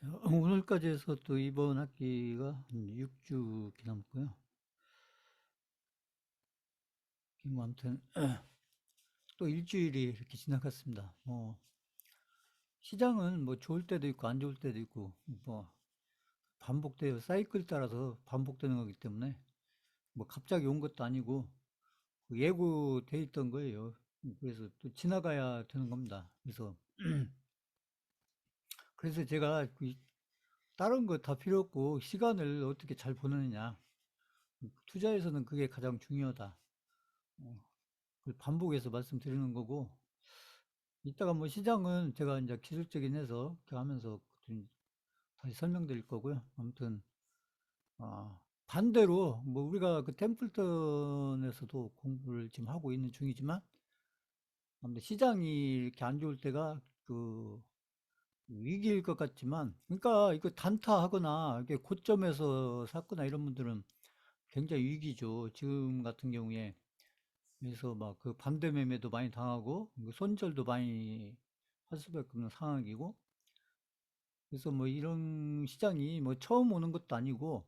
오늘까지 해서 또 이번 학기가 한 6주 남았고요. 뭐 아무튼 또 일주일이 이렇게 지나갔습니다. 뭐 시장은 뭐 좋을 때도 있고 안 좋을 때도 있고 뭐 반복돼요. 사이클 따라서 반복되는 거기 때문에 뭐 갑자기 온 것도 아니고 예고돼 있던 거예요. 그래서 또 지나가야 되는 겁니다. 그래서 제가 다른 거 다 필요 없고 시간을 어떻게 잘 보내느냐. 투자에서는 그게 가장 중요하다. 어, 그걸 반복해서 말씀드리는 거고, 이따가 뭐 시장은 제가 이제 기술적인 해서 이렇게 하면서 좀 다시 설명드릴 거고요. 아무튼, 반대로 뭐 우리가 그 템플턴에서도 공부를 지금 하고 있는 중이지만, 아무튼 시장이 이렇게 안 좋을 때가 그 위기일 것 같지만, 그러니까 이거 단타하거나 이렇게 고점에서 샀거나 이런 분들은 굉장히 위기죠. 지금 같은 경우에. 그래서 막 그 반대 매매도 많이 당하고 그 손절도 많이 할 수밖에 없는 상황이고, 그래서 뭐 이런 시장이 뭐 처음 오는 것도 아니고,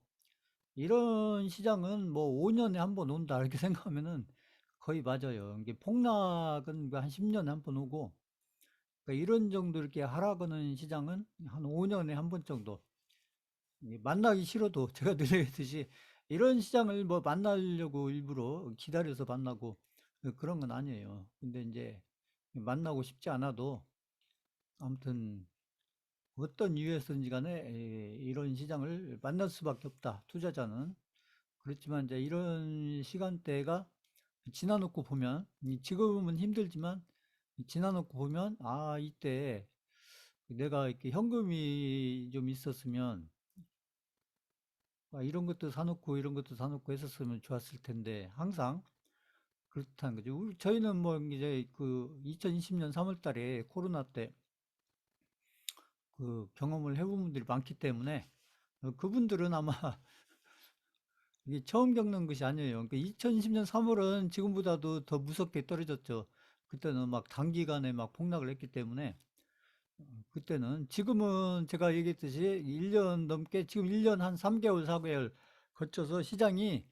이런 시장은 뭐 5년에 한 번 온다 이렇게 생각하면은 거의 맞아요. 이게 폭락은 한 10년에 한 번 오고, 그러니까 이런 정도 이렇게 하락하는 시장은 한 5년에 한 번 정도. 만나기 싫어도 제가 늘 얘기했듯이 이런 시장을 뭐 만나려고 일부러 기다려서 만나고 그런 건 아니에요. 근데 이제 만나고 싶지 않아도 아무튼 어떤 이유에서든지 간에 이런 시장을 만날 수밖에 없다. 투자자는. 그렇지만 이제 이런 시간대가 지나놓고 보면 지금은 힘들지만 지나놓고 보면 이때 내가 이렇게 현금이 좀 있었으면 이런 것도 사놓고 이런 것도 사놓고 했었으면 좋았을 텐데 항상 그렇다는 거죠. 저희는 뭐 이제 그 2020년 3월 달에 코로나 때 그 경험을 해본 분들이 많기 때문에 그분들은 아마 이게 처음 겪는 것이 아니에요. 그러니까 2020년 3월은 지금보다도 더 무섭게 떨어졌죠. 그때는 막 단기간에 막 폭락을 했기 때문에 그때는 지금은 제가 얘기했듯이 1년 넘게 지금 1년 한 3개월, 4개월 거쳐서 시장이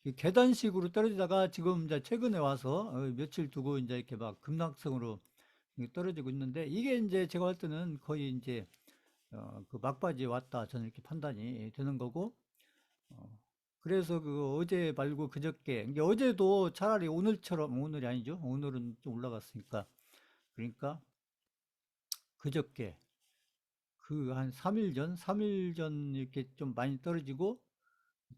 이 계단식으로 떨어지다가 지금 이제 최근에 와서 며칠 두고 이제 이렇게 막 급락성으로 떨어지고 있는데 이게 이제 제가 할 때는 거의 이제 그 막바지에 왔다 저는 이렇게 판단이 되는 거고 어, 그래서 그 어제 말고 그저께 이게 어제도 차라리 오늘처럼 오늘이 아니죠. 오늘은 좀 올라갔으니까 그러니까 그저께 그 한 3일 전, 3일 전 이렇게 좀 많이 떨어지고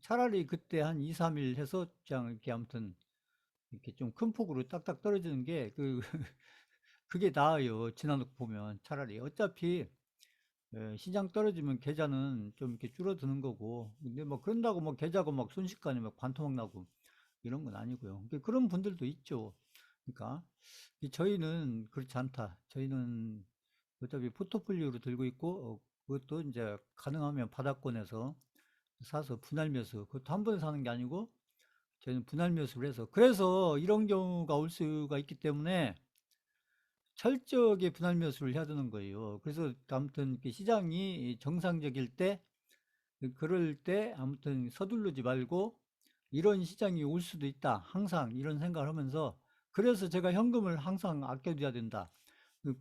차라리 그때 한 2, 3일 해서 그냥 이렇게 아무튼 이렇게 좀 큰 폭으로 딱딱 떨어지는 게 그게 나아요. 지나놓고 보면 차라리 어차피 시장 떨어지면 계좌는 좀 이렇게 줄어드는 거고 근데 뭐 그런다고 뭐 계좌가 막 순식간에 막 반토막 나고 이런 건 아니고요. 그러니까 그런 분들도 있죠. 그러니까 저희는 그렇지 않다. 저희는 어차피 포트폴리오로 들고 있고 그것도 이제 가능하면 바닥권에서 사서 분할 매수 그것도 한 번에 사는 게 아니고 저희는 분할 매수를 해서 그래서 이런 경우가 올 수가 있기 때문에 철저하게 분할 매수를 해야 되는 거예요. 그래서 아무튼 시장이 정상적일 때 그럴 때 아무튼 서두르지 말고 이런 시장이 올 수도 있다. 항상 이런 생각을 하면서 그래서 제가 현금을 항상 아껴둬야 된다.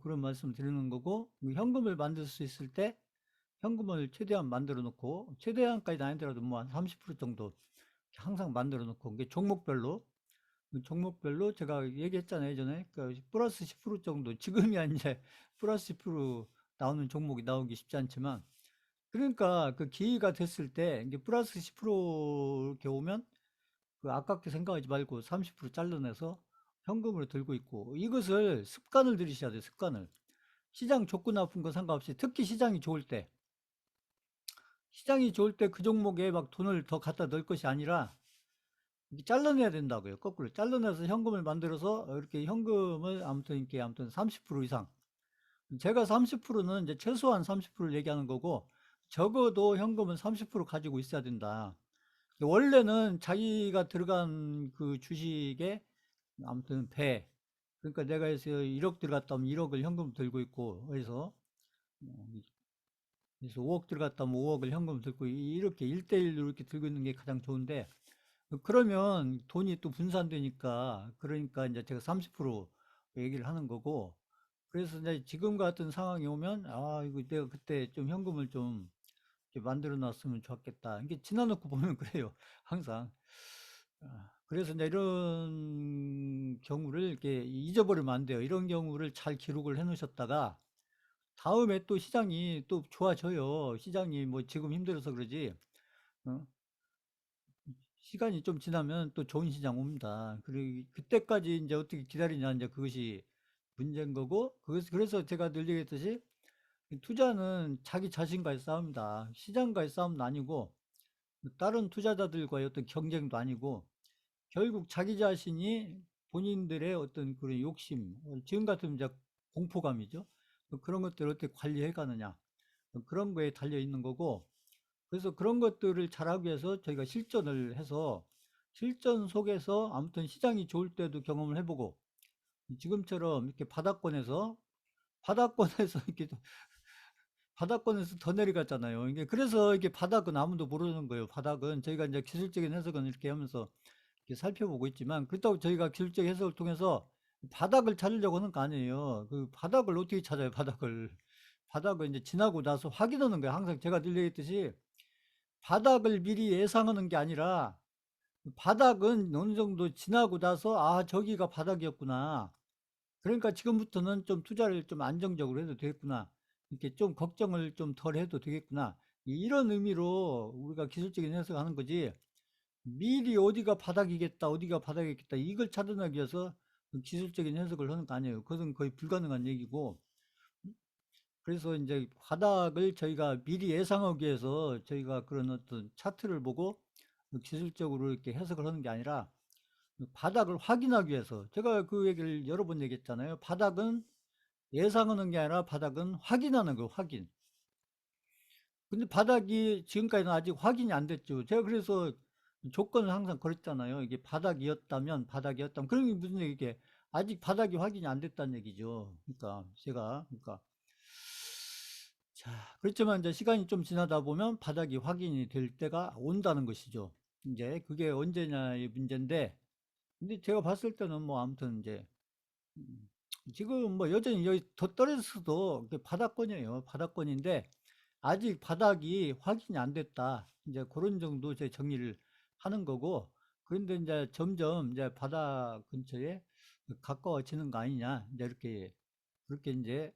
그런 말씀을 드리는 거고 현금을 만들 수 있을 때 현금을 최대한 만들어 놓고 최대한까지는 아니더라도 뭐 한 30% 정도 항상 만들어 놓고 이게 종목별로 종목별로 제가 얘기했잖아요 예전에 플러스 10% 정도 지금이야 이제 플러스 10% 나오는 종목이 나오기 쉽지 않지만 그러니까 그 기회가 됐을 때 이게 플러스 10% 이렇게 오면 그 아깝게 생각하지 말고 30% 잘라내서 현금으로 들고 있고 이것을 습관을 들이셔야 돼요 습관을 시장 좋고 나쁜 거 상관없이 특히 시장이 좋을 때 그 종목에 막 돈을 더 갖다 넣을 것이 아니라 이게 잘라내야 된다고요. 거꾸로 잘라내서 현금을 만들어서 이렇게 현금을 아무튼 이렇게 아무튼 30% 이상. 제가 30%는 이제 최소한 30%를 얘기하는 거고 적어도 현금은 30% 가지고 있어야 된다. 원래는 자기가 들어간 그 주식에 아무튼 배. 그러니까 내가 해서 1억 들어갔다 면 1억을 현금 들고 있고 그래서 그래서 5억 들어갔다면 5억을 현금 들고 이렇게 1대1로 이렇게 들고 있는 게 가장 좋은데 그러면 돈이 또 분산되니까 그러니까 이제 제가 30% 얘기를 하는 거고 그래서 이제 지금 같은 상황이 오면 아 이거 내가 그때 좀 현금을 좀 이렇게 만들어 놨으면 좋았겠다. 이게 지나놓고 보면 그래요. 항상. 그래서 이제 이런 경우를 이렇게 잊어버리면 안 돼요. 이런 경우를 잘 기록을 해 놓으셨다가 다음에 또 시장이 또 좋아져요. 시장이 뭐 지금 힘들어서 그러지. 어? 시간이 좀 지나면 또 좋은 시장 옵니다. 그리고 그때까지 이제 어떻게 기다리냐 이제 그것이 문제인 거고 그래서 제가 늘 얘기했듯이 투자는 자기 자신과의 싸움이다. 시장과의 싸움도 아니고 다른 투자자들과의 어떤 경쟁도 아니고 결국 자기 자신이 본인들의 어떤 그런 욕심, 지금 같은 이제 공포감이죠. 그런 것들을 어떻게 관리해 가느냐. 그런 거에 달려 있는 거고, 그래서 그런 것들을 잘하기 위해서 저희가 실전을 해서 실전 속에서 아무튼 시장이 좋을 때도 경험을 해보고, 지금처럼 이렇게 바닥권에서 이렇게 바닥권에서 더 내려갔잖아요. 이게 그래서 이게 바닥은 아무도 모르는 거예요. 바닥은 저희가 이제 기술적인 해석은 이렇게 하면서 이렇게 살펴보고 있지만 그렇다고 저희가 기술적 해석을 통해서 바닥을 찾으려고 하는 거 아니에요. 그 바닥을 어떻게 찾아요? 바닥을 이제 지나고 나서 확인하는 거예요. 항상 제가 늘 얘기했듯이 바닥을 미리 예상하는 게 아니라 바닥은 어느 정도 지나고 나서 아 저기가 바닥이었구나. 그러니까 지금부터는 좀 투자를 좀 안정적으로 해도 되겠구나. 이렇게 좀 걱정을 좀 덜 해도 되겠구나. 이런 의미로 우리가 기술적인 해석하는 거지. 미리 어디가 바닥이겠다, 어디가 바닥이겠다, 이걸 차단하기 위해서 기술적인 해석을 하는 거 아니에요. 그것은 거의 불가능한 얘기고. 그래서 이제 바닥을 저희가 미리 예상하기 위해서 저희가 그런 어떤 차트를 보고 기술적으로 이렇게 해석을 하는 게 아니라 바닥을 확인하기 위해서 제가 그 얘기를 여러 번 얘기했잖아요. 바닥은 예상하는 게 아니라 바닥은 확인하는 거예요, 확인. 근데 바닥이 지금까지는 아직 확인이 안 됐죠. 제가 그래서 조건을 항상 걸었잖아요. 이게 바닥이었다면. 그런 게 무슨 얘기게 아직 바닥이 확인이 안 됐다는 얘기죠. 그러니까. 자, 그렇지만 이제 시간이 좀 지나다 보면 바닥이 확인이 될 때가 온다는 것이죠. 이제 그게 언제냐의 문제인데, 근데 제가 봤을 때는 뭐 아무튼 이제 음, 지금 뭐 여전히 여기 더 떨어졌어도 바닥권이에요. 바닥권인데 아직 바닥이 확인이 안 됐다. 이제 그런 정도 제 정리를 하는 거고 그런데 이제 점점 이제 바닥 근처에 가까워지는 거 아니냐. 이제 이렇게 그렇게 이제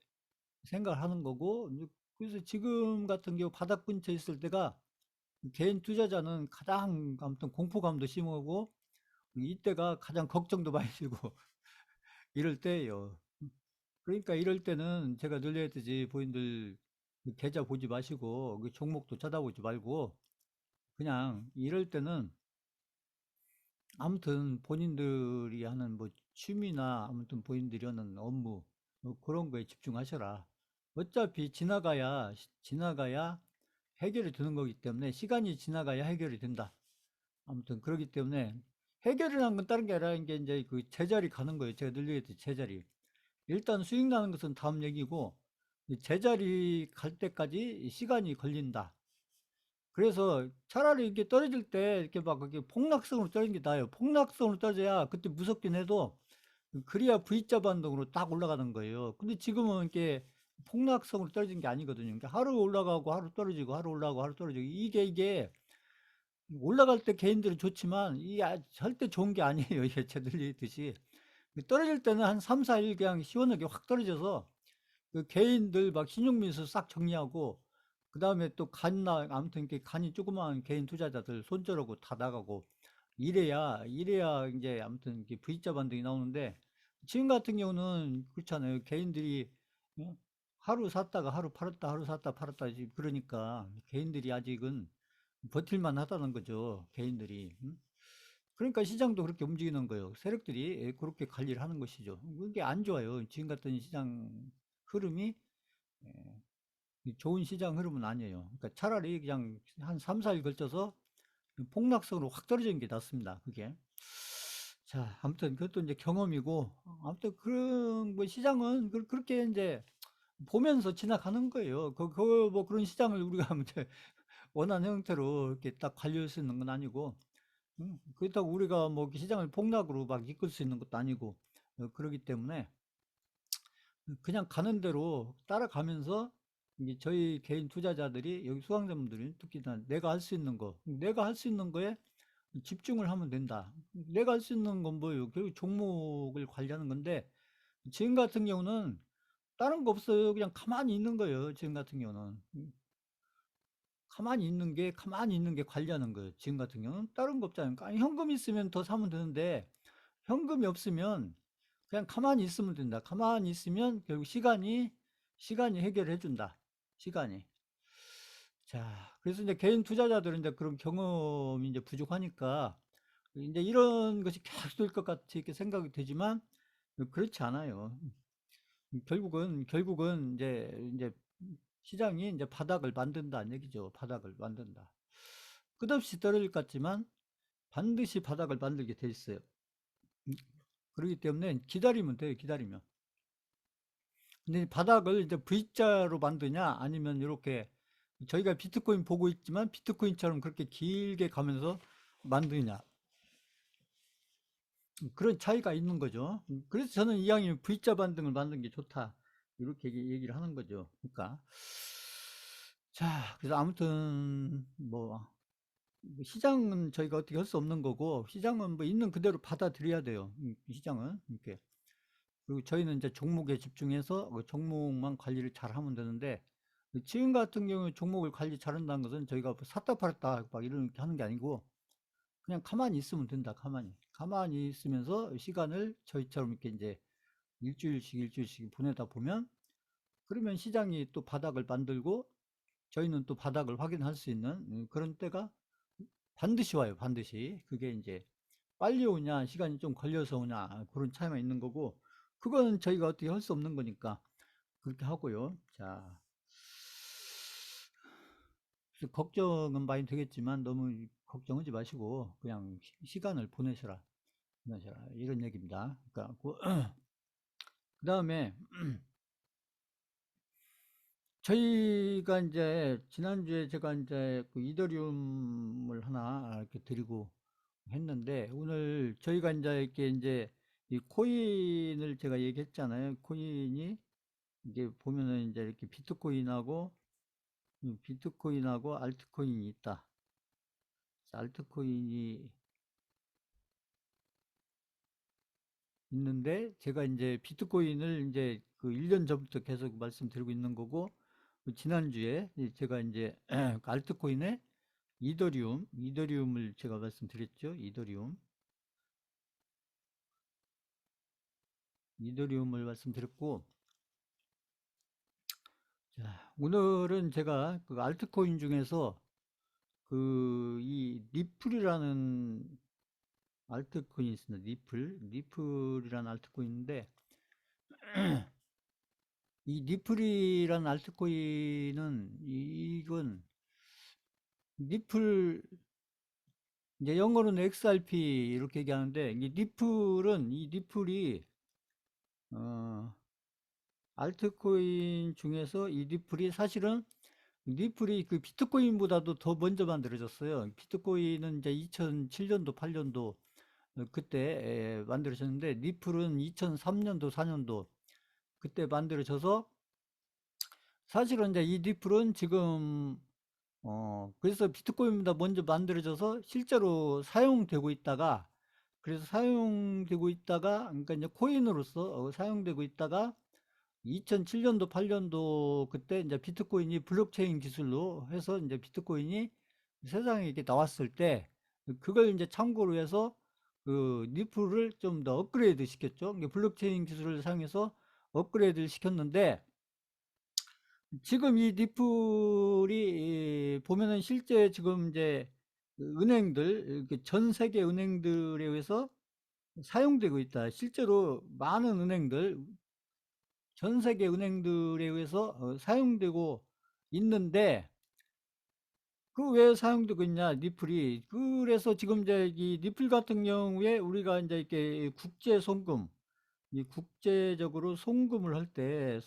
생각을 하는 거고 이제 그래서 지금 같은 경우 바닥 근처에 있을 때가 개인 투자자는 가장 아무튼 공포감도 심하고 이때가 가장 걱정도 많이 들고 이럴 때예요. 그러니까 이럴 때는 제가 늘 얘기했듯이 본인들 그 계좌 보지 마시고 그 종목도 쳐다보지 말고 그냥 이럴 때는 아무튼 본인들이 하는 뭐 취미나 아무튼 본인들이 하는 업무 뭐 그런 거에 집중하셔라. 어차피 지나가야 해결이 되는 거기 때문에 시간이 지나가야 해결이 된다. 아무튼 그렇기 때문에 해결이라는 건 다른 게 아니라 이게 이제 그 제자리 가는 거예요. 제가 늘 얘기했듯이 제자리. 일단 수익 나는 것은 다음 얘기고 제자리 갈 때까지 시간이 걸린다. 그래서 차라리 이렇게 떨어질 때 이렇게 막 그렇게 폭락성으로 떨어지는 게 나아요. 폭락성으로 떨어져야 그때 무섭긴 해도 그래야 V자 반동으로 딱 올라가는 거예요. 근데 지금은 이렇게 폭락성으로 떨어진 게 아니거든요. 그러니까 하루 올라가고 하루 떨어지고 하루 올라가고 하루 떨어지고 이게 올라갈 때 개인들은 좋지만 이 절대 좋은 게 아니에요. 이게 제들 얘기했듯이 떨어질 때는 한 3, 4일 그냥 시원하게 확 떨어져서 그 개인들 막 신용민수 싹 정리하고 그다음에 또 간나 아무튼 이렇게 간이 조그마한 개인 투자자들 손절하고 다 나가고 이래야 이제 아무튼 이게 V자 반등이 나오는데 지금 같은 경우는 그렇잖아요. 개인들이 어? 하루 샀다가 하루 팔았다 하루 샀다 팔았다 지금 그러니까 개인들이 아직은 버틸만 하다는 거죠. 개인들이. 그러니까 시장도 그렇게 움직이는 거예요. 세력들이 그렇게 관리를 하는 것이죠. 그게 안 좋아요. 지금 같은 시장 흐름이 좋은 시장 흐름은 아니에요. 그러니까 차라리 그냥 한 3, 4일 걸쳐서 폭락성으로 확 떨어지는 게 낫습니다. 그게. 자, 아무튼 그것도 이제 경험이고, 아무튼 그런 뭐 시장은 그렇게 이제 보면서 지나가는 거예요. 뭐 그런 시장을 우리가 이제 원하는 형태로 이렇게 딱 관리할 수 있는 건 아니고, 그렇다고 우리가 뭐 시장을 폭락으로 막 이끌 수 있는 것도 아니고, 그러기 때문에 그냥 가는 대로 따라가면서 이제 저희 개인 투자자들이 여기 수강자분들이 특히 나 내가 할 수 있는 거, 내가 할 수 있는 거에 집중을 하면 된다. 내가 할 수 있는 건 뭐예요? 결국 종목을 관리하는 건데, 지금 같은 경우는 다른 거 없어요. 그냥 가만히 있는 거예요. 지금 같은 경우는. 가만히 있는 게 관리하는 거예요. 지금 같은 경우는 다른 거 없잖아요. 아니, 현금 있으면 더 사면 되는데, 현금이 없으면 그냥 가만히 있으면 된다. 가만히 있으면 결국 시간이 해결해 준다. 시간이. 자, 그래서 이제 개인 투자자들은 이제 그런 경험이 이제 부족하니까 이제 이런 것이 계속 될 것 같이 이렇게 생각이 되지만 그렇지 않아요. 결국은 이제 시장이 이제 바닥을 만든다는 얘기죠. 바닥을 만든다. 끝없이 떨어질 것 같지만 반드시 바닥을 만들게 돼 있어요. 그렇기 때문에 기다리면 돼요. 기다리면. 근데 바닥을 이제 V자로 만드냐 아니면 이렇게 저희가 비트코인 보고 있지만 비트코인처럼 그렇게 길게 가면서 만드냐 그런 차이가 있는 거죠. 그래서 저는 이왕이면 V자 반등을 만든 게 좋다 이렇게 얘기를 하는 거죠. 그러니까 자, 그래서 아무튼 뭐 시장은 저희가 어떻게 할 수 없는 거고 시장은 뭐 있는 그대로 받아들여야 돼요. 시장은 이렇게. 그리고 저희는 이제 종목에 집중해서 그 종목만 관리를 잘 하면 되는데 지금 같은 경우에 종목을 관리 잘한다는 것은 저희가 뭐 샀다 팔았다 막 이렇게 하는 게 아니고 그냥 가만히 있으면 된다. 가만히 있으면서 시간을 저희처럼 이렇게 이제 일주일씩 보내다 보면 그러면 시장이 또 바닥을 만들고 저희는 또 바닥을 확인할 수 있는 그런 때가 반드시 와요. 반드시. 그게 이제 빨리 오냐 시간이 좀 걸려서 오냐 그런 차이가 있는 거고 그거는 저희가 어떻게 할 수 없는 거니까 그렇게 하고요. 자, 그래서 걱정은 많이 되겠지만 너무 걱정하지 마시고 그냥 시간을 보내셔라 이런 얘기입니다. 그러니까 그 다음에 저희가 이제 지난주에 제가 이제 그 이더리움을 하나 이렇게 드리고 했는데 오늘 저희가 이제 이 코인을 제가 얘기했잖아요. 코인이 이게 보면은 이제 이렇게 비트코인하고 알트코인이 있다. 알트코인이 있는데 제가 이제 비트코인을 이제 그 1년 전부터 계속 말씀드리고 있는 거고 그 지난주에 제가 이제 그 알트코인에 이더리움을 제가 말씀드렸죠. 이더리움을 말씀드렸고 자, 오늘은 제가 그 알트코인 중에서 그 이 리플이라는 알트코인이 있습니다. 리플이라는 알트코인인데 이 리플이라는 알트코인은 이건 리플 이제 영어로는 XRP 이렇게 얘기하는데 이 리플이 어, 알트코인 중에서 이 리플이 그 비트코인보다도 더 먼저 만들어졌어요. 비트코인은 이제 2007년도 8년도 그때 만들어졌는데 리플은 2003년도 4년도 그때 만들어져서 사실은 이제 이 리플은 지금 그래서 비트코인보다 먼저 만들어져서 실제로 사용되고 있다가 그러니까 이제 코인으로서 사용되고 있다가 2007년도 8년도 그때 이제 비트코인이 블록체인 기술로 해서 이제 비트코인이 세상에 이렇게 나왔을 때 그걸 이제 참고로 해서 그 리플을 좀 더 업그레이드 시켰죠. 블록체인 기술을 사용해서 업그레이드를 시켰는데 지금 이 리플이 보면은 실제 지금 이제 그 은행들 이렇게 전 세계 은행들에 의해서 사용되고 있다. 실제로 많은 은행들 전 세계 은행들에 의해서 사용되고 있는데 그 왜 사용되고 있냐 리플이 그래서 지금 이제 이 리플 같은 경우에 우리가 이제 이렇게 국제 송금 이 국제적으로 송금을 할 때,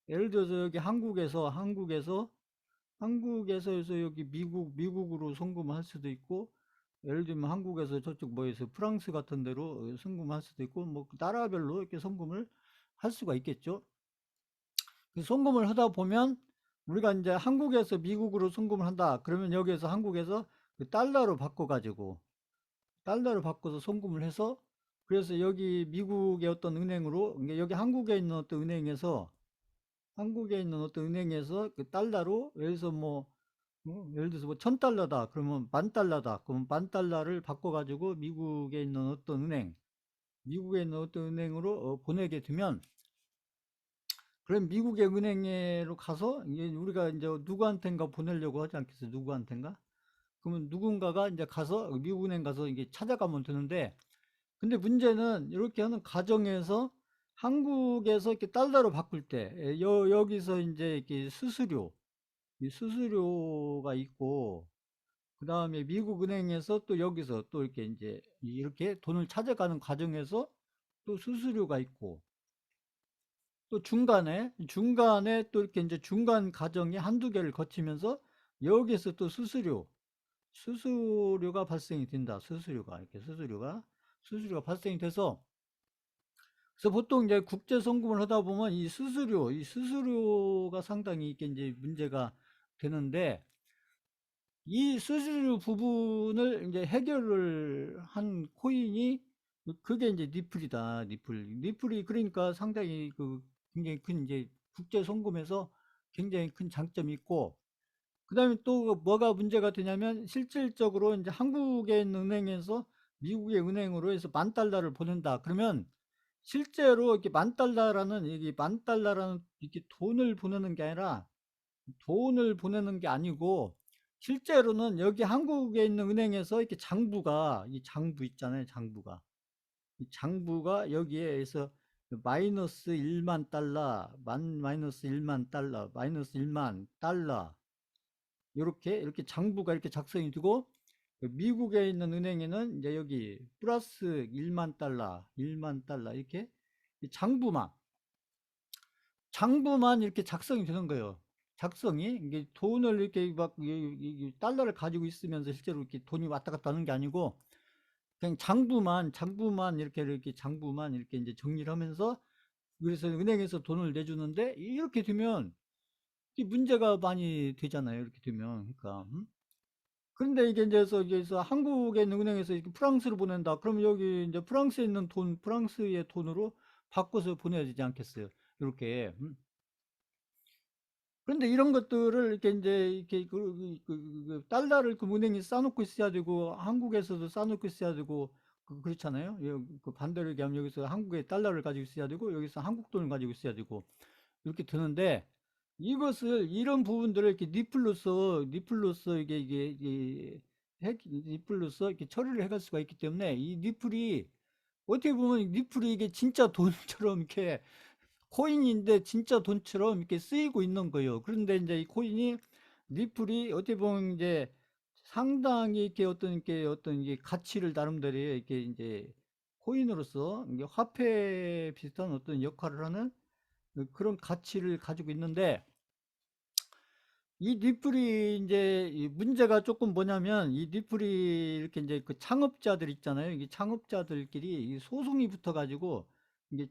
예를 들어서 여기 한국에서 해서 여기 미국으로 송금할 수도 있고, 예를 들면 한국에서 저쪽 뭐에서 프랑스 같은 데로 송금할 수도 있고, 뭐 나라별로 이렇게 송금을 할 수가 있겠죠. 그 송금을 하다 보면 우리가 이제 한국에서 미국으로 송금을 한다. 그러면 여기에서 한국에서 그 달러로 바꿔서 송금을 해서, 그래서 여기 미국의 어떤 은행으로, 그러니까 여기 한국에 있는 어떤 은행에서 그 달러로, 예를 들어서 뭐 1000달러다. 그러면 10,000달러다. 그러면 10,000달러를 바꿔가지고 미국에 있는 어떤 은행으로 보내게 되면, 그럼 미국의 은행으로 가서 이제 우리가 이제 누구한텐가 보내려고 하지 않겠어요? 누구한텐가? 그러면 누군가가 이제 가서 미국 은행 가서 이게 찾아가면 되는데, 근데 문제는 이렇게 하는 과정에서 한국에서 이렇게 달러로 바꿀 때 여기서 이제 이렇게 수수료가 있고, 그다음에 미국 은행에서 또 여기서 또 이렇게 이제 이렇게 돈을 찾아가는 과정에서 또 수수료가 있고, 또 중간에 또 이렇게 이제 중간 과정이 한두 개를 거치면서 여기에서 또 수수료가 발생이 된다. 수수료가 발생이 돼서, 그래서 보통 이제 국제 송금을 하다 보면 이 수수료가 상당히 이게 이제 문제가 되는데, 이 수수료 부분을 이제 해결을 한 코인이 그게 이제 니플이다. 니플이 그러니까 상당히 굉장히 큰 이제 국제 송금에서 굉장히 큰 장점이 있고, 그다음에 또 뭐가 문제가 되냐면 실질적으로 이제 한국에 있는 은행에서 미국의 은행으로 해서 10,000달러를 보낸다. 그러면 실제로 이렇게 10,000달러라는 이게 10,000달러라는 이렇게 돈을 보내는 게 아니고, 실제로는 여기 한국에 있는 은행에서 이렇게 이 장부 있잖아요. 이 장부가 여기에서 마이너스 1만 달러, 마이너스 1만 달러, 마이너스 1만 달러, 이렇게 장부가 이렇게 작성이 되고, 미국에 있는 은행에는 이제 여기 플러스 1만 달러, 1만 달러 이렇게 장부만 이렇게 작성이 되는 거예요. 작성이 이게 돈을 이렇게 막 달러를 가지고 있으면서 실제로 이렇게 돈이 왔다 갔다 하는 게 아니고, 그냥 장부만 이렇게 이제 정리를 하면서, 그래서 은행에서 돈을 내주는데, 이렇게 되면 이 문제가 많이 되잖아요. 이렇게 되면. 그러니까 그런데 이게 이제 여기서 한국에 있는 은행에서 이렇게 프랑스로 보낸다. 그럼 여기 이제 프랑스에 있는 프랑스의 돈으로 바꿔서 보내야 되지 않겠어요? 이렇게. 그런데 이런 것들을 이렇게 이제 이렇게 달러를 그 은행에 싸놓고 있어야 되고, 한국에서도 싸놓고 있어야 되고, 그렇잖아요. 그 반대로 얘기하면 여기서 한국에 달러를 가지고 있어야 되고, 여기서 한국 돈을 가지고 있어야 되고, 이렇게 되는데, 이런 부분들을 이렇게 니플로서 니플로서 이렇게 처리를 해갈 수가 있기 때문에, 이 니플이 어떻게 보면 니플이 이게 진짜 돈처럼 이렇게 코인인데 진짜 돈처럼 이렇게 쓰이고 있는 거예요. 그런데 이제 이 코인이 리플이 어떻게 보면 이제 상당히 이렇게 어떤 이게 가치를 나름대로 이렇게 이제 코인으로서 이게 화폐 비슷한 어떤 역할을 하는 그런 가치를 가지고 있는데, 이 리플이 이제 이 문제가 조금 뭐냐면, 이 리플이 이렇게 이제 그 창업자들 있잖아요. 이 창업자들끼리 이 소송이 붙어 가지고, 이게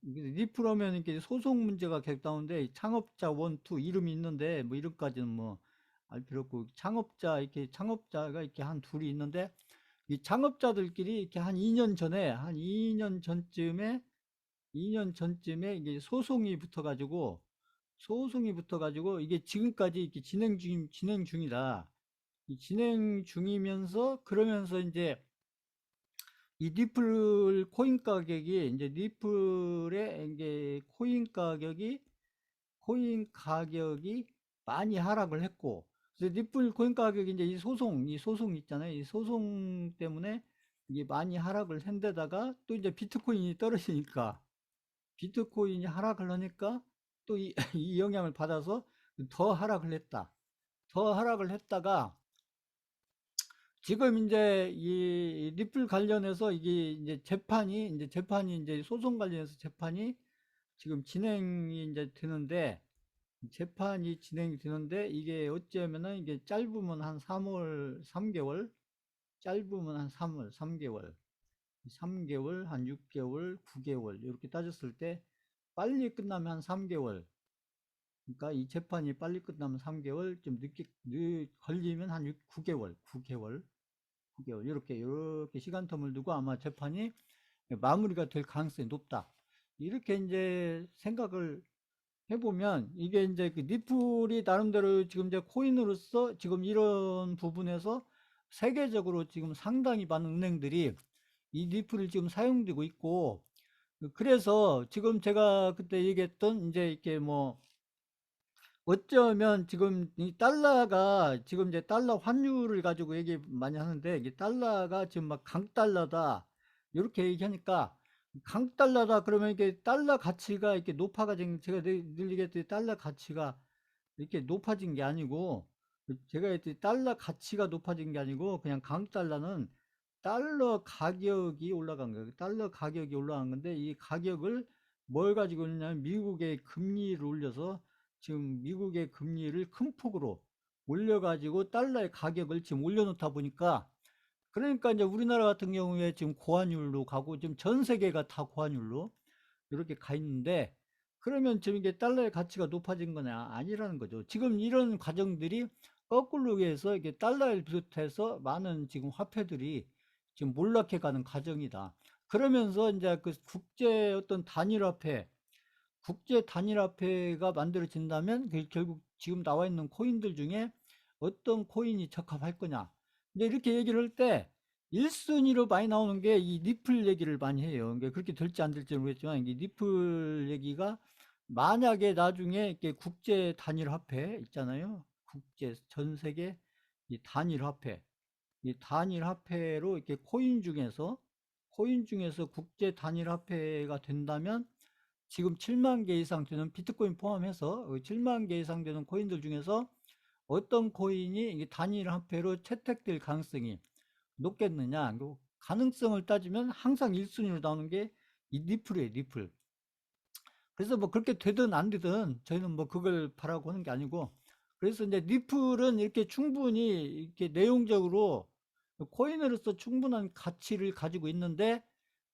리플하면 이렇게 소송 문제가 계속 나오는데, 창업자 원, 투 이름이 있는데, 뭐 이름까지는 뭐 알 필요 없고, 창업자가 이렇게 한 둘이 있는데, 이 창업자들끼리 이렇게 한 2년 전쯤에 이게 소송이 붙어가지고, 이게 지금까지 이렇게 진행 중이다. 이 진행 중이면서, 그러면서 이 리플 코인 가격이 이제 리플의 이제 코인 가격이 많이 하락을 했고, 그래서 리플 코인 가격이 이제 이 소송 있잖아요. 이 소송 때문에 이게 많이 하락을 한 데다가, 또 이제 비트코인이 하락을 하니까 또 이 영향을 받아서 더 하락을 했다. 더 하락을 했다가 지금 이제 이 리플 관련해서 이게 이제 재판이 이제 소송 관련해서 재판이 지금 진행이 이제 되는데, 재판이 진행이 되는데, 이게 어쩌면은 이게 짧으면 한 3월, 3개월, 짧으면 한 3월, 3개월, 3개월, 한 6개월, 9개월, 이렇게 따졌을 때, 빨리 끝나면 한 3개월, 그러니까 이 재판이 빨리 끝나면 3개월, 좀 걸리면 한 9개월, 9개월, 9개월, 이렇게 시간텀을 두고 아마 재판이 마무리가 될 가능성이 높다. 이렇게 이제 생각을 해보면, 이게 이제 그 리플이 나름대로 지금 이제 코인으로서 지금 이런 부분에서 세계적으로 지금 상당히 많은 은행들이 이 리플을 지금 사용되고 있고, 그래서 지금 제가 그때 얘기했던 이제 이렇게 뭐 어쩌면 지금 이 달러가 지금 이제 달러 환율을 가지고 얘기 많이 하는데, 이게 달러가 지금 막 강달러다 이렇게 얘기하니까, 강달러다 그러면 이게 달러 가치가 이렇게 높아가지고, 제가 늘 얘기했더니 달러 가치가 이렇게 높아진 게 아니고, 제가 했더니 달러 가치가 높아진 게 아니고 그냥 강달러는 달러 가격이 올라간 거예요. 달러 가격이 올라간 건데, 이 가격을 뭘 가지고 있냐면 미국의 금리를 올려서, 지금 미국의 금리를 큰 폭으로 올려가지고 달러의 가격을 지금 올려놓다 보니까, 그러니까 이제 우리나라 같은 경우에 지금 고환율로 가고, 지금 전 세계가 다 고환율로 이렇게 가 있는데, 그러면 지금 이게 달러의 가치가 높아진 거냐? 아니라는 거죠. 지금 이런 과정들이 거꾸로 해서 이게 달러를 비롯해서 많은 지금 화폐들이 지금 몰락해 가는 과정이다. 그러면서 이제 그 국제 어떤 단일화폐, 국제 단일화폐가 만들어진다면 결국 지금 나와 있는 코인들 중에 어떤 코인이 적합할 거냐. 이제 이렇게 얘기를 할 때 1순위로 많이 나오는 게 이 리플 얘기를 많이 해요. 그러니까 그렇게 될지 안 될지 모르겠지만, 이 리플 얘기가 만약에 나중에 이렇게 국제 단일화폐 있잖아요. 국제 전 세계 이 단일화폐, 이 단일화폐로 이렇게 코인 중에서 국제 단일화폐가 된다면, 지금 7만 개 이상 되는 비트코인 포함해서 7만 개 이상 되는 코인들 중에서 어떤 코인이 단일 화폐로 채택될 가능성이 높겠느냐. 그 가능성을 따지면 항상 1순위로 나오는 게 이 리플이에요, 리플. 그래서 뭐 그렇게 되든 안 되든 저희는 뭐 그걸 바라고 하는 게 아니고, 그래서 이제 리플은 이렇게 충분히 이렇게 내용적으로 코인으로서 충분한 가치를 가지고 있는데,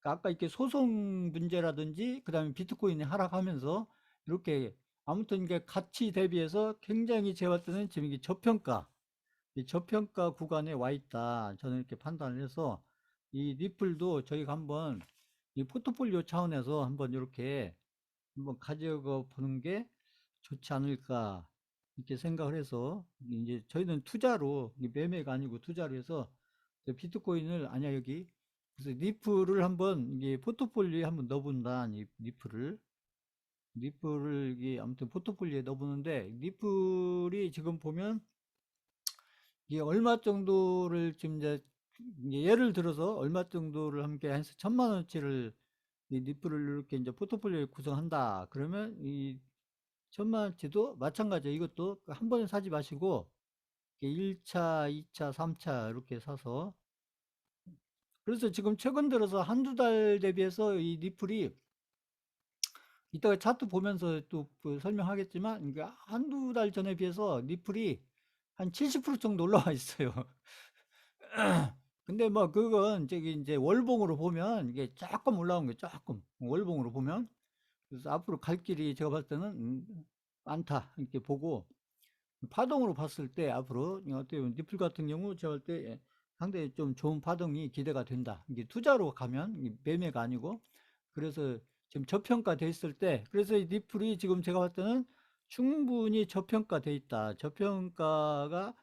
아까 이렇게 소송 문제라든지 그다음에 비트코인이 하락하면서 이렇게 아무튼 이게 가치 대비해서 굉장히 제가 봤을 때는 지금 이게 저평가, 이 저평가 구간에 와 있다. 저는 이렇게 판단을 해서 이 리플도 저희가 한번 이 포트폴리오 차원에서 한번 이렇게 한번 가져가 보는 게 좋지 않을까, 이렇게 생각을 해서, 이제 저희는 투자로, 매매가 아니고 투자로 해서 비트코인을, 아니야 여기, 그래서 리플을 한번 이게 포트폴리오에 한번 넣어본다. 이 리플을 이게 아무튼 포트폴리오에 넣어보는데, 리플이 지금 보면 이게 얼마 정도를 지금 이제 예를 들어서 얼마 정도를 함께 해서 1,000만 원치를 이 리플을 이렇게 이제 포트폴리오에 구성한다. 그러면 이 1,000만 원치도 마찬가지예요. 이것도 한 번에 사지 마시고 1차, 2차, 3차 이렇게 사서, 그래서 지금 최근 들어서 한두 달 대비해서 이 리플이, 이따가 차트 보면서 또그 설명하겠지만, 이게 한두 달 전에 비해서 리플이 한 70% 정도 올라와 있어요. 근데 뭐 그건 저기 이제 월봉으로 보면 이게 조금 올라온 게, 조금 월봉으로 보면, 그래서 앞으로 갈 길이 제가 봤을 때는 많다 이렇게 보고, 파동으로 봤을 때 앞으로 어떻게 보면 리플 같은 경우 제가 볼 때 상당히 좀 좋은 파동이 기대가 된다. 이게 투자로 가면 매매가 아니고, 그래서 지금 저평가돼 있을 때, 그래서 이 리플이 지금 제가 봤을 때는 충분히 저평가돼 있다. 저평가가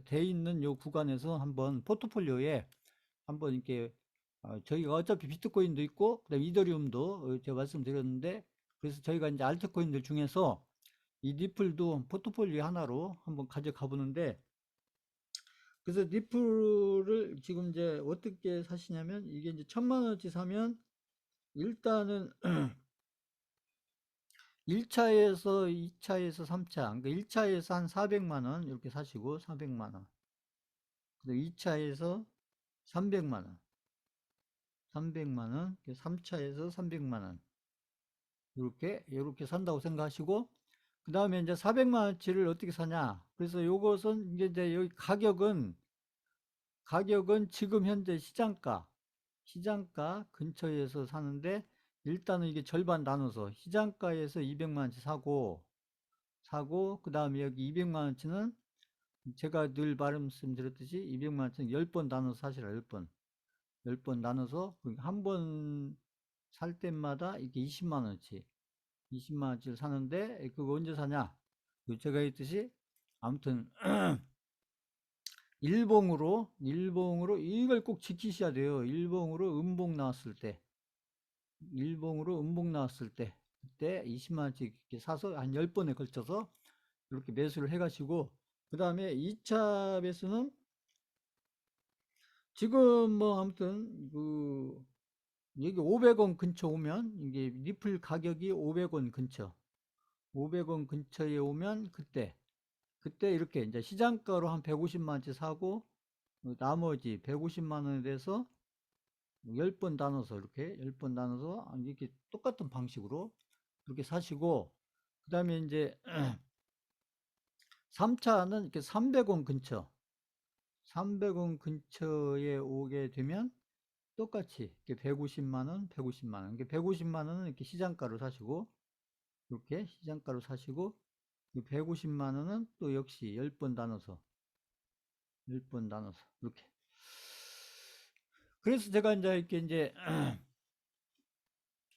돼 있는 요 구간에서 한번 포트폴리오에 한번 이렇게, 저희가 어차피 비트코인도 있고 그다음에 이더리움도 제가 말씀드렸는데, 그래서 저희가 이제 알트코인들 중에서 이 리플도 포트폴리오 하나로 한번 가져가 보는데, 그래서 리플을 지금 이제 어떻게 사시냐면, 이게 이제 1,000만 원어치 사면 일단은 1차에서 2차에서 3차, 그러니까 1차에서 한 400만 원 이렇게 사시고, 400만 원. 2차에서 300만 원, 300만 원, 3차에서 300만 원. 이렇게 산다고 생각하시고, 그 다음에 이제 400만 원치를 어떻게 사냐. 그래서 요것은 이제 여기 가격은 지금 현재 시장가 근처에서 사는데, 일단은 이게 절반 나눠서 시장가에서 200만 원치 사고, 그 다음에 여기 200만 원치는 제가 늘 말씀드렸듯이 200만 원치는 10번 나눠서 사시라, 10번. 10번 나눠서 한 번 살 때마다 이게 20만 원치, 20만 원치를 사는데, 그거 언제 사냐? 제가 했듯이, 아무튼, 일봉으로 이걸 꼭 지키셔야 돼요. 일봉으로 음봉 나왔을 때, 그때 20만 원씩 이렇게 사서 한 10번에 걸쳐서 이렇게 매수를 해가시고, 그 다음에 2차 매수는 지금 뭐 아무튼 여기 500원 근처 오면, 이게 리플 가격이 500원 근처, 500원 근처에 오면 그때 이렇게 이제 시장가로 한 150만 원치 사고, 나머지 150만 원에 대해서 10번 나눠서 이렇게 똑같은 방식으로 이렇게 사시고, 그 다음에 이제 3차는 이렇게 300원 근처에 오게 되면 똑같이 이렇게 150만 원, 150만 원. 이게 150만 원은 이렇게 시장가로 사시고, 이렇게 시장가로 사시고, 150만 원은 또 역시 10번 나눠서 이렇게. 그래서 제가 이제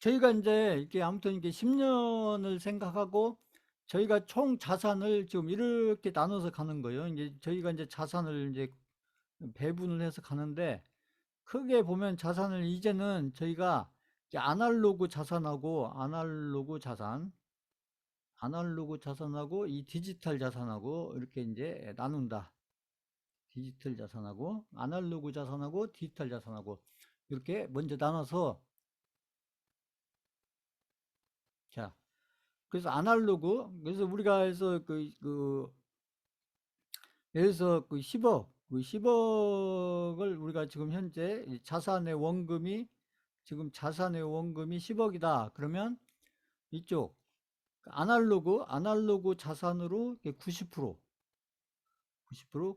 저희가 이제 이렇게 아무튼 이게 10년을 생각하고, 저희가 총 자산을 지금 이렇게 나눠서 가는 거예요. 이제 저희가 이제 자산을 이제 배분을 해서 가는데, 크게 보면 자산을 이제는 저희가 아날로그 자산하고 이 디지털 자산하고 이렇게 이제 나눈다. 디지털 자산하고 아날로그 자산하고 디지털 자산하고 이렇게 먼저 나눠서, 자, 그래서 그래서 우리가 해서 여기서 10억을 우리가 지금 현재 자산의 원금이 10억이다. 그러면 이쪽 아날로그 자산으로 90%,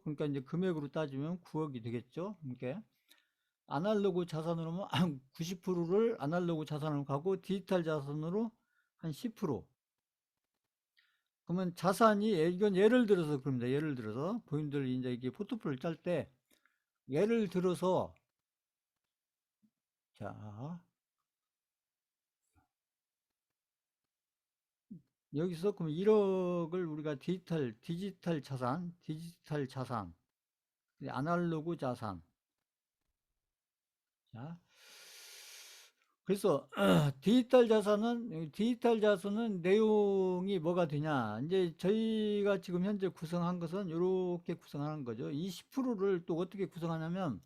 그러니까 이제 금액으로 따지면 9억이 되겠죠. 그러니까 아날로그 자산으로는 90%를 아날로그 자산으로 가고, 디지털 자산으로 한 10%. 그러면 이건 예를 들어서 그럽니다. 예를 들어서 본인들 이제 이게 포트폴리오 짤 때, 예를 들어서, 자, 여기서 그럼 1억을 우리가 디지털 자산, 아날로그 자산. 자, 그래서 디지털 자산은 내용이 뭐가 되냐? 이제 저희가 지금 현재 구성한 것은 이렇게 구성하는 거죠. 20%를 또 어떻게 구성하냐면,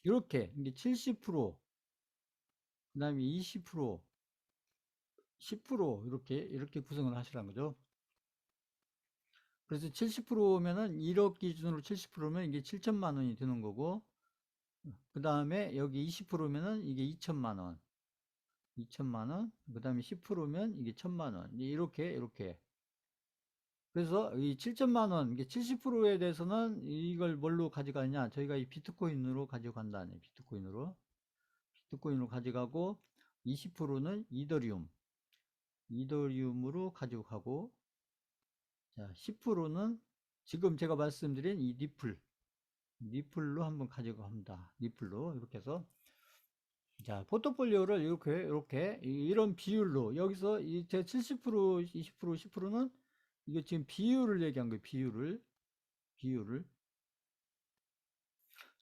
이렇게 이게 70%, 그다음에 20%, 10% 이렇게 구성을 하시라는 거죠. 그래서 70%면은 1억 기준으로 70%면 이게 7천만 원이 되는 거고, 그 다음에 여기 20%면은 이게 2천만 원, 그 다음에 10%면 이게 1천만 원, 이렇게. 그래서 이 7천만 원, 이게 70%에 대해서는 이걸 뭘로 가져가느냐? 저희가 이 비트코인으로 가져간다. 비트코인으로 가져가고, 20%는 이더리움으로 가져가고, 자, 10%는 지금 제가 말씀드린 이 리플로 한번 가져갑니다. 리플로 이렇게 해서, 자, 포트폴리오를 이렇게 이런 비율로, 여기서 제 70%, 20%, 10%는 이게 지금 비율을 얘기한 거예요. 비율을.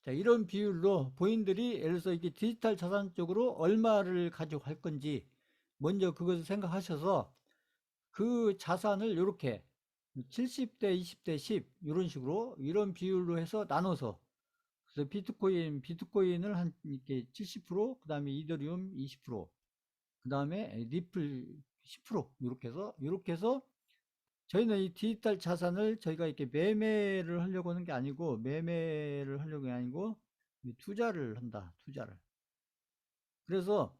자, 이런 비율로 본인들이 예를 들어서 이게 디지털 자산 쪽으로 얼마를 가져갈 건지 먼저 그것을 생각하셔서, 그 자산을 이렇게 70대 20대 10 이런 식으로 이런 비율로 해서 나눠서, 그래서 비트코인을 한 이렇게 70%, 그다음에 이더리움 20%, 그다음에 리플 10% 이렇게 해서 저희는 이 디지털 자산을 저희가 이렇게 매매를 하려고 하는 게 아니고, 매매를 하려고 아니고, 투자를 한다, 투자를. 그래서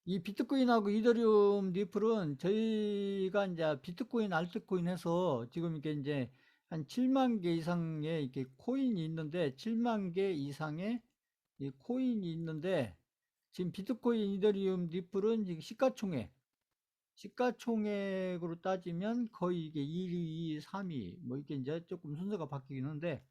이 비트코인하고 이더리움 리플은 저희가 이제 비트코인, 알트코인 해서 지금 이게 이제 한 7만 개 이상의 이렇게 코인이 있는데, 7만 개 이상의 이 코인이 있는데, 지금 비트코인, 이더리움 리플은 지금 시가총액으로 따지면 거의 이게 1위, 2위, 3위, 뭐 이게 이제 조금 순서가 바뀌긴 한데,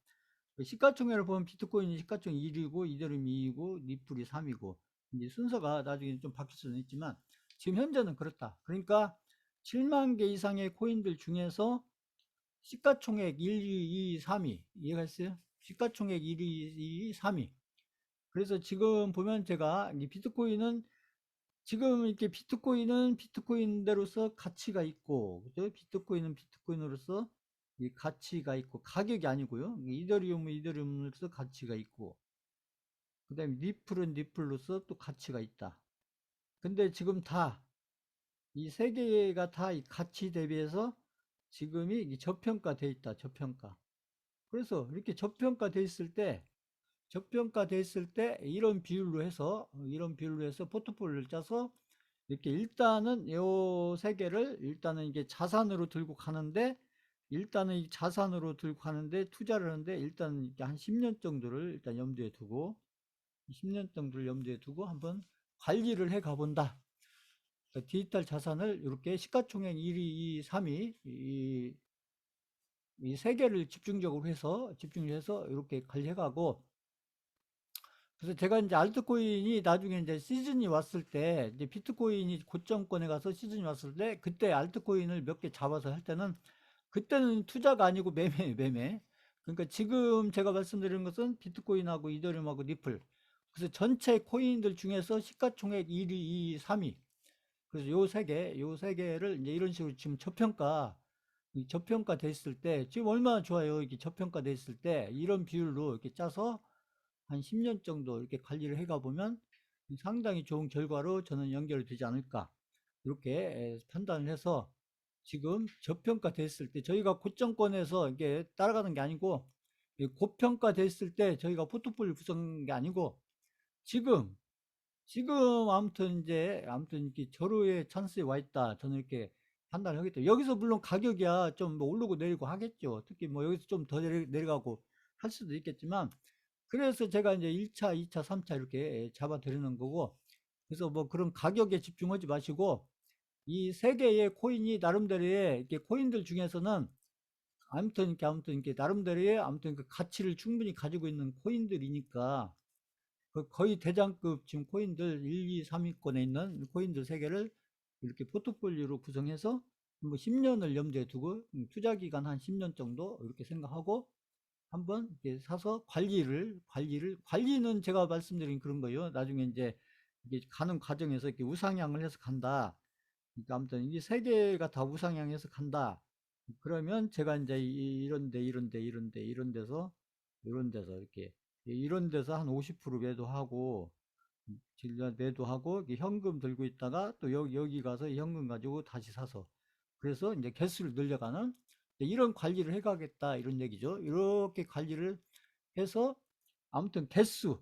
시가총액을 보면 비트코인이 시가총액 1위고, 이더리움이 2위고, 리플이 3위고, 이제 순서가 나중에 좀 바뀔 수는 있지만, 지금 현재는 그렇다. 그러니까 7만 개 이상의 코인들 중에서 시가총액 1위, 2위, 3위. 이해가 있어요? 시가총액 1위, 2위, 3위. 그래서 지금 보면 제가 이 비트코인은 지금 이렇게 비트코인은 비트코인대로서 가치가 있고, 그죠? 비트코인은 비트코인으로서 이 가치가 있고, 가격이 아니고요. 이더리움은 이더리움으로서 가치가 있고, 그 다음에 리플은 리플로서 또 가치가 있다. 근데 지금 다, 이 세 개가 다 이 가치 대비해서 지금이 저평가돼 있다, 저평가. 그래서 이렇게 저평가돼 있을 때 이런 비율로 해서 포트폴리오를 짜서 이렇게 일단은 요 세 개를 일단은 이게 자산으로 들고 가는데, 일단은 이 자산으로 들고 가는데 투자를 하는데, 일단 이렇게 한 10년 정도를 일단 염두에 두고 10년 정도를 염두에 두고 한번 관리를 해 가본다. 그러니까 디지털 자산을 이렇게 시가총액 1위, 2위, 3위 이 세 개를 집중해서 이렇게 관리해 가고, 그래서 제가 이제 알트코인이 나중에 이제 시즌이 왔을 때, 이제 비트코인이 고점권에 가서 시즌이 왔을 때, 그때 알트코인을 몇 개 잡아서 할 때는, 그때는 투자가 아니고 매매. 그러니까 지금 제가 말씀드리는 것은 비트코인하고 이더리움하고 리플. 그래서 전체 코인들 중에서 시가총액 1위, 2위, 3위. 그래서 요 세 개를 이제 이런 식으로 지금 저평가 됐을 때, 지금 얼마나 좋아요. 이게 저평가 됐을 때, 이런 비율로 이렇게 짜서 한 10년 정도 이렇게 관리를 해가 보면 상당히 좋은 결과로 저는 연결되지 않을까. 이렇게 판단을 해서 지금 저평가 됐을 때 저희가 고점권에서 이게 따라가는 게 아니고, 고평가 됐을 때 저희가 포트폴리오 구성한 게 아니고, 지금 아무튼 이렇게 절호의 찬스에 와 있다. 저는 이렇게 판단을 하겠다. 여기서 물론 가격이야 좀 뭐 오르고 내리고 하겠죠. 특히 뭐 여기서 좀 더 내려가고 할 수도 있겠지만, 그래서 제가 이제 1차, 2차, 3차 이렇게 잡아 드리는 거고, 그래서 뭐 그런 가격에 집중하지 마시고, 이 세 개의 코인이 나름대로의 이렇게 코인들 중에서는 아무튼 이렇게 나름대로의 아무튼 그 가치를 충분히 가지고 있는 코인들이니까, 그 거의 대장급 지금 코인들 1, 2, 3위권에 있는 코인들 세 개를 이렇게 포트폴리오로 구성해서 뭐 10년을 염두에 두고 투자 기간 한 10년 정도 이렇게 생각하고 한번 이렇게 사서 관리는 제가 말씀드린 그런 거예요. 나중에 이제 이게 가는 과정에서 이렇게 우상향을 해서 간다. 그러니까 아무튼 이 세 개가 다 우상향해서 간다. 그러면 제가 이제 이런 데서 이렇게 이런 데서 한 50% 매도하고, 질러 매도하고 현금 들고 있다가 또 여기 가서 현금 가지고 다시 사서, 그래서 이제 개수를 늘려가는 이런 관리를 해가겠다 이런 얘기죠. 이렇게 관리를 해서 아무튼 개수,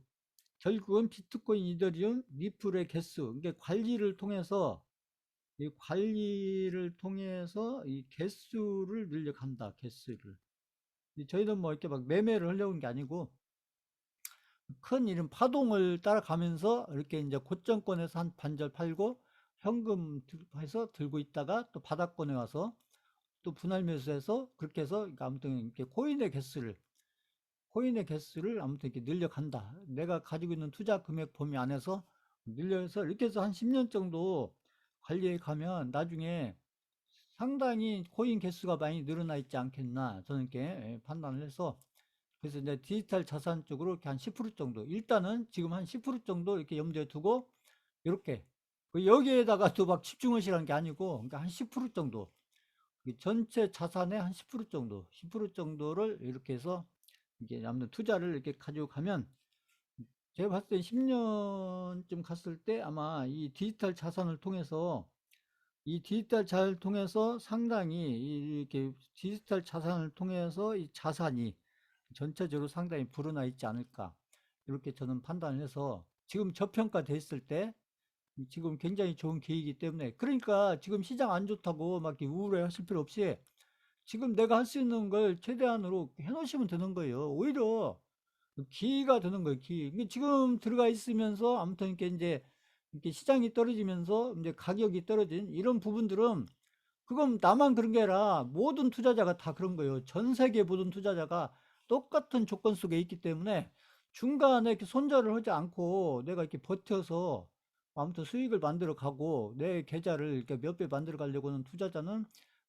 결국은 비트코인, 이더리움, 리플의 개수, 이게 관리를 통해서 이 개수를 늘려간다. 개수를. 저희는 뭐 이렇게 막 매매를 하려고 하는 게 아니고, 큰 이런 파동을 따라가면서 이렇게 이제 고점권에서 한 반절 팔고 현금 해서 들고 있다가 또 바닥권에 와서 또 분할 매수해서, 그렇게 해서 그러니까 아무튼 이렇게 코인의 개수를 아무튼 이렇게 늘려간다. 내가 가지고 있는 투자 금액 범위 안에서 늘려서 이렇게 해서 한 10년 정도 관리해 가면 나중에 상당히 코인 개수가 많이 늘어나 있지 않겠나. 저는 이렇게 판단을 해서, 그래서 이제 디지털 자산 쪽으로 이렇게 한 10% 정도, 일단은 지금 한 10% 정도 이렇게 염두에 두고, 이렇게 여기에다가 또 막 집중하시라는 게 아니고, 그러니까 한 10% 정도, 전체 자산의 한 10% 정도, 10% 정도를 이렇게 해서 이게 아무튼 투자를 이렇게 가지고 가면, 제가 봤을 때 10년쯤 갔을 때 아마 이 디지털 자산을 통해서 이 디지털 자산을 통해서 상당히 이렇게 디지털 자산을 통해서 이 자산이 전체적으로 상당히 불어나 있지 않을까. 이렇게 저는 판단을 해서 지금 저평가됐을 때 지금 굉장히 좋은 기회이기 때문에 그러니까 지금 시장 안 좋다고 막 이렇게 우울해 하실 필요 없이 지금 내가 할 수 있는 걸 최대한으로 해 놓으시면 되는 거예요. 오히려 기회가 되는 거예요, 기회. 이게 지금 들어가 있으면서 아무튼 이렇게 이제 이렇게 시장이 떨어지면서 이제 가격이 떨어진 이런 부분들은 그건 나만 그런 게 아니라 모든 투자자가 다 그런 거예요. 전 세계 모든 투자자가 똑같은 조건 속에 있기 때문에 중간에 이렇게 손절을 하지 않고 내가 이렇게 버텨서 아무튼 수익을 만들어 가고 내 계좌를 이렇게 몇 배 만들어 가려고 하는 투자자는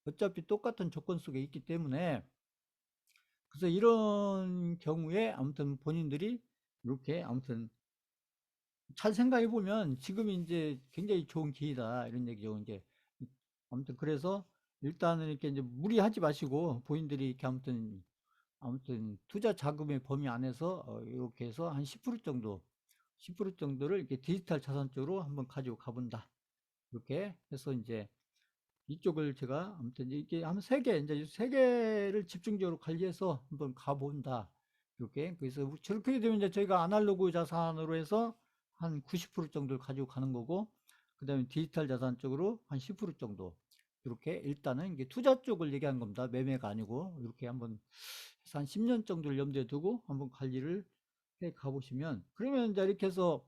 어차피 똑같은 조건 속에 있기 때문에 그래서 이런 경우에 아무튼 본인들이 이렇게 아무튼 잘 생각해 보면 지금이 이제 굉장히 좋은 기회다 이런 얘기죠. 이제 아무튼 그래서 일단은 이렇게 이제 무리하지 마시고 본인들이 이렇게 아무튼 투자 자금의 범위 안에서 이렇게 해서 한 10% 정도 10% 정도를 이렇게 디지털 자산 쪽으로 한번 가지고 가본다. 이렇게 해서 이제 이쪽을 제가 아무튼 이게 한 세 개, 이제 세 개를 집중적으로 관리해서 한번 가본다. 이렇게. 그래서 저렇게 되면 이제 저희가 아날로그 자산으로 해서 한 90% 정도를 가지고 가는 거고, 그 다음에 디지털 자산 쪽으로 한 10% 정도. 이렇게 일단은 이게 투자 쪽을 얘기한 겁니다. 매매가 아니고. 이렇게 한번 해서 한 10년 정도를 염두에 두고 한번 관리를 해 가보시면, 그러면 이제 이렇게 해서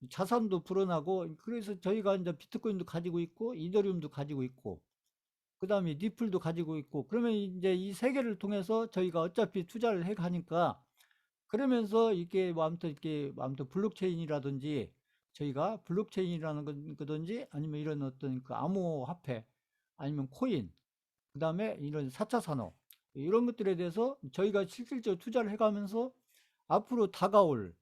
자산도 불어나고, 그래서 저희가 이제 비트코인도 가지고 있고, 이더리움도 가지고 있고, 그 다음에 리플도 가지고 있고, 그러면 이제 이 세 개를 통해서 저희가 어차피 투자를 해 가니까, 그러면서 이게 뭐 아무튼 이렇게 뭐 아무튼 블록체인이라든지 저희가 블록체인이라는 거든지 아니면 이런 어떤 그 암호화폐 아니면 코인, 그 다음에 이런 4차 산업, 이런 것들에 대해서 저희가 실질적으로 투자를 해가면서 앞으로 다가올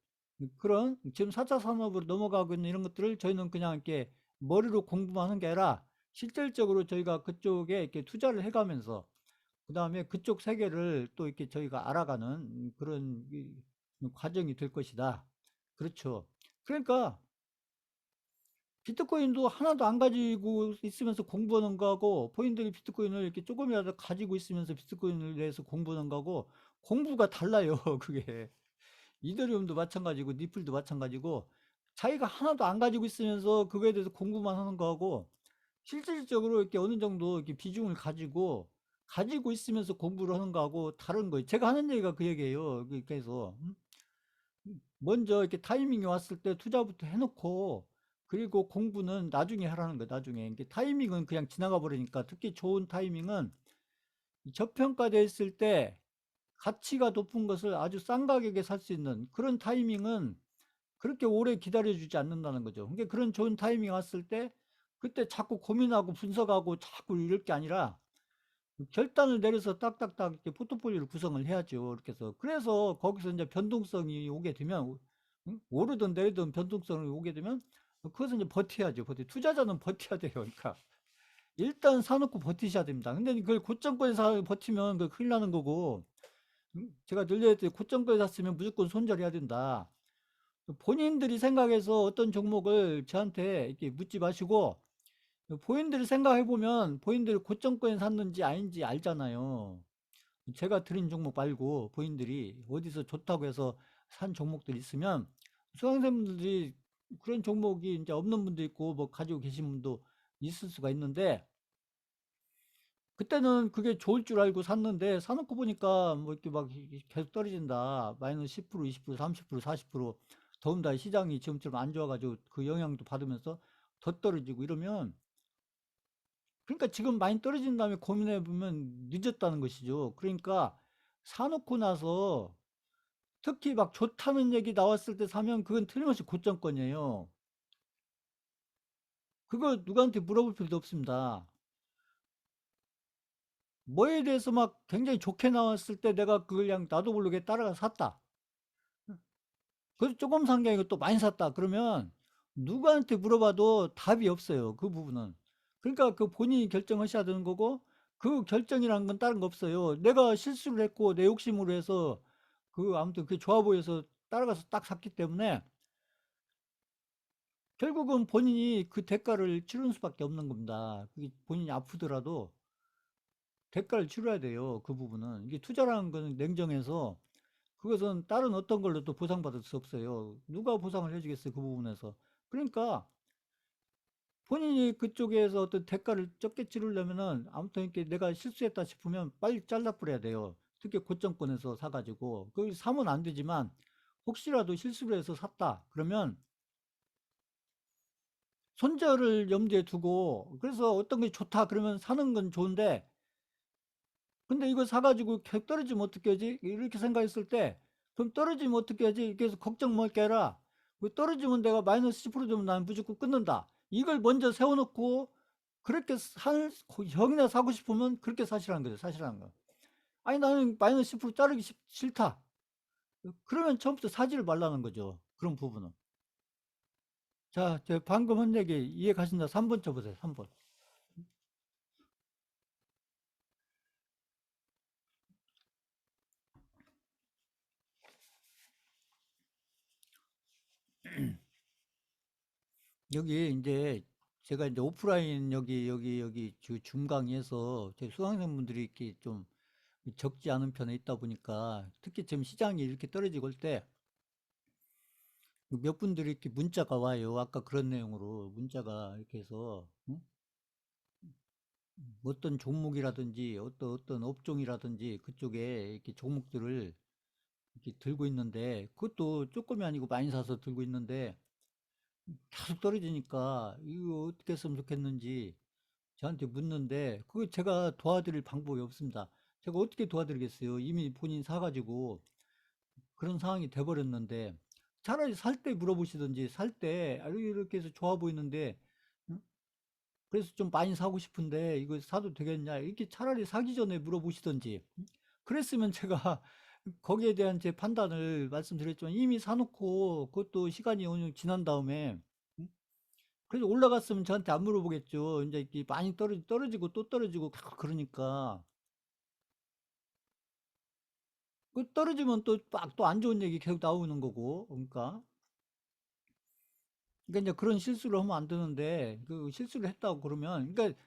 그런 지금 4차 산업으로 넘어가고 있는 이런 것들을 저희는 그냥 이렇게 머리로 공부만 하는 게 아니라 실질적으로 저희가 그쪽에 이렇게 투자를 해가면서 그 다음에 그쪽 세계를 또 이렇게 저희가 알아가는 그런 과정이 될 것이다. 그렇죠. 그러니까 비트코인도 하나도 안 가지고 있으면서 공부하는 거하고 본인들이 비트코인을 이렇게 조금이라도 가지고 있으면서 비트코인을 대해서 공부하는 거하고 공부가 달라요. 그게. 이더리움도 마찬가지고 니플도 마찬가지고 자기가 하나도 안 가지고 있으면서 그거에 대해서 공부만 하는 거하고 실질적으로 이렇게 어느 정도 이렇게 비중을 가지고 있으면서 공부를 하는 거하고 다른 거예요. 제가 하는 얘기가 그 얘기예요. 그래서 먼저 이렇게 타이밍이 왔을 때 투자부터 해놓고 그리고 공부는 나중에 하라는 거예요. 나중에. 이게 타이밍은 그냥 지나가 버리니까 특히 좋은 타이밍은 저평가되어 있을 때 가치가 높은 것을 아주 싼 가격에 살 수 있는 그런 타이밍은 그렇게 오래 기다려주지 않는다는 거죠. 그러니까 그런 좋은 타이밍이 왔을 때 그때 자꾸 고민하고 분석하고 자꾸 이럴 게 아니라 결단을 내려서 딱딱딱 이렇게 포트폴리오를 구성을 해야죠. 이렇게 해서. 그래서 거기서 이제 변동성이 오게 되면, 오르든 내리든 변동성이 오게 되면, 그것은 이제 버텨야죠. 투자자는 버텨야 돼요. 그러니까. 일단 사놓고 버티셔야 됩니다. 근데 그걸 고점권에 버티면 그 큰일 나는 거고, 제가 늘 얘기했더니 고점권에 샀으면 무조건 손절해야 된다. 본인들이 생각해서 어떤 종목을 저한테 이렇게 묻지 마시고, 본인들이 생각해 보면 본인들이 고점권에 샀는지 아닌지 알잖아요. 제가 드린 종목 말고 본인들이 어디서 좋다고 해서 산 종목들 있으면 수강생분들이 그런 종목이 이제 없는 분도 있고 뭐 가지고 계신 분도 있을 수가 있는데 그때는 그게 좋을 줄 알고 샀는데 사놓고 보니까 뭐 이렇게 막 계속 떨어진다. 마이너스 10%, 20%, 30%, 40% 더군다나 시장이 지금처럼 안 좋아가지고 그 영향도 받으면서 더 떨어지고 이러면 그러니까 지금 많이 떨어진 다음에 고민해 보면 늦었다는 것이죠. 그러니까 사놓고 나서 특히 막 좋다는 얘기 나왔을 때 사면 그건 틀림없이 고점권이에요. 그거 누구한테 물어볼 필요도 없습니다. 뭐에 대해서 막 굉장히 좋게 나왔을 때 내가 그걸 그냥 나도 모르게 따라가 샀다. 그래서 조금 산 게 아니고 또 많이 샀다. 그러면 누구한테 물어봐도 답이 없어요. 그 부분은. 그러니까 그 본인이 결정하셔야 되는 거고 그 결정이라는 건 다른 거 없어요. 내가 실수를 했고 내 욕심으로 해서 그 아무튼 그게 좋아 보여서 따라가서 딱 샀기 때문에 결국은 본인이 그 대가를 치르는 수밖에 없는 겁니다. 그게 본인이 아프더라도 대가를 치러야 돼요. 그 부분은. 이게 투자라는 거는 냉정해서 그것은 다른 어떤 걸로도 보상받을 수 없어요. 누가 보상을 해주겠어요, 그 부분에서. 그러니까 본인이 그쪽에서 어떤 대가를 적게 치르려면은 아무튼 이렇게 내가 실수했다 싶으면 빨리 잘라버려야 돼요. 특히 고점권에서 사가지고. 그걸 사면 안 되지만 혹시라도 실수를 해서 샀다. 그러면 손절을 염두에 두고 그래서 어떤 게 좋다 그러면 사는 건 좋은데 근데 이거 사가지고 계속 떨어지면 어떻게 하지? 이렇게 생각했을 때 그럼 떨어지면 어떻게 하지? 그래서 걱정 말게 해라. 그 떨어지면 내가 마이너스 10% 되면 난 무조건 끊는다. 이걸 먼저 세워놓고 그렇게 형이나 사고 싶으면 그렇게 사시라는 거죠. 사시라는 거. 아니 나는 마이너스 10% 자르기 싫다. 그러면 처음부터 사지를 말라는 거죠. 그런 부분은. 자, 저 방금 한 얘기 이해 가신다. 3번 쳐보세요. 3번. 여기 이제 제가 이제 오프라인 여기 중강에서 제 수강생분들이 이렇게 좀 적지 않은 편에 있다 보니까 특히 지금 시장이 이렇게 떨어지고 올 때 몇 분들이 이렇게 문자가 와요. 아까 그런 내용으로 문자가 이렇게 해서 응? 어떤 종목이라든지 어떤 업종이라든지 그쪽에 이렇게 종목들을 이렇게 들고 있는데 그것도 조금이 아니고 많이 사서 들고 있는데 계속 떨어지니까 이거 어떻게 했으면 좋겠는지 저한테 묻는데 그거 제가 도와드릴 방법이 없습니다. 제가 어떻게 도와드리겠어요? 이미 본인 사가지고 그런 상황이 돼버렸는데 차라리 살 때 물어보시든지 살 때 이렇게 해서 좋아 보이는데 응? 그래서 좀 많이 사고 싶은데 이거 사도 되겠냐 이렇게 차라리 사기 전에 물어보시든지 그랬으면 제가 거기에 대한 제 판단을 말씀드렸지만 이미 사놓고 그것도 시간이 어느 정도 지난 다음에 응? 그래서 올라갔으면 저한테 안 물어보겠죠. 이제 이렇게 많이 떨어지고 또 떨어지고 계속 그러니까 그 떨어지면 또 막 또 안 좋은 얘기 계속 나오는 거고 그러니까 이제 그런 실수를 하면 안 되는데 그 실수를 했다고 그러면 그러니까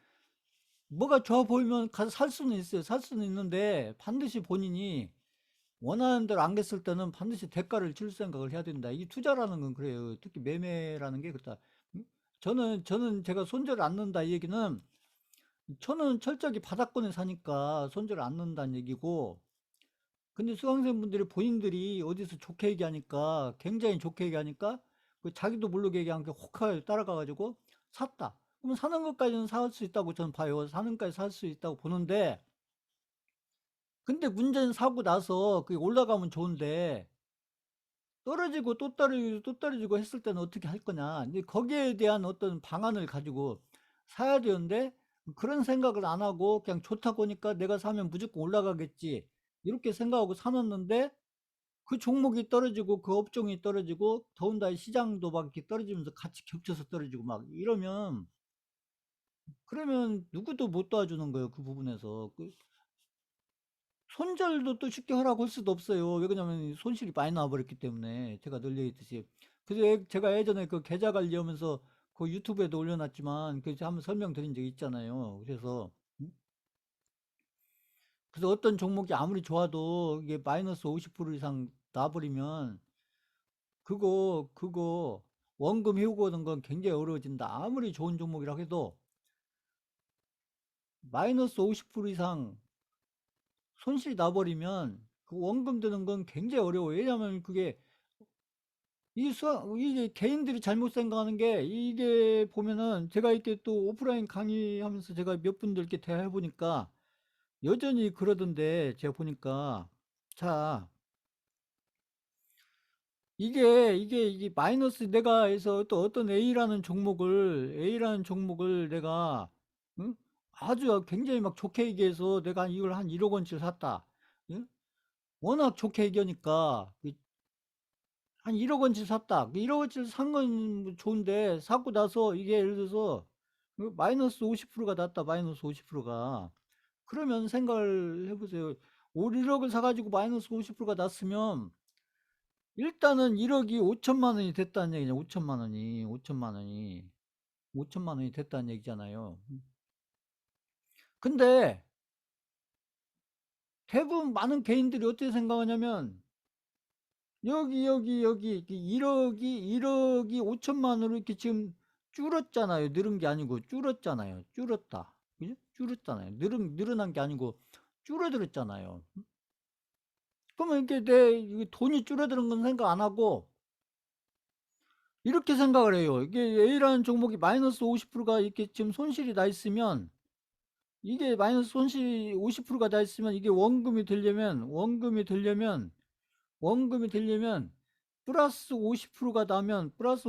뭐가 좋아 보이면 가서 살 수는 있어요. 살 수는 있는데 반드시 본인이 원하는 대로 안 됐을 때는 반드시 대가를 치를 생각을 해야 된다. 이 투자라는 건 그래요. 특히 매매라는 게 그렇다. 음? 저는 제가 손절을 안 넣는다 이 얘기는 저는 철저하게 바닥권에 사니까 손절을 안 넣는다는 얘기고 근데 수강생분들이 본인들이 어디서 좋게 얘기하니까 굉장히 좋게 얘기하니까 그 자기도 모르게 얘기한 게 혹하게 따라가가지고 샀다. 그러면 사는 것까지는 살 수 있다고 저는 봐요. 사는 것까지 살 수 있다고 보는데 근데 문제는 사고 나서 그게 올라가면 좋은데 떨어지고 또 떨어지고 또 떨어지고 했을 때는 어떻게 할 거냐. 근데 거기에 대한 어떤 방안을 가지고 사야 되는데 그런 생각을 안 하고 그냥 좋다고 하니까 내가 사면 무조건 올라가겠지. 이렇게 생각하고 사놨는데 그 종목이 떨어지고 그 업종이 떨어지고 더군다나 시장도 막 이렇게 떨어지면서 같이 겹쳐서 떨어지고 막 이러면 그러면 누구도 못 도와주는 거예요. 그 부분에서. 손절도 또 쉽게 하라고 할 수도 없어요. 왜 그러냐면 손실이 많이 나와버렸기 때문에 제가 늘 얘기했듯이. 그래서 제가 예전에 그 계좌 관리하면서 그 유튜브에도 올려놨지만 그 한번 설명드린 적이 있잖아요. 그래서 어떤 종목이 아무리 좋아도 이게 마이너스 50% 이상 나버리면 그거 원금 해오고 오는 건 굉장히 어려워진다. 아무리 좋은 종목이라고 해도 마이너스 50% 이상 손실이 나버리면 그 원금 드는 건 굉장히 어려워요. 왜냐하면 그게 이게 개인들이 잘못 생각하는 게 이게 보면은 제가 이렇게 또 오프라인 강의하면서 제가 몇 분들 이렇게 대화해 보니까 여전히 그러던데 제가 보니까 자 이게 마이너스 내가 해서 또 어떤 A라는 종목을 내가 응? 아주 굉장히 막 좋게 얘기해서 내가 이걸 한 1억 원치를 샀다. 응? 워낙 좋게 얘기하니까 한 1억 원치 샀다. 1억 원치를 산 건 좋은데 사고 나서 이게 예를 들어서 마이너스 50%가 났다. 마이너스 50%가. 그러면 생각을 해보세요. 1억을 사가지고 마이너스 50%가 났으면 일단은 1억이 5천만 원이 됐다는 얘기냐, 5천만 원이 됐다는 얘기잖아요. 근데 대부분 많은 개인들이 어떻게 생각하냐면, 여기 1억이 5천만 원으로 이렇게 지금 줄었잖아요. 늘은 게 아니고 줄었잖아요. 줄었다. 그죠? 줄었잖아요. 늘어난 게 아니고 줄어들었잖아요. 그러면 이렇게 내 돈이 줄어드는 건 생각 안 하고 이렇게 생각을 해요. 이게 A라는 종목이 마이너스 50%가 이렇게 지금 손실이 나 있으면, 이게 마이너스 손실이 50%가 나 있으면 이게 원금이 되려면 플러스 50%가 나면 플러스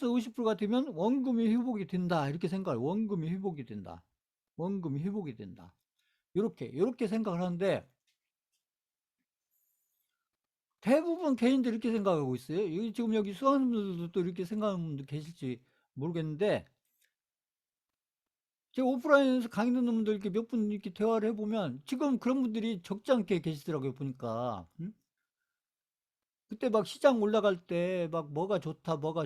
50%가 되면 원금이 회복이 된다. 이렇게 생각을, 원금이 회복이 된다. 원금이 회복이 된다. 이렇게 생각을 하는데, 대부분 개인들이 이렇게 생각하고 있어요. 지금 여기 수강생들도 또 이렇게 생각하는 분도 계실지 모르겠는데, 제가 오프라인에서 강의 듣는 분들 이렇게 몇 분 이렇게 대화를 해보면 지금 그런 분들이 적지 않게 계시더라고요, 보니까. 응? 그때 막 시장 올라갈 때 막 뭐가 좋다, 막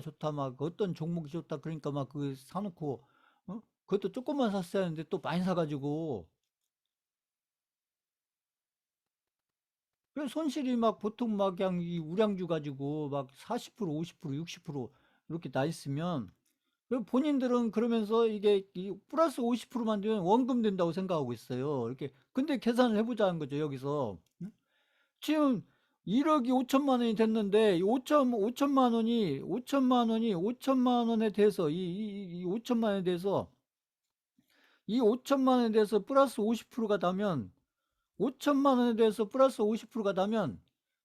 어떤 종목이 좋다, 그러니까 막 그 사놓고, 어? 그것도 조금만 샀어야 하는데 또 많이 사가지고, 그래서 손실이 막 보통 막 그냥 이 우량주 가지고 막 40%, 50%, 60% 이렇게 나 있으면, 본인들은 그러면서 이게 이 플러스 50%만 되면 원금 된다고 생각하고 있어요. 이렇게. 근데 계산을 해보자는 거죠, 여기서. 응? 지금 1억이 5천만 원이 됐는데, 5천만 원에 대해서, 이 5천만 원에 대해서, 이 5천만 원에 대해서 플러스 50%가 나면, 5천만 원에 대해서 플러스 50%가 나면,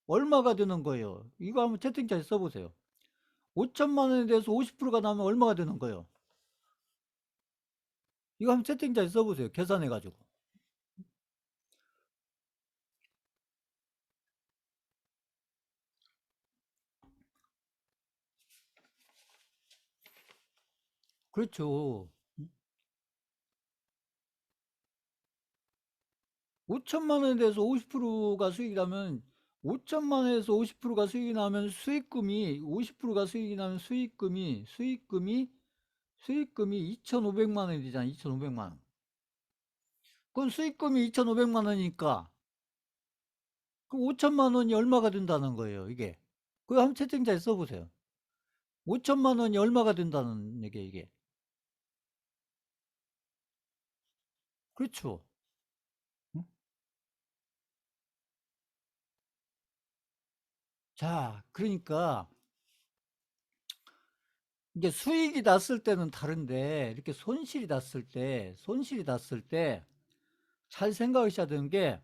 얼마가 되는 거예요? 이거 한번 채팅창에 써보세요. 5천만 원에 대해서 50%가 나면 얼마가 되는 거예요? 이거 한번 채팅창에 써보세요. 계산해가지고. 그렇죠. 5천만 원에 대해서 50%가 수익이 나면, 5천만 원에서 50%가 수익이 나면 수익금이, 50%가 수익이 나면 수익금이 2,500만 원이 되잖아. 2,500만 원. 그건 수익금이 2,500만 원이니까 그 5천만 원이 얼마가 된다는 거예요, 이게. 그거 한번 채팅창에 써보세요. 5천만 원이 얼마가 된다는 얘기예요, 이게. 그렇죠. 응? 자, 그러니까 이게 수익이 났을 때는 다른데, 이렇게 손실이 났을 때 잘 생각하셔야 되는 게,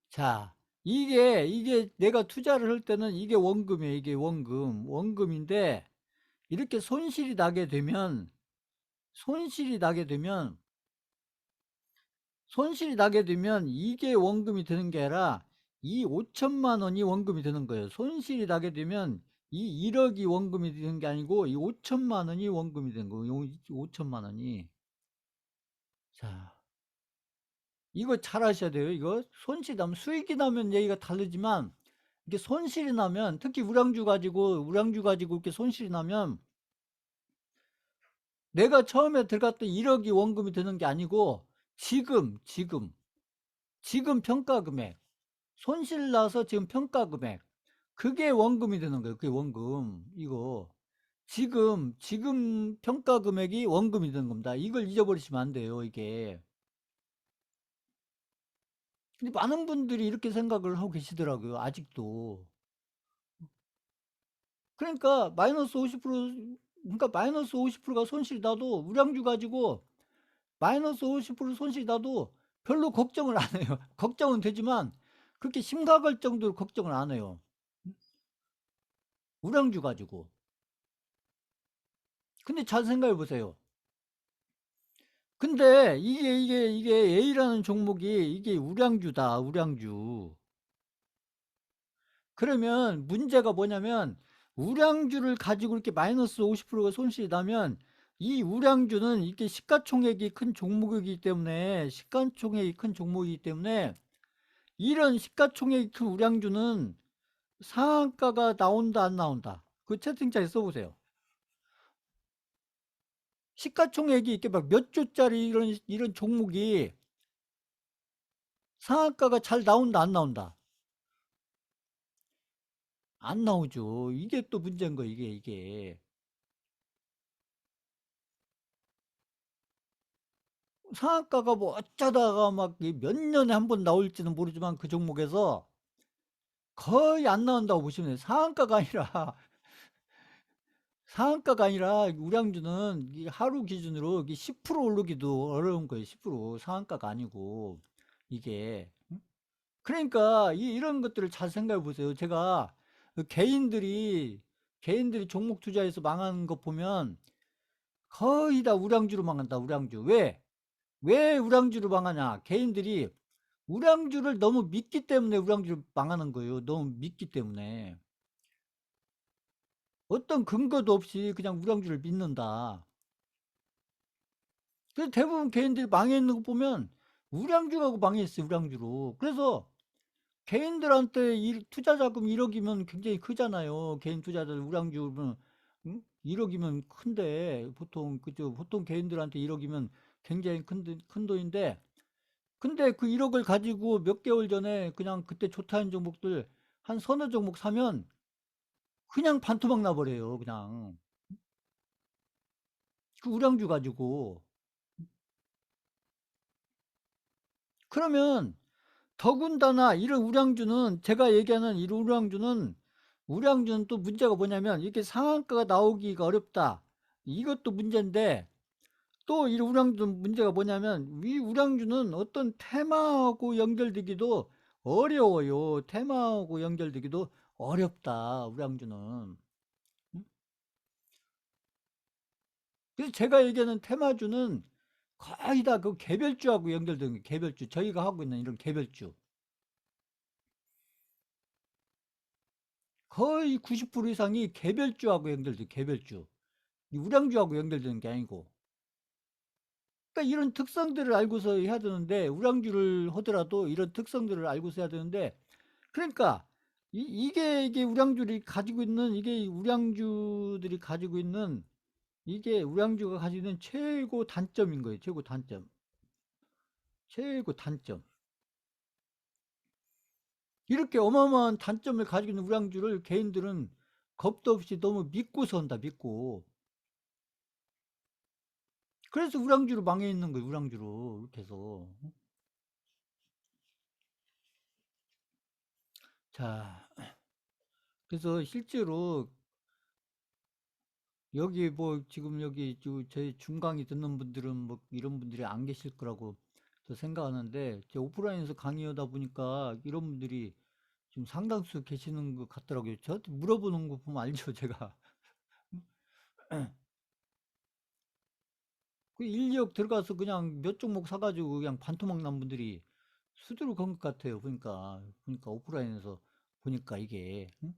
자, 이게 내가 투자를 할 때는 이게 원금이에요. 이게 원금인데, 이렇게 손실이 나게 되면, 이게 원금이 되는 게 아니라 이 5천만 원이 원금이 되는 거예요. 손실이 나게 되면 이 1억이 원금이 되는 게 아니고 이 5천만 원이 원금이 되는 거예요. 5천만 원이. 자, 이거 잘 아셔야 돼요. 이거 손실이 나면, 수익이 나면 얘기가 다르지만, 이게 손실이 나면, 특히 우량주 가지고 이렇게 손실이 나면, 내가 처음에 들어갔던 1억이 원금이 되는 게 아니고, 지금 평가 금액, 손실 나서 지금 평가 금액, 그게 원금이 되는 거예요. 그게 원금. 이거. 지금 평가 금액이 원금이 되는 겁니다. 이걸 잊어버리시면 안 돼요, 이게. 근데 많은 분들이 이렇게 생각을 하고 계시더라고요, 아직도. 그러니까 마이너스 50%가 손실이 나도, 우량주 가지고 마이너스 50% 손실이 나도 별로 걱정을 안 해요. 걱정은 되지만 그렇게 심각할 정도로 걱정을 안 해요. 우량주 가지고. 근데 잘 생각해 보세요. 근데 이게 A라는 종목이 이게 우량주다, 우량주. 그러면 문제가 뭐냐면, 우량주를 가지고 이렇게 마이너스 50%가 손실이 나면, 이 우량주는 이렇게 시가총액이 큰 종목이기 때문에 이런 시가총액이 큰 우량주는 상한가가 나온다, 안 나온다? 그 채팅창에 써보세요. 시가총액이 이렇게 막 몇 조짜리 이런 종목이 상한가가 잘 나온다, 안 나온다? 안 나오죠. 이게 또 문제인 거예요, 이게. 상한가가 뭐 어쩌다가 막 몇 년에 한 번 나올지는 모르지만 그 종목에서 거의 안 나온다고 보시면 돼요. 상한가가 아니라 우량주는 하루 기준으로 10% 오르기도 어려운 거예요. 10% 상한가가 아니고 이게. 그러니까 이런 것들을 잘 생각해 보세요. 제가 그 개인들이 종목 투자해서 망하는 거 보면 거의 다 우량주로 망한다. 우량주. 왜 우량주로 망하냐? 개인들이 우량주를 너무 믿기 때문에 우량주를 망하는 거예요. 너무 믿기 때문에. 어떤 근거도 없이 그냥 우량주를 믿는다. 그래서 대부분 개인들이 망해 있는 거 보면 우량주라고 망했어요. 우량주로. 그래서 개인들한테 투자 자금 1억이면 굉장히 크잖아요. 개인 투자들 우량주면 1억이면 큰데 보통 그죠? 보통 개인들한테 1억이면 굉장히 큰 돈인데 근데 그 1억을 가지고 몇 개월 전에 그냥 그때 좋다는 종목들 한 서너 종목 사면 그냥 반토막 나버려요. 그냥 그 우량주 가지고 그러면 더군다나 이런 우량주는 제가 얘기하는 이런 우량주는 또 문제가 뭐냐면 이렇게 상한가가 나오기가 어렵다. 이것도 문제인데 또 이 우량주 문제가 뭐냐면 이 우량주는 어떤 테마하고 연결되기도 어려워요. 테마하고 연결되기도 어렵다. 우량주는. 음? 그래서 제가 얘기하는 테마주는 거의 다 그 개별주하고 연결되는 게 개별주. 저희가 하고 있는 이런 개별주. 거의 90% 이상이 개별주하고 연결돼, 개별주. 이 우량주하고 연결되는 게 아니고. 그러니까 이런 특성들을 알고서 해야 되는데, 우량주를 하더라도 이런 특성들을 알고서 해야 되는데, 그러니까, 이게 우량주들이 가지고 있는, 이게 우량주가 가지고 있는 최고 단점인 거예요. 최고 단점. 최고 단점. 이렇게 어마어마한 단점을 가지고 있는 우량주를 개인들은 겁도 없이 너무 믿고 선다, 믿고. 그래서 우량주로 망해 있는 거예요, 우량주로. 이렇게 해서. 자, 그래서 실제로 여기 뭐 지금 여기 저희 중강의 듣는 분들은 뭐 이런 분들이 안 계실 거라고 저 생각하는데 제 오프라인에서 강의하다 보니까 이런 분들이 지금 상당수 계시는 것 같더라고요. 저한테 물어보는 거 보면 알죠, 제가. 그 1, 2억 들어가서 그냥 몇 종목 사가지고 그냥 반토막 난 분들이 수두룩 한것 같아요. 보니까 오프라인에서 보니까 이게. 응?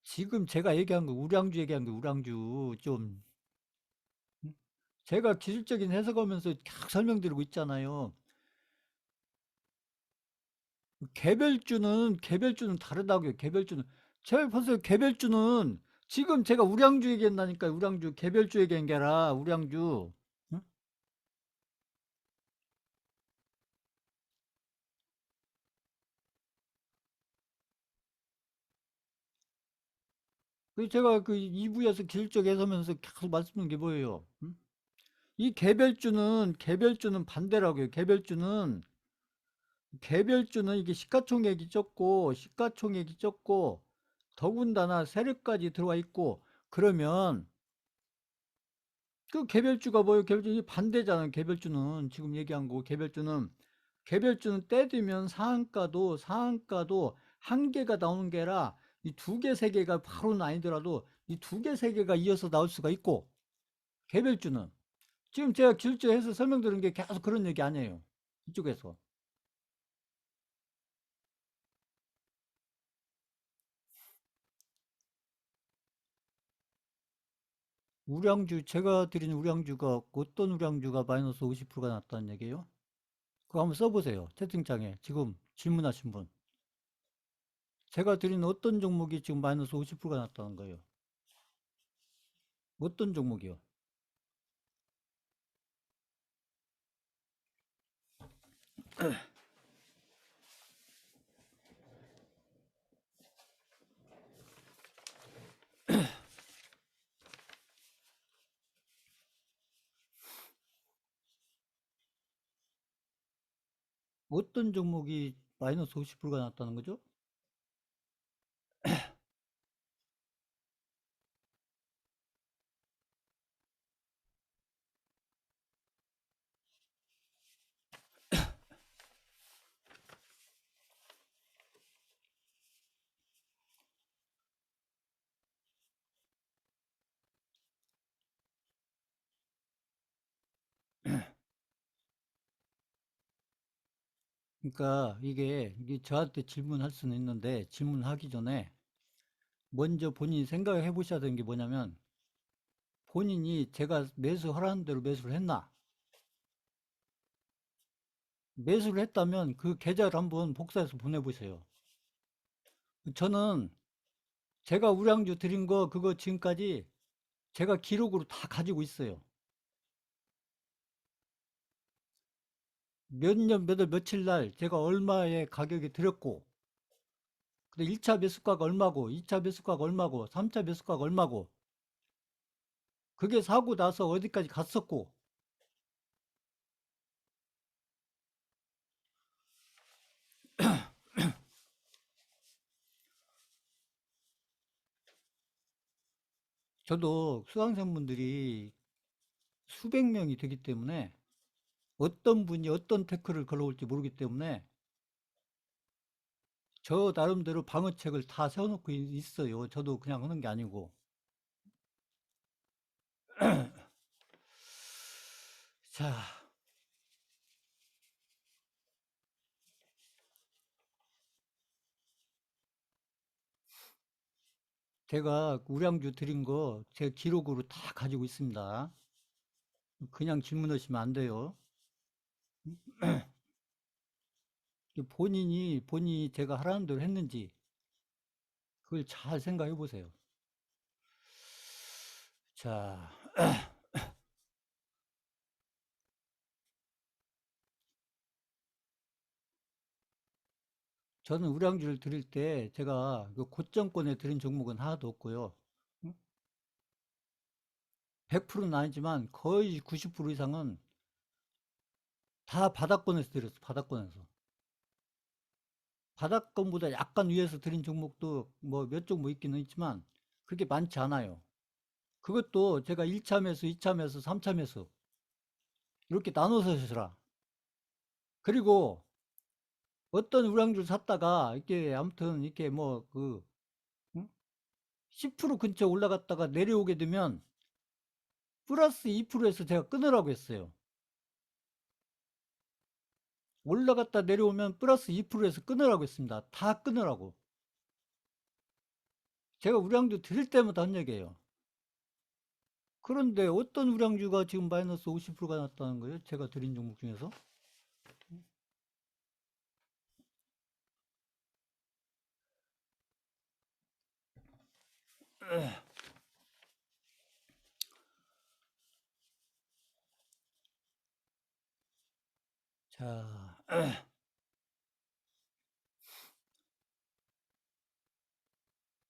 지금 제가 얘기한 거, 우량주 얘기한 거, 우량주 좀, 응? 제가 기술적인 해석하면서 계속 설명드리고 있잖아요. 개별주는 다르다고요. 개별주는. 제가 보세요. 개별주는 지금 제가 우량주 얘기한다니까 우량주, 개별주 얘기한 게 아니라 우량주. 응? 제가 그 2부에서 기술적 해석하면서 계속 말씀드린 게 뭐예요? 응? 이 개별주는 반대라고요. 개별주는 이게 시가총액이 적고, 더군다나 세력까지 들어와 있고, 그러면 그 개별주가 뭐예요? 개별주 반대잖아요. 개별주는 지금 얘기한 거 개별주는 때 되면 상한가도 한 개가 나오는 게 아니라 이 두 개, 세 개가 바로는 아니더라도 이 두 개, 세 개가 이어서 나올 수가 있고 개별주는 지금 제가 길주해서 설명드린 게 계속 그런 얘기 아니에요. 이쪽에서. 우량주, 제가 드린 우량주가 어떤 우량주가 마이너스 50%가 났다는 얘기예요? 그거 한번 써보세요. 채팅창에. 지금 질문하신 분. 제가 드린 어떤 종목이 지금 마이너스 50%가 났다는 거예요? 어떤 종목이요? 어떤 종목이 마이너스 50%가 났다는 거죠? 그러니까 이게 저한테 질문할 수는 있는데 질문하기 전에 먼저 본인이 생각해 보셔야 되는 게 뭐냐면 본인이 제가 매수하라는 대로 매수를 했나? 매수를 했다면 그 계좌를 한번 복사해서 보내보세요. 저는 제가 우량주 드린 거 그거 지금까지 제가 기록으로 다 가지고 있어요. 몇 년, 몇 월, 며칠 날 제가 얼마의 가격에 드렸고, 근데 1차 매수가가 얼마고, 2차 매수가가 얼마고, 3차 매수가가 얼마고, 그게 사고 나서 어디까지 갔었고, 저도 수강생분들이 수백 명이 되기 때문에 어떤 분이 어떤 태클을 걸어올지 모르기 때문에 저 나름대로 방어책을 다 세워놓고 있어요. 저도 그냥 하는 게 아니고. 자, 제가 우량주 드린 거 제 기록으로 다 가지고 있습니다. 그냥 질문하시면 안 돼요. 본인이 제가 하라는 대로 했는지 그걸 잘 생각해 보세요. 자, 저는 우량주를 드릴 때 제가 그 고점권에 드린 종목은 하나도 없고요. 100%는 아니지만 거의 90% 이상은 다 바닥권에서 드렸어, 바닥권에서. 바닥권보다 약간 위에서 드린 종목도 뭐 몇 종목 있기는 있지만 그렇게 많지 않아요. 그것도 제가 1차 매수, 2차 매수, 3차 매수 이렇게 나눠서 쓰라. 그리고 어떤 우량주를 샀다가 이렇게 아무튼 이렇게 뭐 그 10% 근처 올라갔다가 내려오게 되면 플러스 2%에서 제가 끊으라고 했어요. 올라갔다 내려오면 플러스 2%에서 끊으라고 했습니다. 다 끊으라고. 제가 우량주 드릴 때마다 한 얘기예요. 그런데 어떤 우량주가 지금 마이너스 50%가 났다는 거예요? 제가 드린 종목 중에서. 자,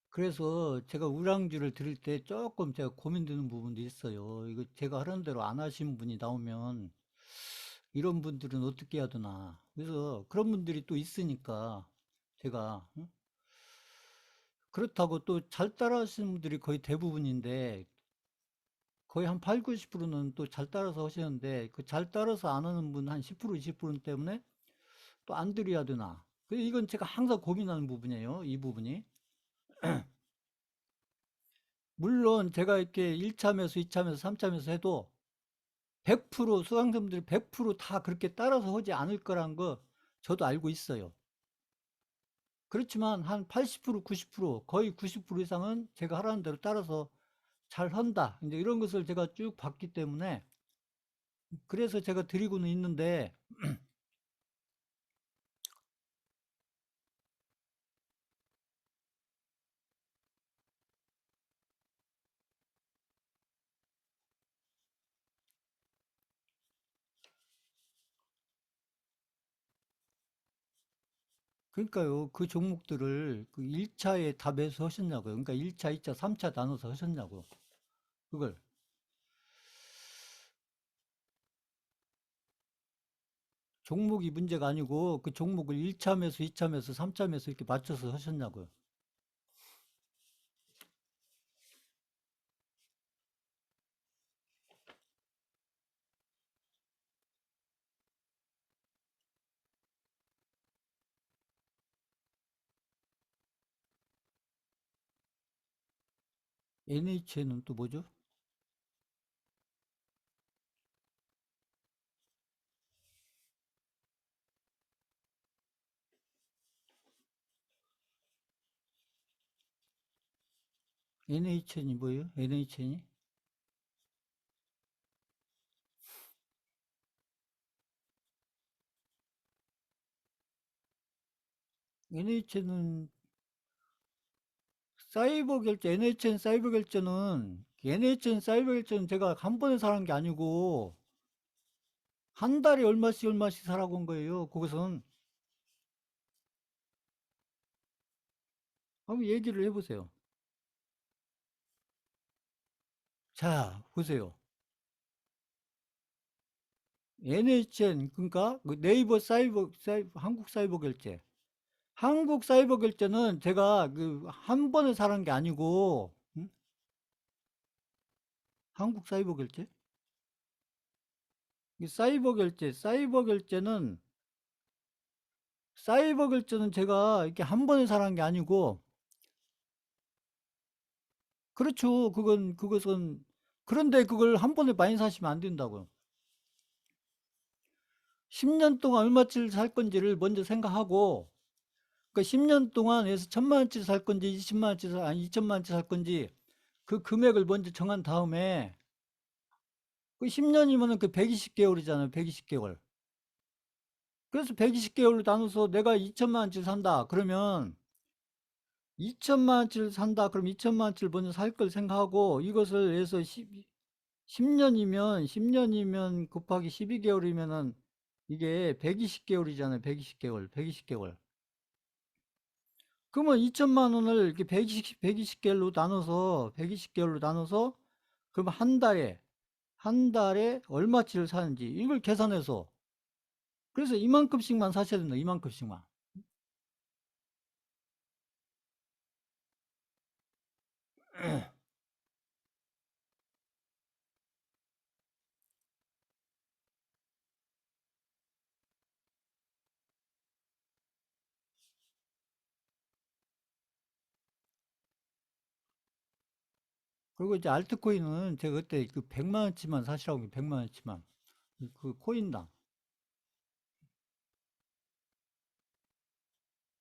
그래서 제가 우량주를 드릴 때 조금 제가 고민되는 부분도 있어요. 이거 제가 하라는 대로 안 하신 분이 나오면 이런 분들은 어떻게 해야 되나. 그래서 그런 분들이 또 있으니까 제가 그렇다고 또 잘 따라 하시는 분들이 거의 대부분인데 거의 한 8, 90%는 또 잘 따라서 하시는데 그 잘 따라서 안 하는 분 한 10%, 20% 때문에 또 안 드려야 되나. 이건 제가 항상 고민하는 부분이에요. 이 부분이. 물론 제가 이렇게 1차 매수, 2차 매수, 3차 매수 해도 100% 수강생분들이 100%다 그렇게 따라서 하지 않을 거라는 거 저도 알고 있어요. 그렇지만 한 80%, 90% 거의 90% 이상은 제가 하라는 대로 따라서 잘한다. 이제 이런 것을 제가 쭉 봤기 때문에 그래서 제가 드리고는 있는데 그러니까요. 그 종목들을 그 1차에 다 매수하셨냐고요. 그러니까 1차, 2차, 3차 나눠서 하셨냐고. 그걸. 종목이 문제가 아니고 그 종목을 1차 매수, 2차 매수, 3차 매수 이렇게 맞춰서 하셨냐고요. NHN은 또 뭐죠? NHN이 뭐예요? NHN이? NHN은 사이버 결제, NHN 사이버 결제는, NHN 사이버 결제는 제가 한 번에 사는 게 아니고, 한 달에 얼마씩 얼마씩 사라고 한 거예요. 그것은. 한번 얘기를 해보세요. 자, 보세요. NHN, 그러니까 그 네이버 한국 사이버 결제. 한국 사이버 결제는 제가 그 한 번에 사는 게 아니고, 응? 한국 사이버 결제? 이 사이버 결제는 제가 이렇게 한 번에 사는 게 아니고, 그렇죠. 그것은, 그런데 그걸 한 번에 많이 사시면 안 된다고요. 10년 동안 얼마치를 살 건지를 먼저 생각하고, 그 10년 동안에서 1000만 원치 살 건지, 20만 원치 아니 2000만 원치 살 건지, 그 금액을 먼저 정한 다음에, 그 10년이면은 그 120개월이잖아요. 120개월. 그래서 120개월로 나눠서 내가 2000만 원치를 산다. 그러면 2000만 원치를 산다. 그럼 2000만 원치를 먼저 살 걸 생각하고 이것을 해서 10년이면 곱하기 12개월이면은 이게 120개월이잖아요. 120개월. 120개월. 그러면 2천만 원을 이렇게 120개월로 나눠서 120개월로 나눠서 그럼 한 달에 얼마치를 사는지 이걸 계산해서 그래서 이만큼씩만 사셔야 된다. 이만큼씩만. 그리고 이제 알트코인은 제가 그때 그 100만 원치만 사시라고 100만 원치만 그 코인당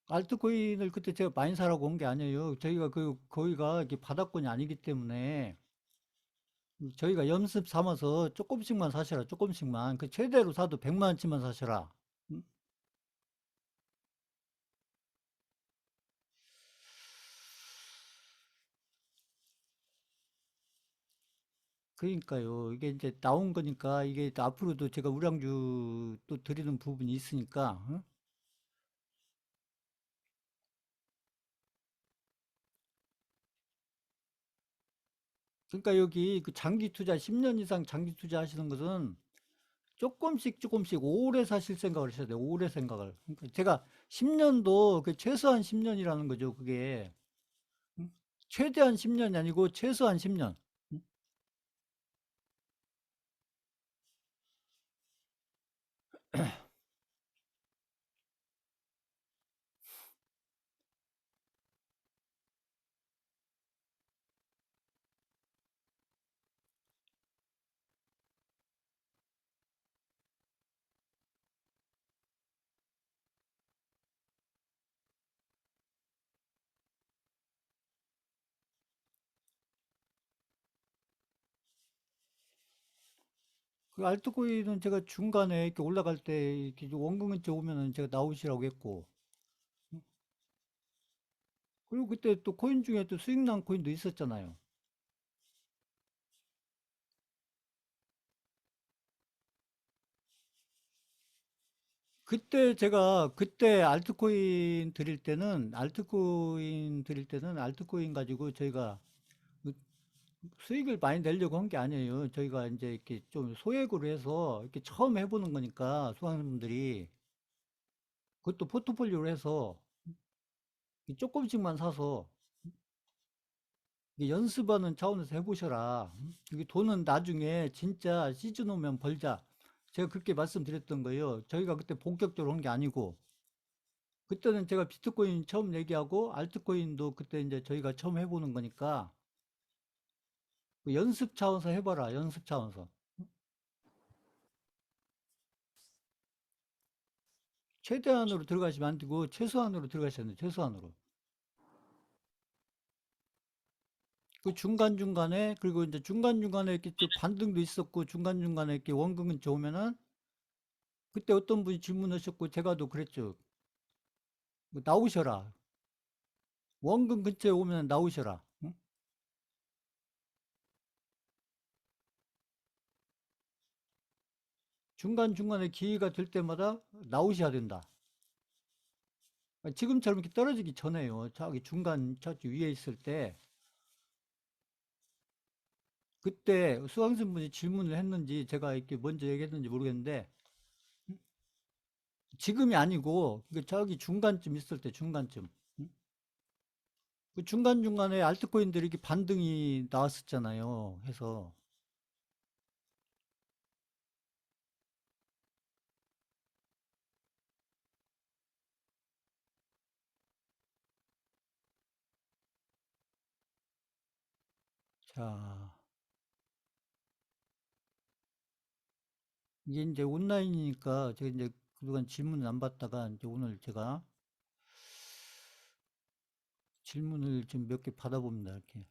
알트코인을 그때 제가 많이 사라고 온 게 아니에요. 저희가 거기가 이게 바닥권이 아니기 때문에 저희가 연습 삼아서 조금씩만 사셔라. 조금씩만 그 최대로 사도 100만 원치만 사셔라. 음, 그러니까요. 이게 이제 나온 거니까 이게 또 앞으로도 제가 우량주 또 드리는 부분이 있으니까 응? 그러니까 여기 그 장기 투자 10년 이상 장기 투자 하시는 것은 조금씩 오래 사실 생각을 하셔야 돼요. 오래 생각을. 그러니까 제가 10년도 그 최소한 10년이라는 거죠. 그게 응? 최대한 10년이 아니고 최소한 10년. 그 알트코인은 제가 중간에 이렇게 올라갈 때 이렇게 원금은 오면은 제가 나오시라고 했고, 그리고 그때 또 코인 중에 또 수익 난 코인도 있었잖아요. 그때 제가 그때 알트코인 가지고 저희가 그 수익을 많이 내려고 한 게 아니에요. 저희가 이제 이렇게 좀 소액으로 해서 이렇게 처음 해보는 거니까 수강생분들이 그것도 포트폴리오로 해서 조금씩만 사서 이게 연습하는 차원에서 해보셔라. 이게 돈은 나중에 진짜 시즌 오면 벌자. 제가 그렇게 말씀드렸던 거예요. 저희가 그때 본격적으로 한 게 아니고 그때는 제가 비트코인 처음 얘기하고 알트코인도 그때 이제 저희가 처음 해보는 거니까 그 연습 차원에서 해봐라. 연습 차원에서. 최대한으로 들어가시면 안 되고 최소한으로 들어가셔야 돼요. 최소한으로. 그 중간중간에 그리고 이제 중간중간에 이렇게 좀 반등도 있었고 중간중간에 이렇게 원금은 좋으면은 그때 어떤 분이 질문하셨고 제가도 그랬죠. 뭐 나오셔라. 원금 근처에 오면 나오셔라. 응? 중간중간에 기회가 될 때마다 나오셔야 된다. 지금처럼 이렇게 떨어지기 전에요. 저기 중간 저기 위에 있을 때 그때 수강생분이 질문을 했는지 제가 이렇게 먼저 얘기했는지 모르겠는데 지금이 아니고 저기 중간쯤 있을 때 중간쯤 응? 그 중간중간에 알트코인들이 이렇게 반등이 나왔었잖아요. 해서 자 이게 이제 온라인이니까 제가 이제 그동안 질문을 안 받다가 이제 오늘 제가 질문을 좀 몇 개 받아봅니다. 이렇게.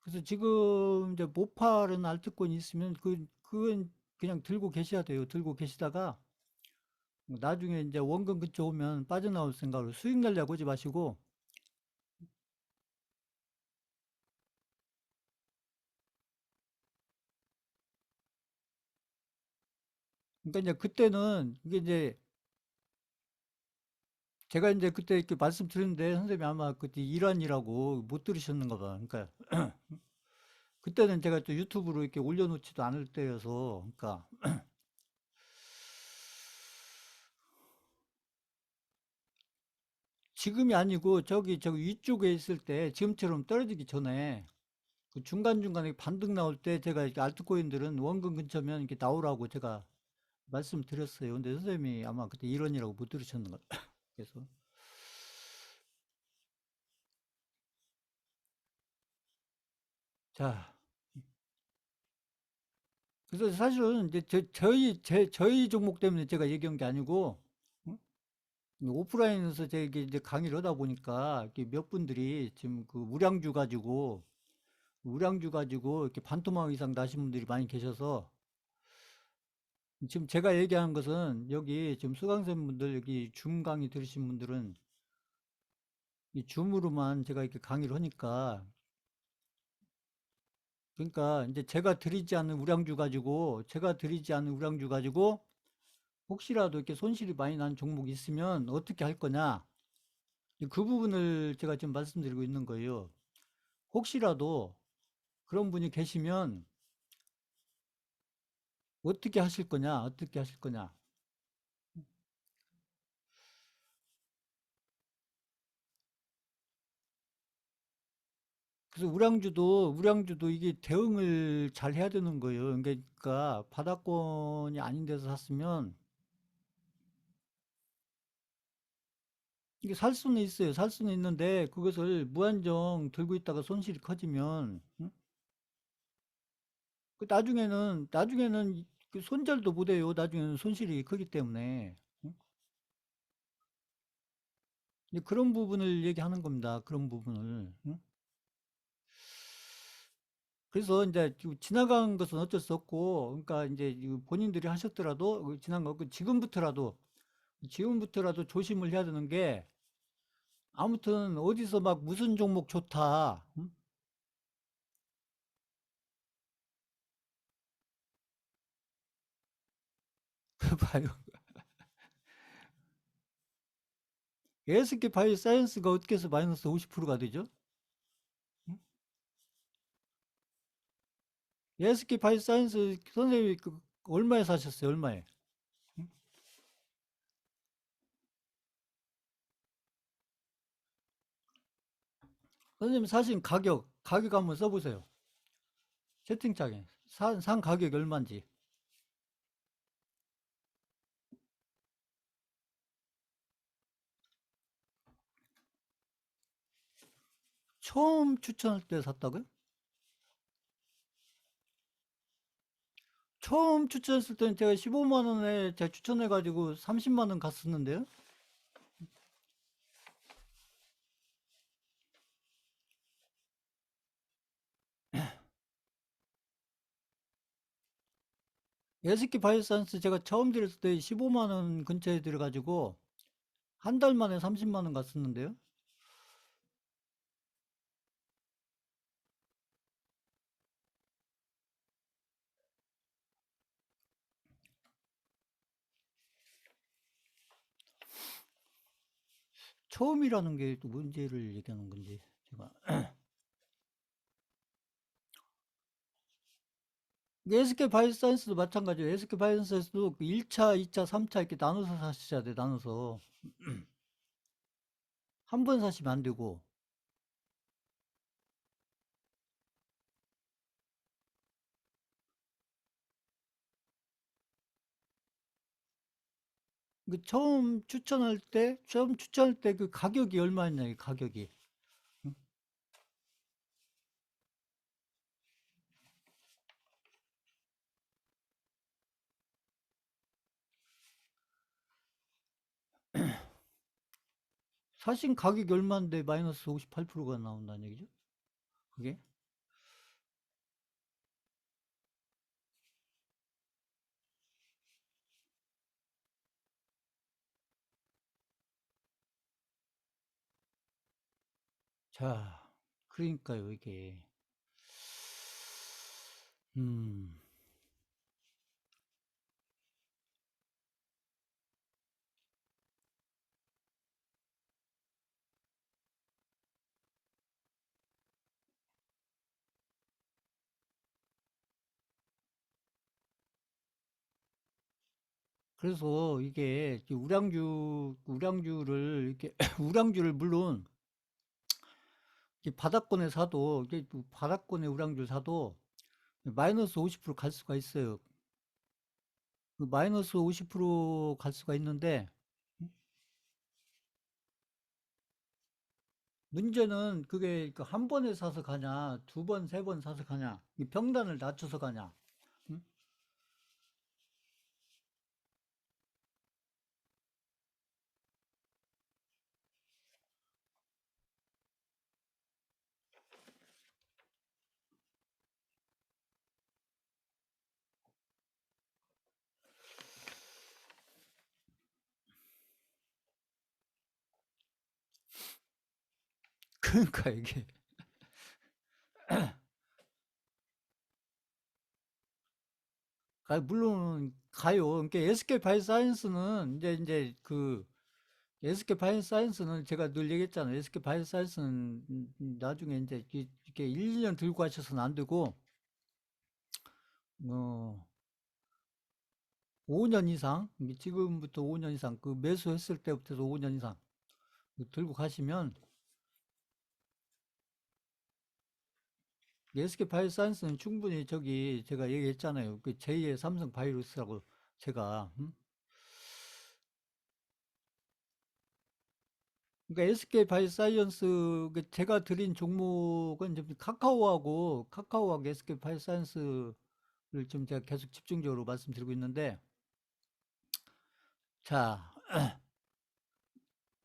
그래서 지금 이제 못 파는 알트코인 있으면 그건 그냥 들고 계셔야 돼요. 들고 계시다가 나중에 이제 원금 근처 오면 빠져나올 생각으로 수익 내려고 하지 마시고 그러니까 이제 그때는 이게 이제 제가 이제 그때 이렇게 말씀드렸는데 선생님이 아마 그때 일환이라고 못 들으셨는가 봐. 그러니까 그때는 제가 또 유튜브로 이렇게 올려놓지도 않을 때여서 그러니까 지금이 아니고 저기 위쪽에 있을 때 지금처럼 떨어지기 전에 그 중간중간에 반등 나올 때 제가 이렇게 알트코인들은 원금 근처면 이렇게 나오라고 제가 말씀드렸어요. 근데 선생님이 아마 그때 일원이라고 못 들으셨는 것 같아요. 그래서 자, 그래서 사실은 이제 저희 종목 때문에 제가 얘기한 게 아니고 응? 오프라인에서 제가 이제 강의를 하다 보니까 이렇게 몇 분들이 지금 그 우량주 가지고 이렇게 반토막 이상 나신 분들이 많이 계셔서 지금 제가 얘기하는 것은 여기 지금 수강생분들 여기 줌 강의 들으신 분들은 이 줌으로만 제가 이렇게 강의를 하니까 그러니까 이제 제가 드리지 않은 우량주 가지고 혹시라도 이렇게 손실이 많이 난 종목이 있으면 어떻게 할 거냐 그 부분을 제가 지금 말씀드리고 있는 거예요. 혹시라도 그런 분이 계시면 어떻게 하실 거냐 어떻게 하실 거냐. 그래서 우량주도 이게 대응을 잘 해야 되는 거예요. 그러니까 바닥권이 아닌 데서 샀으면 이게 살 수는 있어요. 살 수는 있는데 그것을 무한정 들고 있다가 손실이 커지면 응? 그 나중에는 그 손절도 못 해요. 나중에는 손실이 크기 때문에 응? 이제 그런 부분을 얘기하는 겁니다. 그런 부분을 응? 그래서 이제 지나간 것은 어쩔 수 없고, 그러니까 이제 본인들이 하셨더라도 지난 거 지금부터라도 조심을 해야 되는 게 아무튼 어디서 막 무슨 종목 좋다. 응? 그 봐요. SK 바이오사이언스가 어떻게 해서 마이너스 50%가 되죠? 응? SK 바이오사이언스 선생님이 얼마에 사셨어요? 얼마에? 응? 선생님 사신 가격 한번 써보세요. 채팅창에 산 가격이 얼마인지. 처음 추천할 때 샀다고요? 처음 추천했을 때는 제가 15만 원에 제가 추천해가지고 30만 원 갔었는데요. SK 바이오사이언스 제가 처음 들었을 때 15만 원 근처에 들어가지고 한 달 만에 30만 원 갔었는데요. 처음이라는 게 또 문제를 얘기하는 건지 제가 SK 바이오사이언스도 마찬가지예요. SK 바이오사이언스도 1차, 2차, 3차 이렇게 나눠서 사셔야 돼. 나눠서 한 번 사시면 안 되고 처음 추천할 때 그 가격이 얼마였냐, 이 가격이. 응? 사신 가격이 얼마인데 마이너스 58%가 나온다는 얘기죠? 그게? 자, 그러니까요, 이게. 음, 그래서 이게 우량주를, 이렇게, 우량주를 물론, 이게 바닥권에 사도, 이게 바닥권에 우량주를 사도, 마이너스 50%갈 수가 있어요. 그 마이너스 50%갈 수가 있는데, 문제는 그게 그한 번에 사서 가냐, 두 번, 세 번 사서 가냐, 이 평단을 낮춰서 가냐. 응? 그러니까 이게. 물론 가요. 그러니까 SK 바이오사이언스는 SK 바이오사이언스는 제가 늘 얘기했잖아요. SK 바이오사이언스는 나중에 이제 이렇게 1, 2년 들고 하셔서는 안 되고, 어, 5년 이상, 이게 지금부터 5년 이상, 그 매수했을 때부터 5년 이상 들고 가시면, SK 바이오사이언스는 충분히 제가 얘기했잖아요. 그 제2의 삼성 바이오로스라고 제가, 그러니까 SK 바이오사이언스 제가 드린 종목은 좀 카카오하고 SK 바이오사이언스를 좀 제가 계속 집중적으로 말씀드리고 있는데, 자,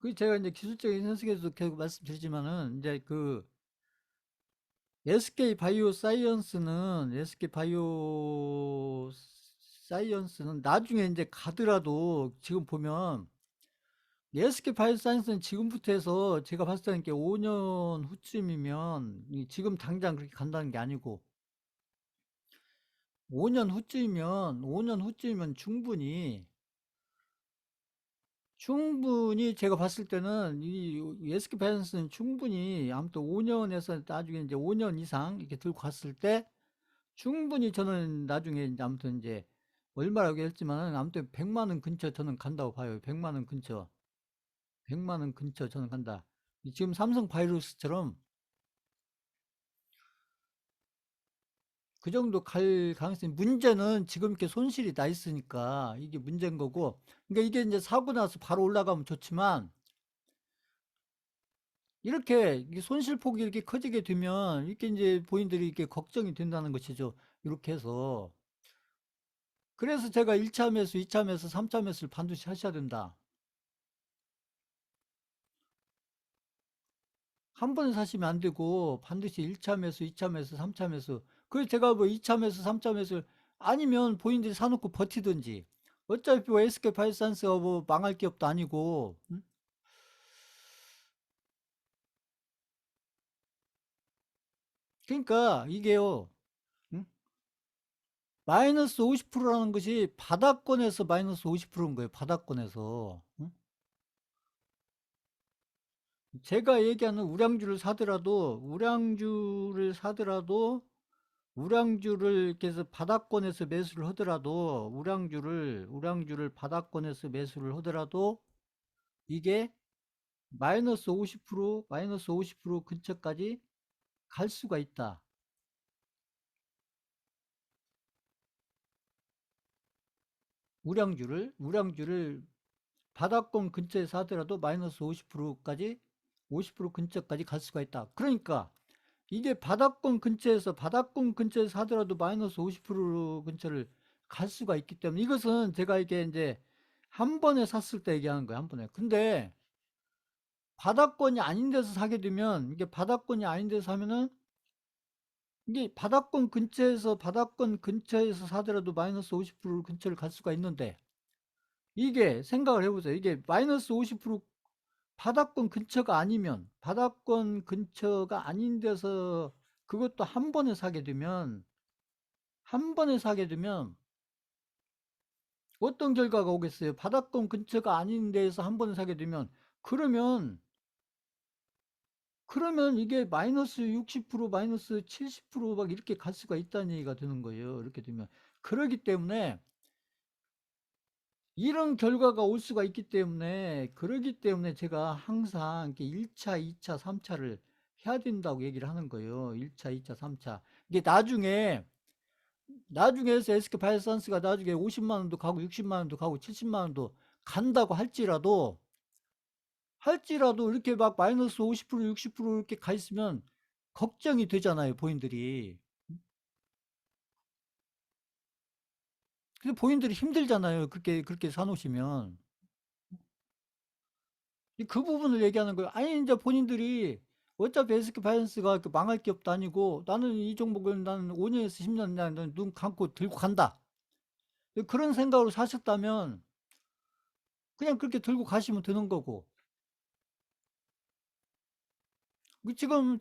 그 제가 이제 기술적인 현석에서도 계속 말씀드리지만은 이제 SK 바이오 사이언스는 SK 바이오 사이언스는 나중에 이제 가더라도 지금 보면 SK 바이오 사이언스는 지금부터 해서 제가 봤을 때는 5년 후쯤이면 지금 당장 그렇게 간다는 게 아니고 5년 후쯤이면 충분히 제가 봤을 때는 이 SK 바이오스는 충분히 아무튼 5년에서 나중에 이제 5년 이상 이렇게 들고 갔을 때 충분히 저는 나중에 이제 아무튼 이제 얼마라고 했지만은 아무튼 100만 원 근처 저는 간다고 봐요. 100만 원 근처. 100만 원 근처 저는 간다. 지금 삼성 바이오로스처럼 그 정도 갈 가능성이 문제는 지금 이렇게 손실이 나 있으니까 이게 문제인 거고. 그러니까 이게 이제 사고 나서 바로 올라가면 좋지만 이렇게 손실폭이 이렇게 커지게 되면 이렇게 이제 본인들이 이렇게 걱정이 된다는 것이죠. 이렇게 해서. 그래서 제가 1차 매수, 2차 매수, 3차 매수를 반드시 하셔야 된다. 한 번에 사시면 안 되고 반드시 1차 매수, 2차 매수, 3차 매수. 그래서 제가 뭐 2차 매수, 3차 매수 아니면 본인들이 사놓고 버티든지. 어차피 뭐 SK 바이오산스가 뭐 망할 기업도 아니고. 응? 그러니까 이게요. 응? 마이너스 50%라는 것이 바닥권에서 마이너스 50%인 거예요. 바닥권에서. 응? 제가 얘기하는 우량주를 이렇게 해서 바닥권에서 매수를 하더라도 우량주를 바닥권에서 매수를 하더라도 이게 마이너스 50% 근처까지 갈 수가 있다. 우량주를 바닥권 근처에서 하더라도 마이너스 50%까지 50% 근처까지 갈 수가 있다. 그러니까 이게 바닥권 근처에서 하더라도 마이너스 50% 근처를 갈 수가 있기 때문에 이것은 제가 이게 이제 한 번에 샀을 때 얘기하는 거예요. 한 번에. 근데 바닥권이 아닌 데서 사게 되면 이게 바닥권이 아닌 데서 사면은 이게 바닥권 근처에서 사더라도 마이너스 50% 근처를 갈 수가 있는데 이게 생각을 해보세요. 이게 마이너스 50% 바닥권 근처가 아닌 데서 그것도 한 번에 사게 되면 어떤 결과가 오겠어요? 바닥권 근처가 아닌 데에서 한 번에 사게 되면 그러면 이게 마이너스 60% 마이너스 70%막 이렇게 갈 수가 있다는 얘기가 되는 거예요. 이렇게 되면 그러기 때문에 이런 결과가 올 수가 있기 때문에 그러기 때문에 제가 항상 이렇게 1차, 2차, 3차를 해야 된다고 얘기를 하는 거예요. 1차, 2차, 3차. 이게 나중에 해서 SK 바이오산스가 나중에 50만 원도 가고 60만 원도 가고 70만 원도 간다고 할지라도 이렇게 막 마이너스 50% 60% 이렇게 가 있으면 걱정이 되잖아요, 본인들이. 근데 본인들이 힘들잖아요. 그렇게 사놓으시면. 그 부분을 얘기하는 거예요. 아니, 이제 본인들이 어차피 SK 바이오스가 망할 기업도 아니고 나는 이 종목을 나는 5년에서 10년 나는 눈 감고 들고 간다. 그런 생각으로 사셨다면 그냥 그렇게 들고 가시면 되는 거고. 지금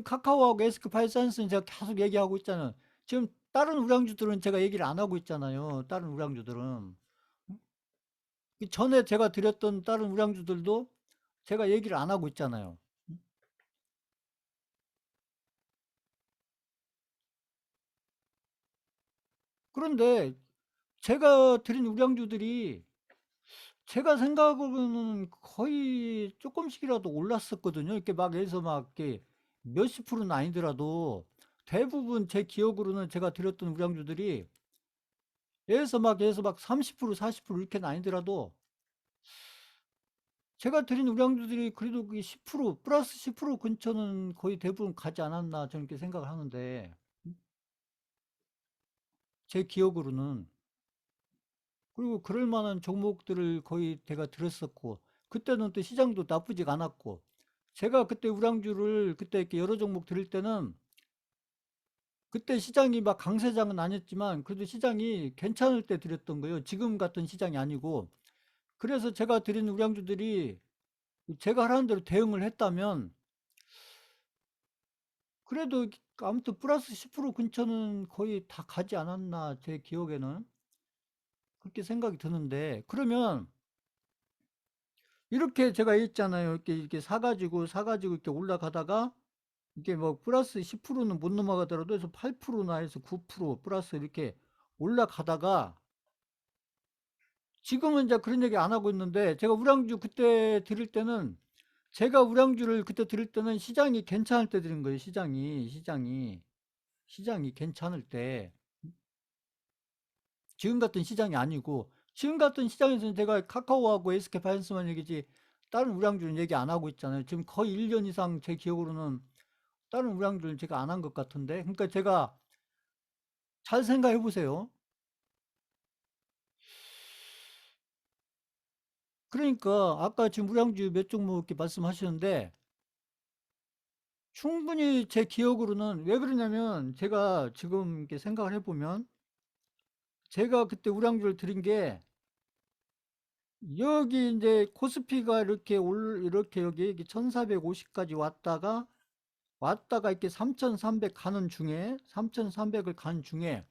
카카오하고 SK 바이오사이언스는 제가 계속 얘기하고 있잖아요. 지금 다른 우량주들은 제가 얘기를 안 하고 있잖아요. 다른 우량주들은. 그 전에 제가 드렸던 다른 우량주들도 제가 얘기를 안 하고 있잖아요. 그런데 제가 드린 우량주들이 제가 생각으로는 거의 조금씩이라도 올랐었거든요. 이렇게 막 해서 막 이렇게 몇십 프로는 아니더라도 대부분 제 기억으로는 제가 드렸던 우량주들이 해서 막 30%, 40% 이렇게는 아니더라도 제가 드린 우량주들이 그래도 그게 10% 플러스 10% 근처는 거의 대부분 가지 않았나 저는 이렇게 생각을 하는데 제 기억으로는 그리고 그럴 만한 종목들을 거의 제가 들었었고 그때는 또 시장도 나쁘지가 않았고 제가 그때 우량주를 그때 이렇게 여러 종목 드릴 때는 그때 시장이 막 강세장은 아니었지만 그래도 시장이 괜찮을 때 드렸던 거예요. 지금 같은 시장이 아니고. 그래서 제가 드린 우량주들이 제가 하라는 대로 대응을 했다면 그래도 아무튼 플러스 10% 근처는 거의 다 가지 않았나 제 기억에는 그렇게 생각이 드는데 그러면 이렇게 제가 했잖아요. 이렇게 사가지고 이렇게 올라가다가 이게 뭐 플러스 10%는 못 넘어가더라도 해서 8%나 해서 9% 플러스 이렇게 올라가다가 지금은 이제 그런 얘기 안 하고 있는데 제가 우량주 그때 드릴 때는 제가 우량주를 그때 드릴 때는 시장이 괜찮을 때 드린 거예요. 시장이 괜찮을 때 지금 같은 시장이 아니고 지금 같은 시장에서는 제가 카카오하고 SK파이낸스만 얘기지 다른 우량주는 얘기 안 하고 있잖아요. 지금 거의 1년 이상 제 기억으로는 다른 우량주는 제가 안 한 것 같은데 그러니까 제가 잘 생각해 보세요. 그러니까 아까 지금 우량주 몇 종목 이렇게 말씀하시는데 충분히 제 기억으로는 왜 그러냐면 제가 지금 이렇게 생각을 해보면 제가 그때 우량주를 드린 게 여기 이제 코스피가 이렇게 여기 1450까지 왔다가 이렇게 3300 가는 중에 3300을 가는 중에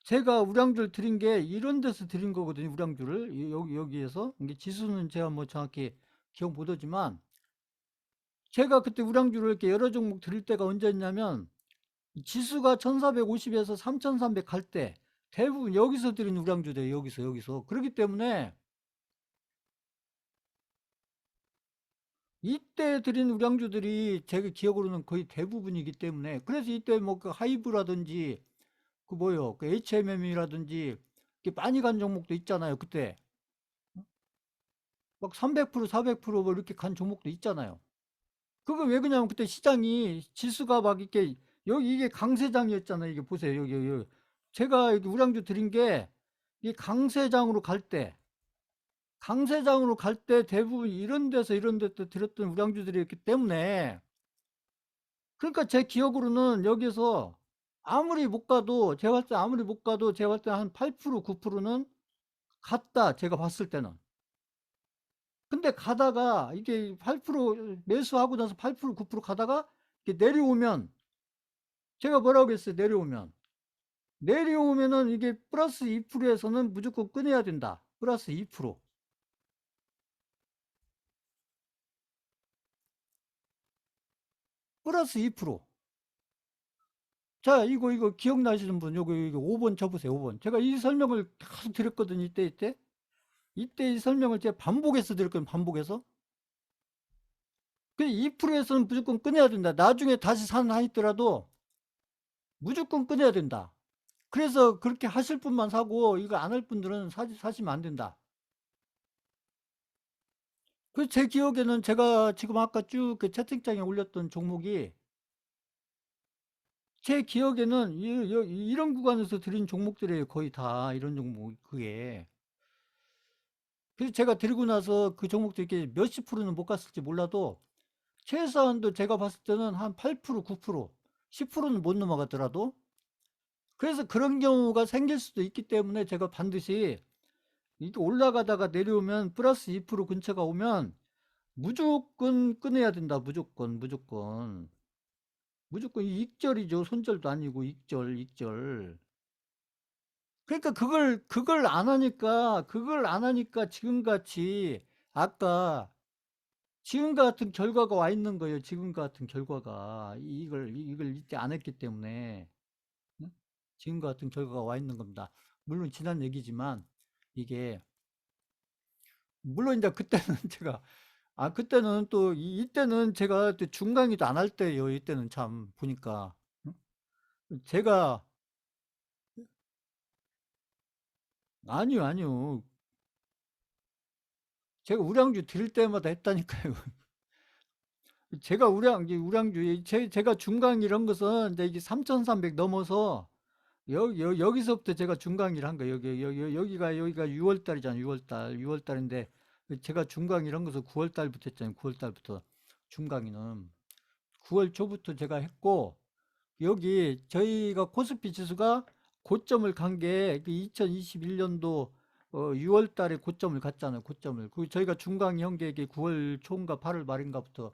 제가 우량주를 드린 게 이런 데서 드린 거거든요. 우량주를 여기에서 이게 지수는 제가 뭐 정확히 기억 못하지만 제가 그때 우량주를 이렇게 여러 종목 드릴 때가 언제였냐면 지수가 1450에서 3300 갈 때 대부분 여기서 드린 우량주돼요. 여기서 그렇기 때문에 이때 드린 우량주들이 제 기억으로는 거의 대부분이기 때문에 그래서 이때 뭐 그 하이브라든지 그 뭐요 그 HMM이라든지 많이 간 종목도 있잖아요. 그때 막 300% 400%뭐 이렇게 간 종목도 있잖아요. 그거 왜 그러냐면 그때 시장이 지수가 막 이렇게 여기 이게 강세장이었잖아요. 이게 보세요. 여기. 제가 여기 우량주 드린 게 이 강세장으로 갈 때 대부분 이런 데서 드렸던 우량주들이었기 때문에 그러니까 제 기억으로는 여기서 아무리 못 가도 제가 봤을 때 아무리 못 가도 제가 봤을 때 한 8% 9%는 갔다. 제가 봤을 때는. 근데 가다가 이게 8% 매수하고 나서 8% 9% 가다가 이렇게 내려오면 제가 뭐라고 했어요? 내려오면은 이게 플러스 2%에서는 무조건 끊어야 된다. 플러스 2%. 플러스 2%. 자, 이거 기억나시는 분, 요거 5번 쳐보세요, 5번. 제가 이 설명을 계속 드렸거든요, 이때. 이때 이 설명을 제가 반복해서 드렸거든요, 반복해서. 그 2%에서는 무조건 끊어야 된다. 나중에 다시 하더라도 무조건 끊어야 된다. 그래서 그렇게 하실 분만 사고, 이거 안 할 분들은 사시면 안 된다. 그 제 기억에는 제가 지금 아까 쭉 그 채팅창에 올렸던 종목이 제 기억에는 이런 구간에서 드린 종목들이에요. 거의 다 이런 종목 그게. 그래서 제가 드리고 나서 그 종목도 이렇게 몇십 프로는 못 갔을지 몰라도 최소한도 제가 봤을 때는 한 8%, 9%, 10%는 못 넘어가더라도 그래서 그런 경우가 생길 수도 있기 때문에 제가 반드시 이게 올라가다가 내려오면 플러스 2% 근처가 오면 무조건 끊어야 된다. 무조건 익절이죠. 손절도 아니고 익절. 그러니까 그걸 안 하니까 아까 지금과 같은 결과가 와 있는 거예요. 지금과 같은 결과가 이걸 이때 안 했기 때문에 응? 지금과 같은 결과가 와 있는 겁니다. 물론 지난 얘기지만 이게 물론 이제 그때는 제가 그때는 또 이때는 제가 또 중강의도 안 할 때예요. 이때는 참 보니까 응? 제가 아니요. 제가 우량주 드릴 때마다 했다니까요. 제가 우량주, 제가 중강 이런 것은 이제 이게 3,300 넘어서 여기서부터 제가 중강의를 한 거예요. 여기가 6월 달이잖아요. 6월 달인데 제가 중강 이런 것은 9월 달부터 했잖아요. 9월 달부터. 중강이는 9월 초부터 제가 했고, 여기 저희가 코스피 지수가 고점을 간 게 2021년도 6월 달에 고점을 갔잖아요. 고점을. 그 저희가 중강이 한 게 9월 초인가 8월 말인가부터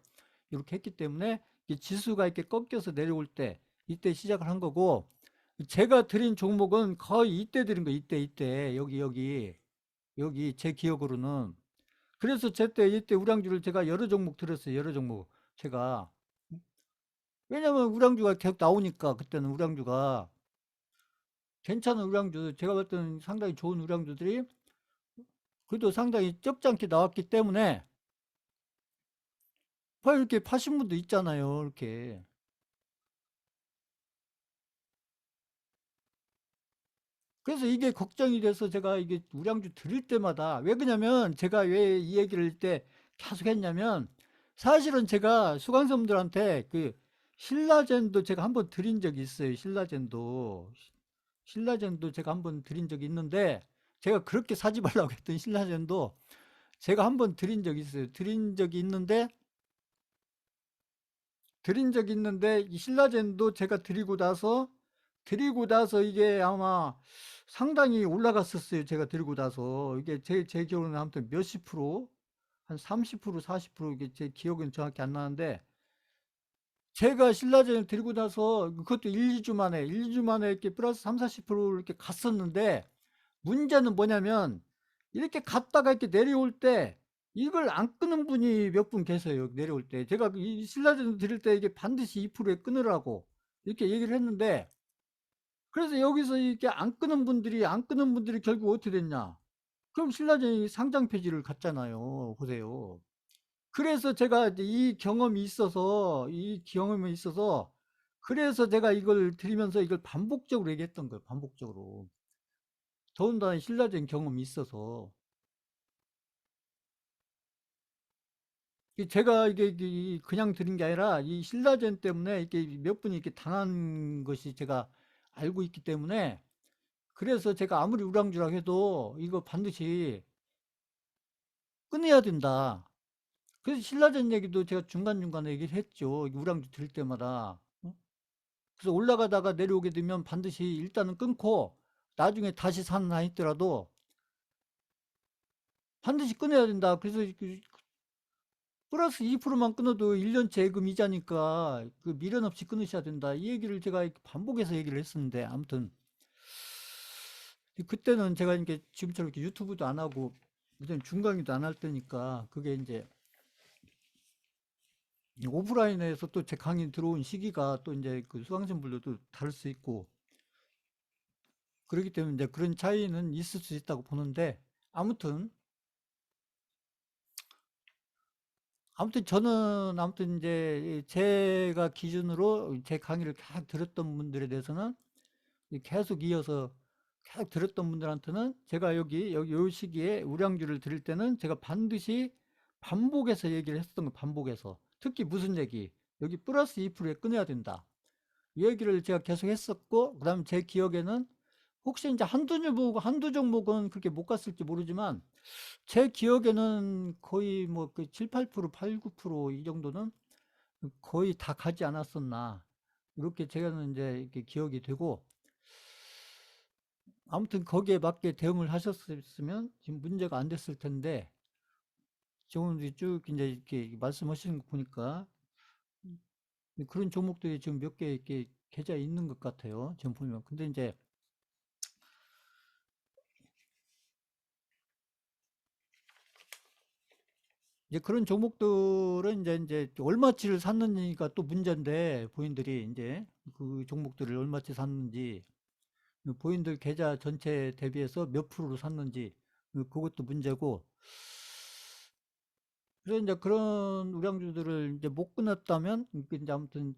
이렇게 했기 때문에 이 지수가 이렇게 꺾여서 내려올 때 이때 시작을 한 거고, 제가 드린 종목은 거의 이때 드린 거 이때 여기 제 기억으로는. 그래서 제때 이때 우량주를 제가 여러 종목 들었어요. 여러 종목 제가. 왜냐면 우량주가 계속 나오니까. 그때는 우량주가 괜찮은 우량주, 제가 볼 때는 상당히 좋은 우량주들이 그래도 상당히 적잖게 나왔기 때문에 이렇게 파신 분도 있잖아요. 이렇게. 그래서 이게 걱정이 돼서 제가 이게 우량주 드릴 때마다, 왜 그러냐면 제가 왜 이 얘기를 때 계속 했냐면, 사실은 제가 수강생분들한테 그 신라젠도 제가 한번 드린 적이 있어요. 신라젠도 제가 한번 드린 적이 있는데, 제가 그렇게 사지 말라고 했던 신라젠도 제가 한번 드린 적이 있어요. 드린 적이 있는데 이 신라젠도 제가 드리고 나서 이게 아마 상당히 올라갔었어요. 제가 드리고 나서 이게 제 기억으로는 아무튼 몇십 프로, 한 30%, 40%, 이게 제 기억은 정확히 안 나는데, 제가 신라젠을 드리고 나서 그것도 1, 2주 만에, 이렇게 플러스 3, 40% 이렇게 갔었는데, 문제는 뭐냐면 이렇게 갔다가 이렇게 내려올 때 이걸 안 끄는 분이 몇 분 계세요. 내려올 때 제가 이 신라전 드릴 때 이게 반드시 2%에 끊으라고 이렇게 얘기를 했는데, 그래서 여기서 이렇게 안 끄는 분들이 결국 어떻게 됐냐? 그럼 신라전이 상장 폐지를 갔잖아요. 보세요. 그래서 제가 이제 이 경험이 있어서 그래서 제가 이걸 드리면서 이걸 반복적으로 얘기했던 거예요. 반복적으로. 더군다나 신라전 경험이 있어서. 제가 이게 그냥 드린 게 아니라 이 신라젠 때문에 이렇게 몇 분이 이렇게 당한 것이 제가 알고 있기 때문에, 그래서 제가 아무리 우량주라 해도 이거 반드시 끊어야 된다. 그래서 신라젠 얘기도 제가 중간중간에 얘기를 했죠. 우량주 들 때마다. 어? 그래서 올라가다가 내려오게 되면 반드시 일단은 끊고 나중에 다시 사는 한 있더라도 반드시 끊어야 된다. 그래서 플러스 2%만 끊어도 1년치 예금 이자니까 그 미련 없이 끊으셔야 된다. 이 얘기를 제가 반복해서 얘기를 했었는데, 아무튼 그때는 제가 이렇게 지금처럼 이렇게 유튜브도 안 하고 그다음에 중강의도 안 할 때니까, 그게 이제 오프라인에서 또 제 강의 들어온 시기가 또 이제 그 수강생분들도 다를 수 있고 그렇기 때문에 이제 그런 차이는 있을 수 있다고 보는데, 아무튼 저는 이제 제가 기준으로 제 강의를 계속 들었던 분들에 대해서는, 계속 이어서 계속 들었던 분들한테는 제가 여기 요 시기에 우량주를 드릴 때는 제가 반드시 반복해서 얘기를 했었던 거. 반복해서 특히 무슨 얘기, 여기 플러스 2%에 끊어야 된다, 이 얘기를 제가 계속 했었고, 그다음 제 기억에는 혹시 이제 한두 종목은 그렇게 못 갔을지 모르지만, 제 기억에는 거의 뭐 그 7, 8%, 8, 9%이 정도는 거의 다 가지 않았었나, 이렇게 제가는 이제 이렇게 기억이 되고, 아무튼 거기에 맞게 대응을 하셨으면 지금 문제가 안 됐을 텐데, 지금 쭉 이제 이렇게 말씀하시는 거 보니까 그런 종목들이 지금 몇 개 이렇게 계좌에 있는 것 같아요. 지금 보면. 근데 이제 그런 종목들은 이제 얼마치를 샀는지가 또 문제인데, 본인들이 이제 그 종목들을 얼마치 샀는지, 본인들 계좌 전체 대비해서 몇 프로로 샀는지, 그것도 문제고. 그래서 이제 그런 우량주들을 이제 못 끊었다면, 이제 아무튼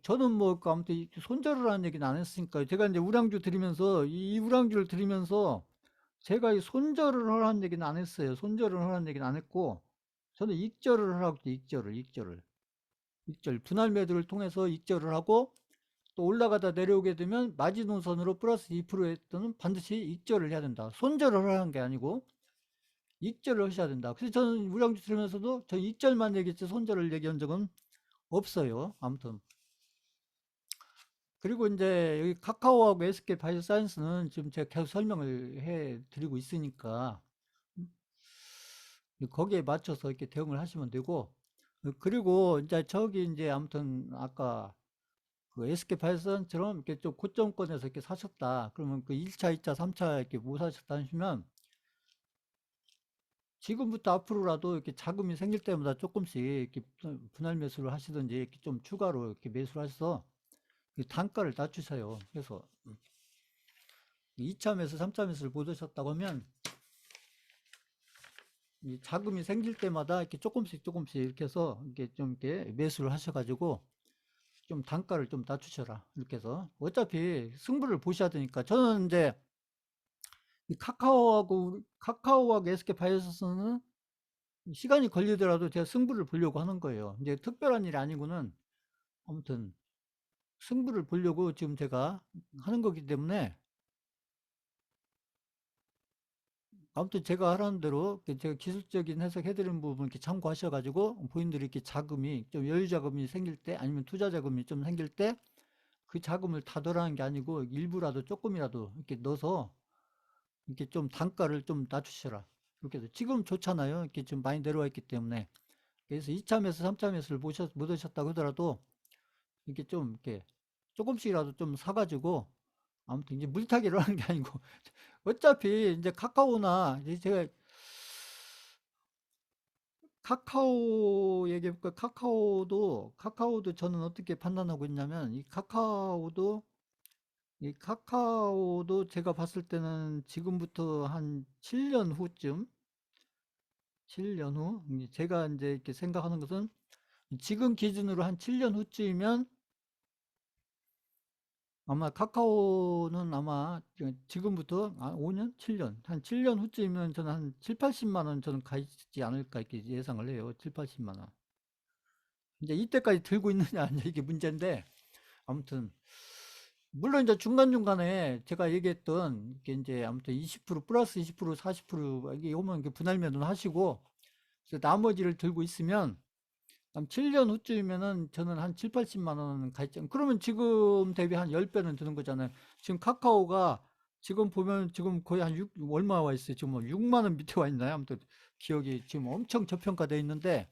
저는 뭐 아무튼 손절을 하는 얘기는 안 했으니까, 제가 이제 우량주 드리면서 이 우량주를 드리면서 제가 이 손절을 하라는 얘기는 안 했어요. 손절을 하라는 얘기는 안 했고, 저는 익절을 하라고 했죠. 익절 분할 매도를 통해서 익절을 하고, 또 올라가다 내려오게 되면 마지노선으로 플러스 2%에 또는 반드시 익절을 해야 된다. 손절을 하라는 게 아니고, 익절을 하셔야 된다. 그래서 저는 우량주 들으면서도 저 익절만 얘기했지 손절을 얘기한 적은 없어요. 아무튼. 그리고 이제 여기 카카오하고 SK 바이오사이언스는 지금 제가 계속 설명을 해 드리고 있으니까 거기에 맞춰서 이렇게 대응을 하시면 되고, 그리고 이제 저기 이제 아무튼 아까 그 SK 바이오사이언스처럼 이렇게 좀 고점권에서 이렇게 사셨다. 그러면 그 1차, 2차, 3차 이렇게 못 사셨다 하시면 지금부터 앞으로라도 이렇게 자금이 생길 때마다 조금씩 이렇게 분할 매수를 하시든지 이렇게 좀 추가로 이렇게 매수를 하셔서 이 단가를 낮추셔요. 그래서 2차 매수, 3차 매수를 못 하셨다고 하면 이 자금이 생길 때마다 이렇게 조금씩 조금씩 이렇게 해서 이렇게 좀 이렇게 매수를 하셔가지고 좀 단가를 좀 낮추셔라. 이렇게 해서 어차피 승부를 보셔야 되니까 저는 이제 이 카카오하고 SK 바이오스는 시간이 걸리더라도 제가 승부를 보려고 하는 거예요. 이제 특별한 일이 아니고는 아무튼 승부를 보려고 지금 제가 하는 거기 때문에 아무튼 제가 하라는 대로 제가 기술적인 해석 해드리는 부분 이렇게 참고하셔가지고 본인들이 이렇게 자금이 좀 여유 자금이 생길 때 아니면 투자 자금이 좀 생길 때 그 자금을 다 돌아가는 게 아니고 일부라도 조금이라도 이렇게 넣어서 이렇게 좀 단가를 좀 낮추셔라. 이렇게 해서 지금 좋잖아요. 이렇게 좀 많이 내려와 있기 때문에. 그래서 2차 매수, 3차 매수를 못 하셨다고 하더라도 이렇게 좀 이렇게 조금씩이라도 좀 사가지고 아무튼 이제 물타기를 하는 게 아니고 어차피 이제 카카오나 이제 제가 카카오 얘기해볼까? 카카오도 저는 어떻게 판단하고 있냐면 이 카카오도 제가 봤을 때는 지금부터 한 7년 후쯤 7년 후 제가 이제 이렇게 생각하는 것은 지금 기준으로 한 7년 후쯤이면 아마 카카오는 아마 지금부터 5년, 7년, 한 7년 후쯤이면 저는 한 7, 80만 원 저는 가 있지 않을까 이렇게 예상을 해요. 7, 80만 원. 이제 이때까지 들고 있느냐 아니냐 이게 문제인데 아무튼 물론 이제 중간중간에 제가 얘기했던 게 이제 아무튼 20% 플러스 20% 40% 이게 오면 분할 매도는 하시고 그래서 나머지를 들고 있으면 한 7년 후쯤이면은 저는 한 7, 80만 원 가 있죠. 그러면 지금 대비 한 10배는 드는 거잖아요. 지금 카카오가 지금 보면 지금 거의 한 6, 얼마 와 있어요? 지금 뭐 6만 원 밑에 와 있나요? 아무튼 기억이 지금 엄청 저평가되어 있는데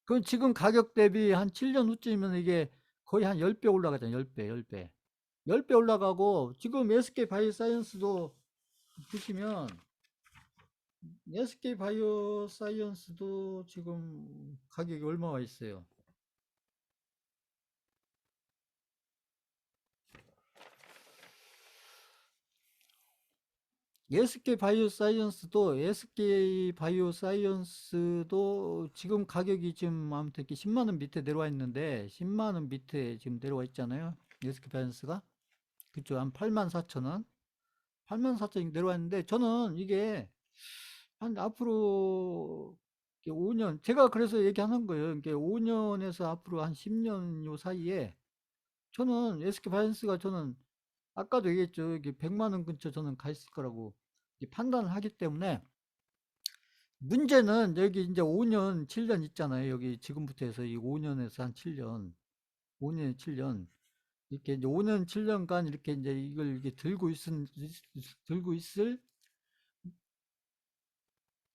그럼 지금 가격 대비 한 7년 후쯤이면 이게 거의 한 10배 올라가잖아요. 10배, 10배. 10배 올라가고 지금 SK 바이오사이언스도 보시면 SK 바이오사이언스도 지금 가격이 얼마 와 있어요. SK 바이오사이언스도 지금 가격이 지금 아무튼 이렇게 10만 원 밑에 내려와 있는데 10만 원 밑에 지금 내려와 있잖아요. SK 바이오사이언스가 그쪽 한 8만 4천 원, 8만 4천 원 내려와 있는데 저는 이게 한 앞으로 5년 제가 그래서 얘기하는 거예요. 이게 5년에서 앞으로 한 10년 요 사이에 저는 SK 바이오사이언스가 저는 아까도 얘기했죠. 이게 100만 원 근처 저는 가 있을 거라고 판단을 하기 때문에 문제는 여기 이제 5년, 7년 있잖아요. 여기 지금부터 해서 이 5년에서 한 7년, 5년, 7년 이렇게 이제 5년, 7년간 이렇게 이제 이걸 이렇게 들고 있을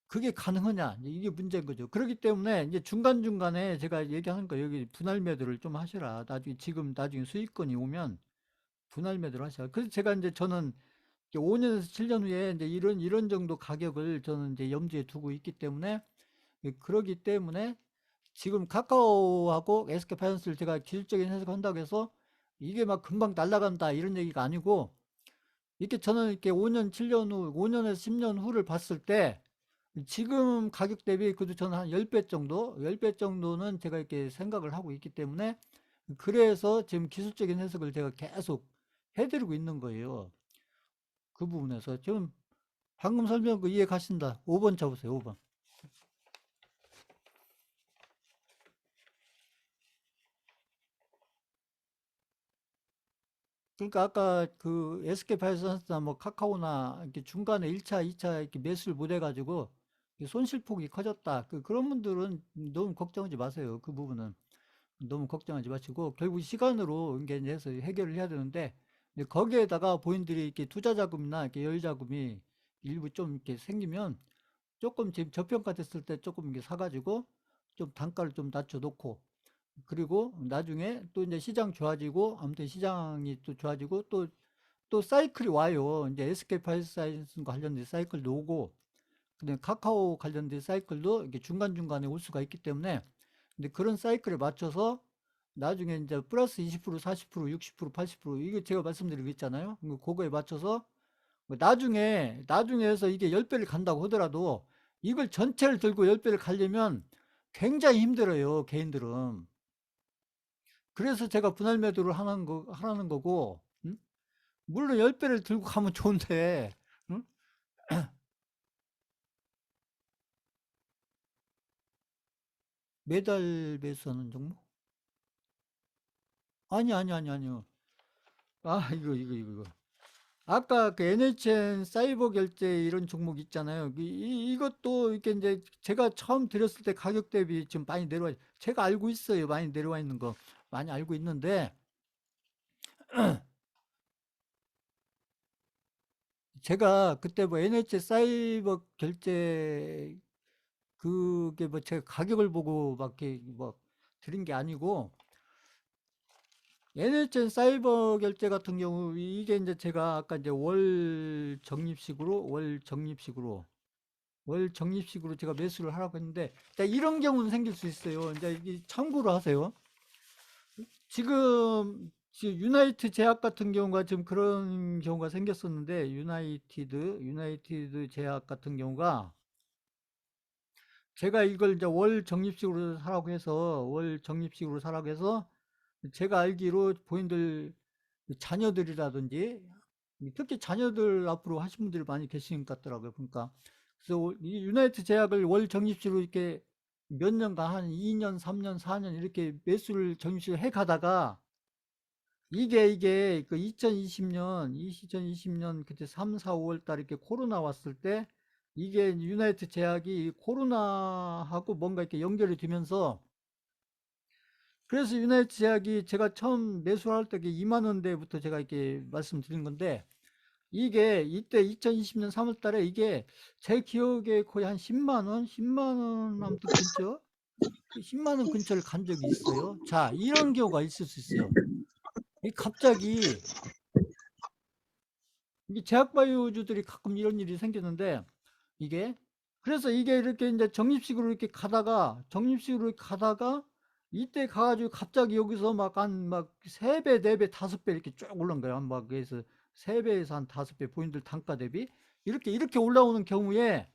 그게 가능하냐? 이게 문제인 거죠. 그렇기 때문에 이제 중간중간에 제가 얘기하는 거 여기 분할 매도를 좀 하시라. 나중에 수익권이 오면 분할 매도를 하시라. 그래서 제가 이제 저는 5년에서 7년 후에 이제 이런 정도 가격을 저는 이제 염두에 두고 있기 때문에 그러기 때문에 지금 카카오하고 SK파이낸스를 제가 기술적인 해석한다고 해서 이게 막 금방 날아간다 이런 얘기가 아니고 이렇게 저는 이렇게 5년, 7년 후, 5년에서 10년 후를 봤을 때 지금 가격 대비 그래도 저는 한 10배 정도, 10배 정도는 제가 이렇게 생각을 하고 있기 때문에 그래서 지금 기술적인 해석을 제가 계속 해드리고 있는 거예요. 그 부분에서 지금 방금 설명 그 이해 가신다. 5번 쳐보세요. 5번. 그러니까 아까 그 SK파이어선스나 뭐 카카오나 이렇게 중간에 1차, 2차 이렇게 매수를 못 해가지고 손실폭이 커졌다. 그런 분들은 너무 걱정하지 마세요. 그 부분은 너무 걱정하지 마시고 결국 시간으로 이게 이제 해서 해결을 해야 되는데 근데 거기에다가 본인들이 이렇게 투자 자금이나 이렇게 열 자금이 일부 좀 이렇게 생기면 조금 지금 저평가 됐을 때 조금 이렇게 사가지고 좀 단가를 좀 낮춰놓고 그리고 나중에 또 이제 시장 좋아지고 아무튼 시장이 또 좋아지고 또 사이클이 와요. 이제 SK 파이사이언스 관련된 사이클도 오고 그다음에 카카오 관련된 사이클도 이렇게 중간중간에 올 수가 있기 때문에 근데 그런 사이클에 맞춰서 나중에 이제 플러스 20%, 40%, 60%, 80% 이게 제가 말씀드리고 있잖아요. 그거에 맞춰서 뭐 나중에 해서 이게 10배를 간다고 하더라도 이걸 전체를 들고 10배를 가려면 굉장히 힘들어요, 개인들은. 그래서 제가 분할 매도를 하라는 거고, 응? 물론 10배를 들고 가면 좋은데, 응? 매달 매수하는 종목? 아니요. 아, 이거. 아까 그 NHN 사이버 결제 이런 종목 있잖아요. 이것도 이렇게 이제 제가 처음 드렸을 때 가격 대비 지금 많이 제가 알고 있어요. 많이 내려와 있는 거. 많이 알고 있는데, 제가 그때 뭐 NHN 사이버 결제 그게 뭐 제가 가격을 보고 막 이렇게 뭐 드린 게 아니고, NHN 사이버 결제 같은 경우 이게 이제 제가 아까 이제 월 적립식으로 제가 매수를 하라고 했는데 이런 경우는 생길 수 있어요. 이제 이게 참고로 하세요. 지금 유나이트 제약 같은 경우가 지금 그런 경우가 생겼었는데 유나이티드 제약 같은 경우가 제가 이걸 이제 월 적립식으로 사라고 해서 제가 알기로 본인들 자녀들이라든지 특히 자녀들 앞으로 하신 분들이 많이 계신 것 같더라고요. 그러니까 그래서 이 유나이트 제약을 월 적립식으로 이렇게 몇 년간 한 2년, 3년, 4년 이렇게 매수를 적립식을 해 가다가 이게 그 2020년 그때 3, 4, 5월 달 이렇게 코로나 왔을 때 이게 유나이트 제약이 코로나하고 뭔가 이렇게 연결이 되면서 그래서 유나이트 제약이 제가 처음 매수할 때 2만 원대부터 제가 이렇게 말씀드린 건데 이게 이때 2020년 3월 달에 이게 제 기억에 거의 한 10만 원, 10만 원 아무튼 근처, 10만 원 근처를 간 적이 있어요. 자, 이런 경우가 있을 수 있어요. 이 갑자기 이게 제약바이오주들이 가끔 이런 일이 생기는데 이게 그래서 이게 이렇게 이제 적립식으로 이렇게 가다가 이때 가가지고 갑자기 여기서 막 한 막 3배, 4배, 5배 이렇게 쭉 올라온 거예요. 막 그래서 3배에서 한 5배 본인들 단가 대비 이렇게 올라오는 경우에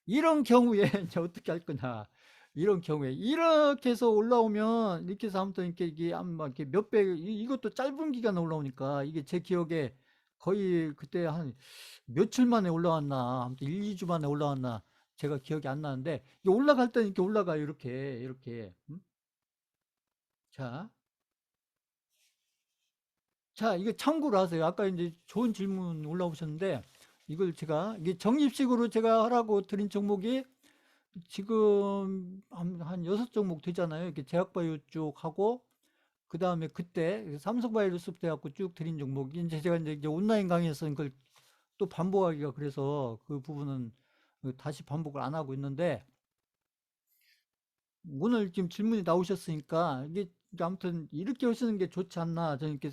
이런 경우에 이제 어떻게 할 거냐. 이런 경우에 이렇게 해서 올라오면 이렇게 해서 아무튼 이렇게 이게 아마 이렇게 몇 배 이것도 짧은 기간에 올라오니까 이게 제 기억에 거의 그때 한 며칠 만에 올라왔나 아무튼 1, 2주 만에 올라왔나 제가 기억이 안 나는데 이게 올라갈 때는 이렇게 올라가요. 이렇게. 자, 자, 이거 참고로 하세요. 아까 이제 좋은 질문 올라오셨는데 이걸 제가 이게 적립식으로 제가 하라고 드린 종목이 지금 한 6종목 되잖아요. 이렇게 제약바이오 쪽 하고, 그 다음에 그때 삼성바이오로소프트 해갖고 쭉 드린 종목이 이제 제가 이제 온라인 강의에서 이걸 또 반복하기가 그래서 그 부분은 다시 반복을 안 하고 있는데, 오늘 지금 질문이 나오셨으니까 이게 아무튼 이렇게 하시는 게 좋지 않나 저는 이렇게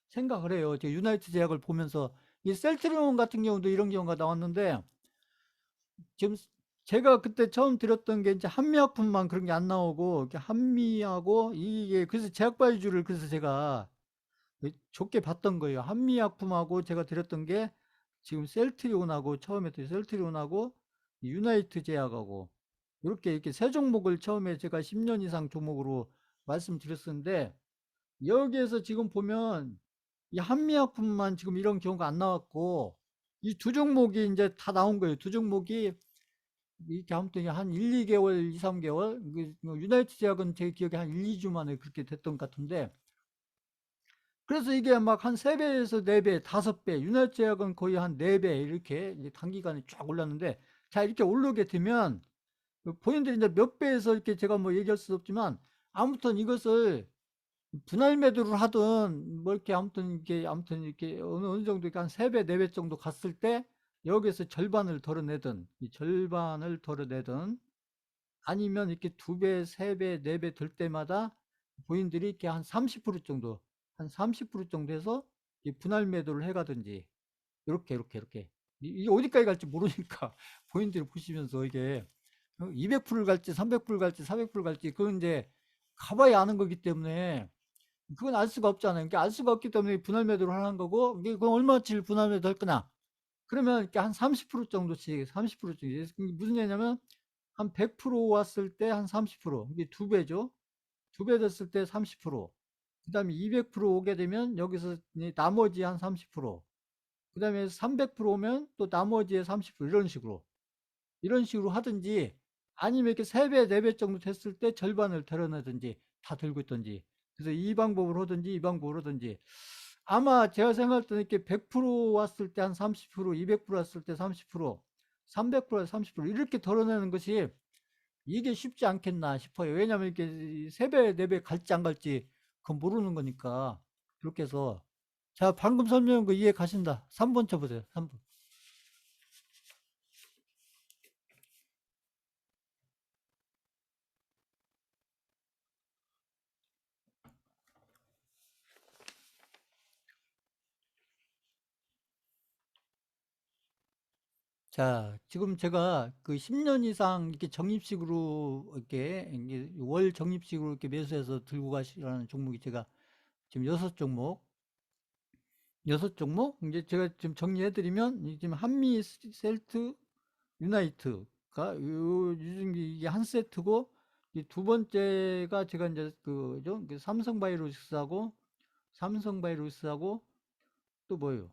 생각을 해요. 제가 유나이트 제약을 보면서 이 셀트리온 같은 경우도 이런 경우가 나왔는데, 지금 제가 그때 처음 들었던 게 이제 한미약품만 그런 게 안 나오고 이렇게 한미하고 이게 그래서 제약바이주를 그래서 제가 좋게 봤던 거예요. 한미약품하고 제가 드렸던 게 지금 셀트리온하고 처음에 셀트리온하고 유나이트 제약하고 이렇게 세 종목을 처음에 제가 10년 이상 종목으로 말씀드렸었는데 여기에서 지금 보면 이 한미약품만 지금 이런 경우가 안 나왔고 이 두 종목이 이제 다 나온 거예요. 두 종목이 이렇게 아무튼 한 1, 2개월, 2, 3개월, 유나이트 제약은 제 기억에 한 1, 2주 만에 그렇게 됐던 것 같은데, 그래서 이게 막 한 3배에서 4배, 5배, 윤활제약은 거의 한 4배 이렇게 이제 단기간에 쫙 올랐는데, 자, 이렇게 오르게 되면 본인들이 이제 몇 배에서 이렇게 제가 뭐 얘기할 수 없지만, 아무튼 이것을 분할 매도를 하든 뭐 이렇게 아무튼 이렇게 어느 정도 이렇게 한 3배, 4배 정도 갔을 때 여기에서 절반을 덜어내든, 이 절반을 덜어내든, 아니면 이렇게 2배, 3배, 4배 될 때마다 본인들이 이렇게 한 30% 정도, 한 30% 정도 해서 이 분할 매도를 해가든지, 이렇게. 이게 어디까지 갈지 모르니까 본인들이 보시면서 이게 200%를 갈지, 300%를 갈지, 400%를 갈지, 그건 이제 가봐야 아는 거기 때문에 그건 알 수가 없잖아요. 그러니까 알 수가 없기 때문에 분할 매도를 하는 거고, 이게 그럼 얼마치를 분할 매도 할 거냐? 그러면 이렇게 한 30% 정도씩, 30% 정도. 무슨 얘기냐면, 한 100% 왔을 때 한 30%, 이게 2배죠. 2배 됐을 때 30%. 그 다음에 200% 오게 되면 여기서 나머지 한 30%. 그 다음에 300% 오면 또 나머지의 30%, 이런 식으로 하든지, 아니면 이렇게 3배, 4배 정도 됐을 때 절반을 덜어내든지, 다 들고 있든지. 그래서 이 방법을 하든지, 이 방법을 하든지. 아마 제가 생각할 때는 이렇게 100% 왔을 때 한 30%, 200% 왔을 때 30%, 300%에서 30% 이렇게 덜어내는 것이 이게 쉽지 않겠나 싶어요. 왜냐하면 이렇게 3배, 4배 갈지 안 갈지 그건 모르는 거니까. 그렇게 해서. 자, 방금 설명한 거 이해 가신다. 3번 쳐보세요. 3번. 자, 지금 제가 그 10년 이상 이렇게 적립식으로 이렇게 월 적립식으로 이렇게 매수해서 들고 가시라는 종목이 제가 지금 6종목, 6종목? 이제 제가 지금 정리해드리면, 지금 한미 셀트 유나이트가 이게 한 세트고, 이 두 번째가 제가 이제 그죠? 그 삼성바이오로스하고 또 뭐예요?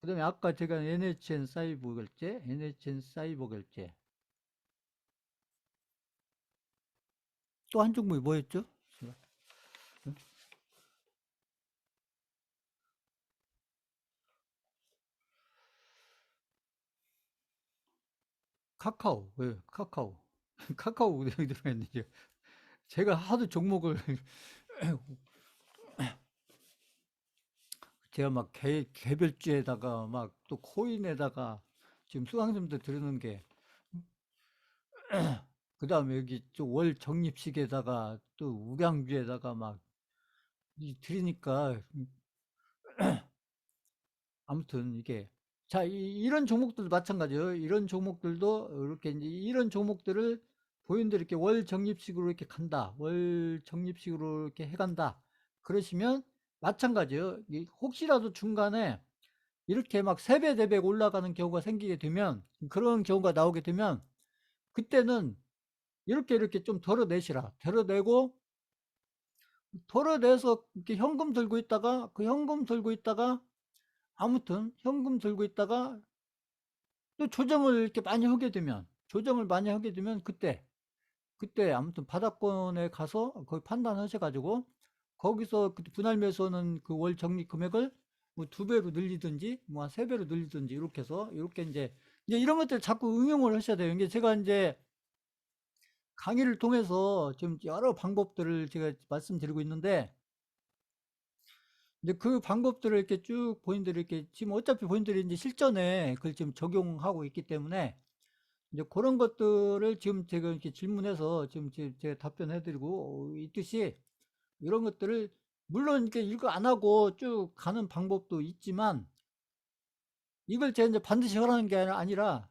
그다음에 아까 제가 NHN 사이버 결제. 또 한 종목이 뭐였죠? 카카오. 왜? 카카오. 카카오 여기 들어있는지. 제가 하도 종목을 제가 막 개별주에다가 막 또 코인에다가 지금 수강생들 들으는 게, 그 다음에 여기 월 적립식에다가 또 우량주에다가 막 들으니까, 아무튼 이게, 자, 이런 종목들도 마찬가지예요. 이런 종목들도 이렇게 이제 이런 종목들을 보인들 이렇게 월 적립식으로 이렇게 간다. 월 적립식으로 이렇게 해간다. 그러시면 마찬가지예요. 혹시라도 중간에 이렇게 막 3배, 4배 올라가는 경우가 생기게 되면, 그런 경우가 나오게 되면, 그때는 이렇게 좀 덜어내시라. 덜어내서 이렇게 현금 들고 있다가, 그 현금 들고 있다가, 아무튼 현금 들고 있다가 또 조정을 많이 하게 되면, 그때 아무튼 바닥권에 가서 거기 판단하셔가지고, 거기서 그 분할 매수하는 그 월 적립 금액을 뭐 2배로 늘리든지, 뭐 3배로 늘리든지, 이렇게 해서, 이렇게 이제 이런 것들 자꾸 응용을 하셔야 돼요. 이게 제가 이제 강의를 통해서 지금 여러 방법들을 제가 말씀드리고 있는데, 이제 그 방법들을 이렇게 쭉 본인들이 이렇게 지금 어차피 본인들이 이제 실전에 그걸 지금 적용하고 있기 때문에, 이제 그런 것들을 지금 제가 이렇게 질문해서 지금 제가 답변해드리고 있듯이, 이런 것들을 물론 이렇게 이거 안 하고 쭉 가는 방법도 있지만, 이걸 제가 이제 반드시 하라는 게 아니라,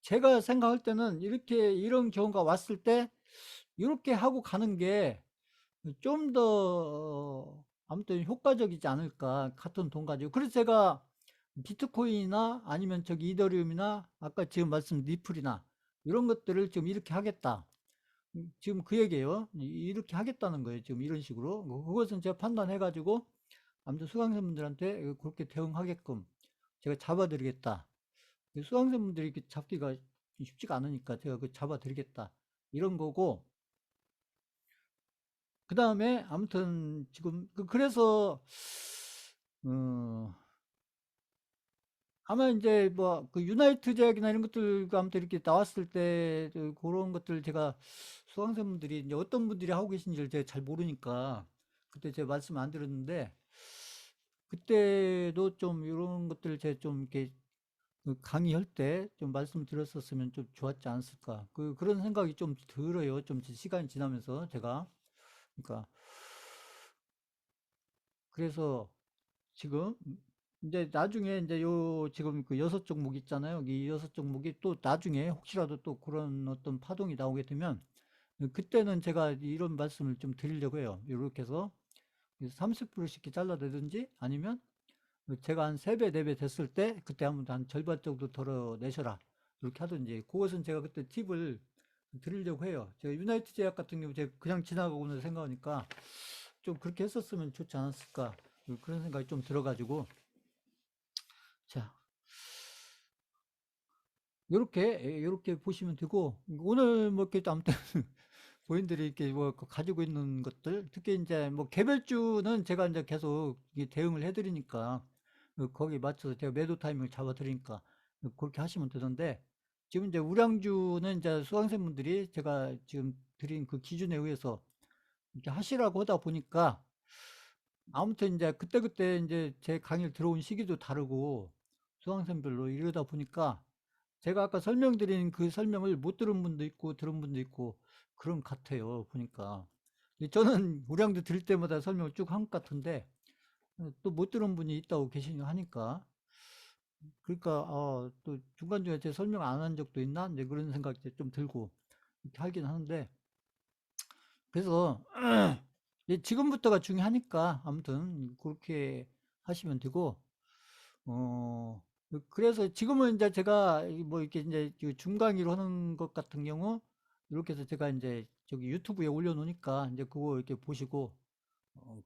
제가 생각할 때는 이렇게 이런 경우가 왔을 때 이렇게 하고 가는 게 좀 더 아무튼 효과적이지 않을까, 같은 돈 가지고. 그래서 제가 비트코인이나 아니면 저기 이더리움이나 아까 지금 말씀 리플이나 이런 것들을 지금 이렇게 하겠다, 지금 그 얘기예요. 이렇게 하겠다는 거예요. 지금 이런 식으로. 그것은 제가 판단해 가지고 아무튼 수강생분들한테 그렇게 대응하게끔 제가 잡아드리겠다. 수강생분들이 이렇게 잡기가 쉽지가 않으니까 제가 그 잡아드리겠다, 이런 거고. 그 다음에 아무튼 지금 그래서 어, 아마 이제 뭐 그 유나이트 제약이나 이런 것들과 아무튼 이렇게 나왔을 때 그런 것들 제가 수강생분들이 이제 어떤 분들이 하고 계신지를 제가 잘 모르니까 그때 제가 말씀 안 드렸는데 그때도 좀 이런 것들을 제가 좀 이렇게 그 강의할 때 좀 말씀드렸었으면 좀 좋았지 않았을까. 그런 생각이 좀 들어요. 좀 시간이 지나면서 제가. 그러니까 그래서 지금 이제 나중에 이제 요 지금 그 여섯 종목 있잖아요. 이 여섯 종목이 또 나중에 혹시라도 또 그런 어떤 파동이 나오게 되면 그때는 제가 이런 말씀을 좀 드리려고 해요. 이렇게 해서 30%씩 잘라내든지 아니면 제가 한 3배, 4배 됐을 때 그때 한 절반 정도 덜어내셔라. 이렇게 하든지 그것은 제가 그때 팁을 드리려고 해요. 제가 유나이트 제약 같은 경우 제가 그냥 지나가고는 생각하니까 좀 그렇게 했었으면 좋지 않았을까. 그런 생각이 좀 들어가지고 자, 요렇게 보시면 되고, 오늘 뭐, 이렇게 아무튼, 본인들이 이렇게 뭐, 가지고 있는 것들, 특히 이제 뭐, 개별주는 제가 이제 계속 대응을 해드리니까, 거기에 맞춰서 제가 매도 타이밍을 잡아드리니까, 그렇게 하시면 되던데, 지금 이제 우량주는 이제 수강생분들이 제가 지금 드린 그 기준에 의해서 이렇게 하시라고 하다 보니까, 아무튼 이제 그때그때 이제 제 강의를 들어온 시기도 다르고, 수강생별로 이러다 보니까, 제가 아까 설명드린 그 설명을 못 들은 분도 있고 들은 분도 있고 그런 것 같아요. 보니까. 저는 우량주 드릴 때마다 설명을 쭉 한 것 같은데 또 못 들은 분이 있다고 계시니 하니까 그러니까 또 중간중간에 제 설명 안 한 적도 있나? 이제 그런 생각이 좀 들고 이렇게 하긴 하는데 그래서 지금부터가 중요하니까 아무튼 그렇게 하시면 되고 그래서 지금은 이제 제가 뭐 이렇게 이제 그 중강의로 하는 것 같은 경우, 이렇게 해서 제가 이제 저기 유튜브에 올려놓으니까 이제 그거 이렇게 보시고,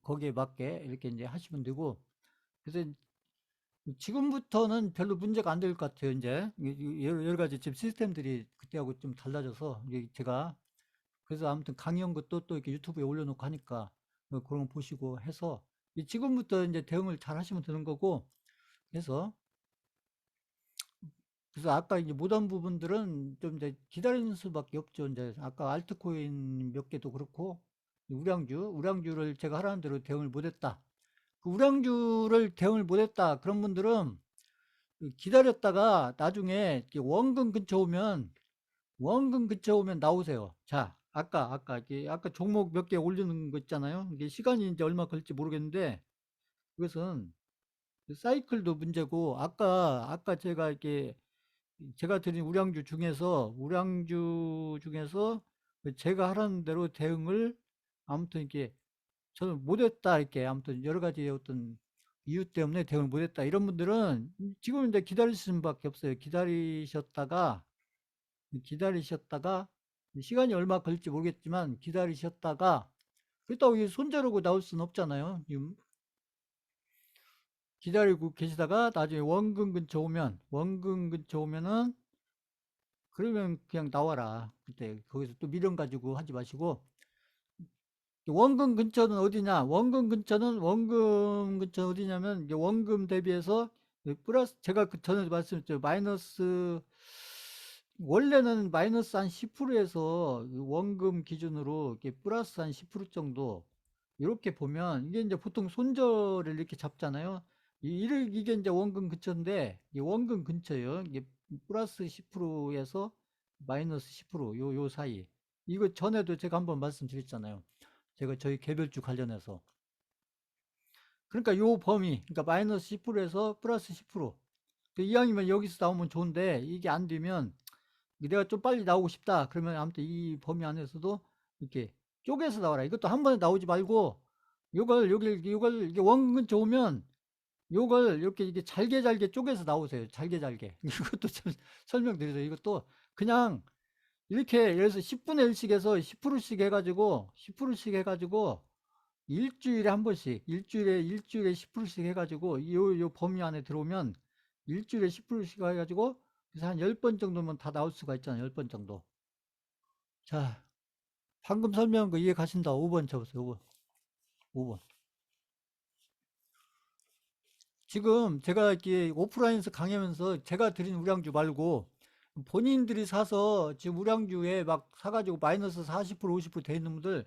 거기에 맞게 이렇게 이제 하시면 되고, 그래서 지금부터는 별로 문제가 안 될 것 같아요, 이제. 여러 가지 지금 시스템들이 그때하고 좀 달라져서, 이게 제가, 그래서 아무튼 강의한 것도 또 이렇게 유튜브에 올려놓고 하니까, 그런 거 보시고 해서, 지금부터 이제 대응을 잘 하시면 되는 거고, 그래서 아까 이제 못한 부분들은 좀 이제 기다리는 수밖에 없죠. 이제 아까 알트코인 몇 개도 그렇고 우량주를 제가 하라는 대로 대응을 못했다. 그 우량주를 대응을 못했다. 그런 분들은 기다렸다가 나중에 원금 근처 오면 나오세요. 자, 아까 종목 몇 개 올리는 거 있잖아요. 이게 시간이 이제 얼마 걸릴지 모르겠는데 그것은 사이클도 문제고 아까 제가 드린 우량주 중에서 제가 하라는 대로 대응을 아무튼 이렇게 저는 못했다 이렇게 아무튼 여러 가지 어떤 이유 때문에 대응을 못했다 이런 분들은 지금 이제 기다리시는 밖에 없어요. 기다리셨다가 시간이 얼마 걸릴지 모르겠지만 기다리셨다가 그렇다고 이게 손자르고 나올 수는 없잖아요. 지금 기다리고 계시다가 나중에 원금 근처 오면은 그러면 그냥 나와라. 그때 거기서 또 미련 가지고 하지 마시고 원금 근처는 어디냐? 원금 근처 어디냐면 이제 원금 대비해서 플러스 제가 그 전에 말씀드렸죠. 마이너스 원래는 마이너스 한 10%에서 원금 기준으로 이렇게 플러스 한 10% 정도 이렇게 보면 이게 이제 보통 손절을 이렇게 잡잖아요. 이게 이제 원금 근처인데 이 원금 근처예요. 이게 플러스 10%에서 마이너스 10% 요 사이. 이거 전에도 제가 한번 말씀드렸잖아요. 제가 저희 개별주 관련해서. 그러니까 요 범위, 그러니까 마이너스 10%에서 플러스 10%. 이왕이면 여기서 나오면 좋은데 이게 안 되면 내가 좀 빨리 나오고 싶다. 그러면 아무튼 이 범위 안에서도 이렇게 쪼개서 나와라. 이것도 한 번에 나오지 말고 요걸 이게 원근 좋으면 요걸 이렇게 이게 잘게 쪼개서 나오세요. 잘게. 이것도 좀 설명드리죠. 이것도 그냥 이렇게 예를 들어서 10분의 1씩 해서 10%씩 해가지고 10%씩 해가지고 일주일에 한 번씩 일주일에 10%씩 해가지고 요 범위 안에 들어오면 일주일에 10%씩 해가지고 그래서 한 10번 정도면 다 나올 수가 있잖아요. 10번 정도. 자, 방금 설명한 거 이해 가신다. 5번 쳐보세요. 5번. 5번. 지금 제가 이렇게 오프라인에서 강의하면서 제가 드린 우량주 말고 본인들이 사서 지금 우량주에 막 사가지고 마이너스 40% 50%돼 있는 분들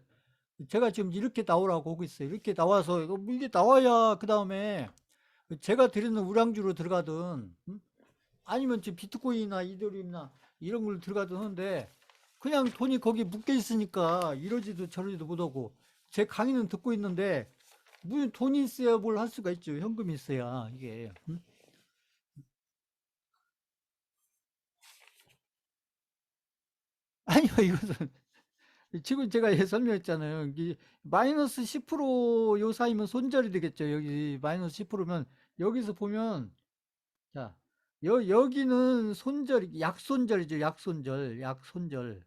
제가 지금 이렇게 나오라고 하고 있어요. 이렇게 나와서 이게 나와야 그 다음에 제가 드리는 우량주로 들어가든 아니면 지금 비트코인이나 이더리움이나 이런 걸 들어가든 하는데 그냥 돈이 거기 묶여 있으니까 이러지도 저러지도 못하고 제 강의는 듣고 있는데 무슨 돈이 있어야 뭘 할 수가 있죠. 현금이 있어야 이게. 아니요, 이것은 지금 제가 설명했잖아요. 이 마이너스 10%요 사이면 손절이 되겠죠. 여기 마이너스 10%면 여기서 보면 자, 여기는 손절이 약손절이죠. 약손절, 약손절.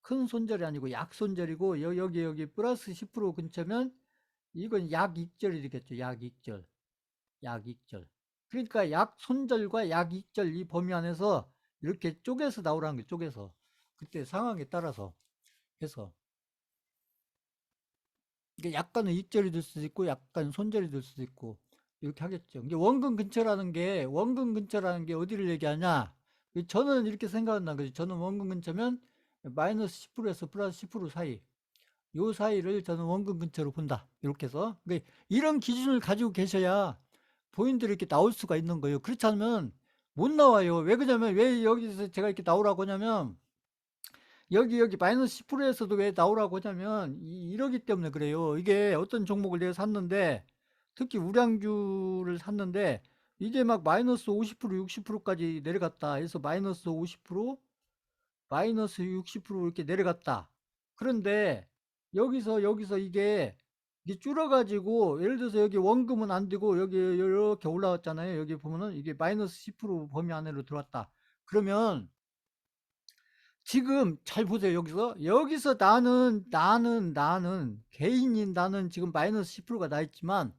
큰 손절이 아니고 약손절이고 여기 플러스 10% 근처면 이건 약익절이 되겠죠. 약익절. 약익절. 그러니까 약손절과 약익절 이 범위 안에서 이렇게 쪼개서 나오라는 게 쪼개서. 그때 상황에 따라서 해서. 이게 약간은 익절이 될 수도 있고 약간 손절이 될 수도 있고 이렇게 하겠죠. 이게 원금 근처라는 게 어디를 얘기하냐? 저는 이렇게 생각한다. 그죠? 저는 원금 근처면 마이너스 10%에서 플러스 10% 사이. 요 사이를 저는 원금 근처로 본다. 이렇게 해서. 그러니까 이런 기준을 가지고 계셔야 본인들이 이렇게 나올 수가 있는 거예요. 그렇지 않으면 못 나와요. 왜 그러냐면 왜 여기서 제가 이렇게 나오라고 하냐면 여기 마이너스 10%에서도 왜 나오라고 하냐면 이러기 때문에 그래요. 이게 어떤 종목을 내가 샀는데 특히 우량주를 샀는데 이게 막 마이너스 50% 60%까지 내려갔다. 해서 마이너스 50% 마이너스 60% 이렇게 내려갔다. 그런데 여기서 이게 줄어가지고 예를 들어서 여기 원금은 안 되고 여기 이렇게 올라왔잖아요. 여기 보면은 이게 마이너스 10% 범위 안으로 들어왔다. 그러면 지금 잘 보세요. 여기서 나는 개인인 나는 지금 마이너스 10%가 나 있지만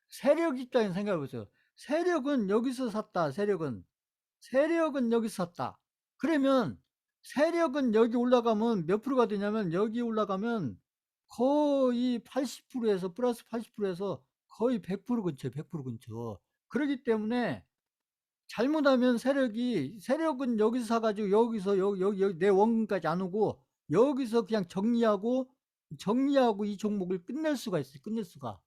세력 입장에서 생각해 보세요. 세력은 여기서 샀다. 세력은 여기서 샀다. 그러면 세력은 여기 올라가면 몇 프로가 되냐면 여기 올라가면 거의 80%에서 플러스 80%에서 거의 100% 근처, 100% 근처. 그렇기 때문에 잘못하면 세력은 여기서 사가지고 여기서 여기 내 원금까지 안 오고 여기서 그냥 정리하고 이 종목을 끝낼 수가 있어요. 끝낼 수가.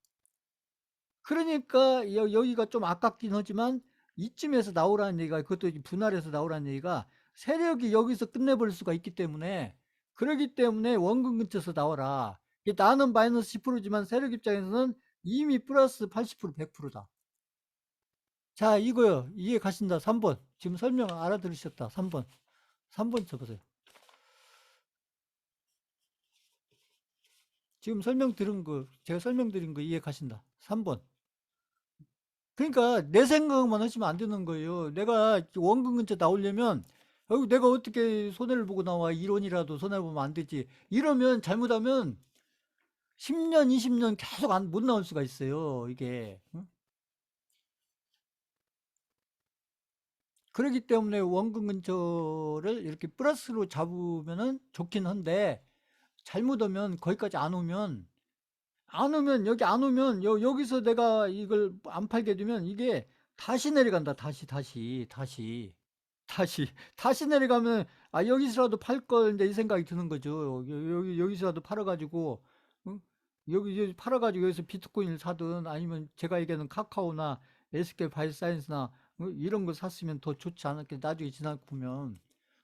그러니까 여기가 좀 아깝긴 하지만 이쯤에서 나오라는 얘기가 그것도 분할해서 나오라는 얘기가 세력이 여기서 끝내버릴 수가 있기 때문에 그러기 때문에 원금 근처에서 나와라. 나는 마이너스 10%지만 세력 입장에서는 이미 플러스 80% 100%다. 자, 이거요. 이해 가신다. 3번. 지금 설명 알아들으셨다. 3번. 3번 쳐보세요. 지금 제가 설명드린 거 이해 가신다. 3번. 그러니까 내 생각만 하시면 안 되는 거예요. 내가 원금 근처 나오려면 여기 내가 어떻게 손해를 보고 나와 1원이라도 손해보면 안 되지. 이러면 잘못하면 10년, 20년 계속 못 나올 수가 있어요. 이게. 응? 그렇기 때문에 원금 근처를 이렇게 플러스로 잡으면은 좋긴 한데 잘못하면 거기까지 여기 안 오면 여기서 내가 이걸 안 팔게 되면 이게 다시 내려간다. 다시 내려가면 아 여기서라도 팔 걸 이제 이 생각이 드는 거죠. 여기서라도 팔아가지고 응? 여기 팔아가지고 여기서 비트코인을 사든 아니면 제가 얘기하는 카카오나 SK 바이오사이언스나 이런 거 샀으면 더 좋지 않을까 나중에 지나고 보면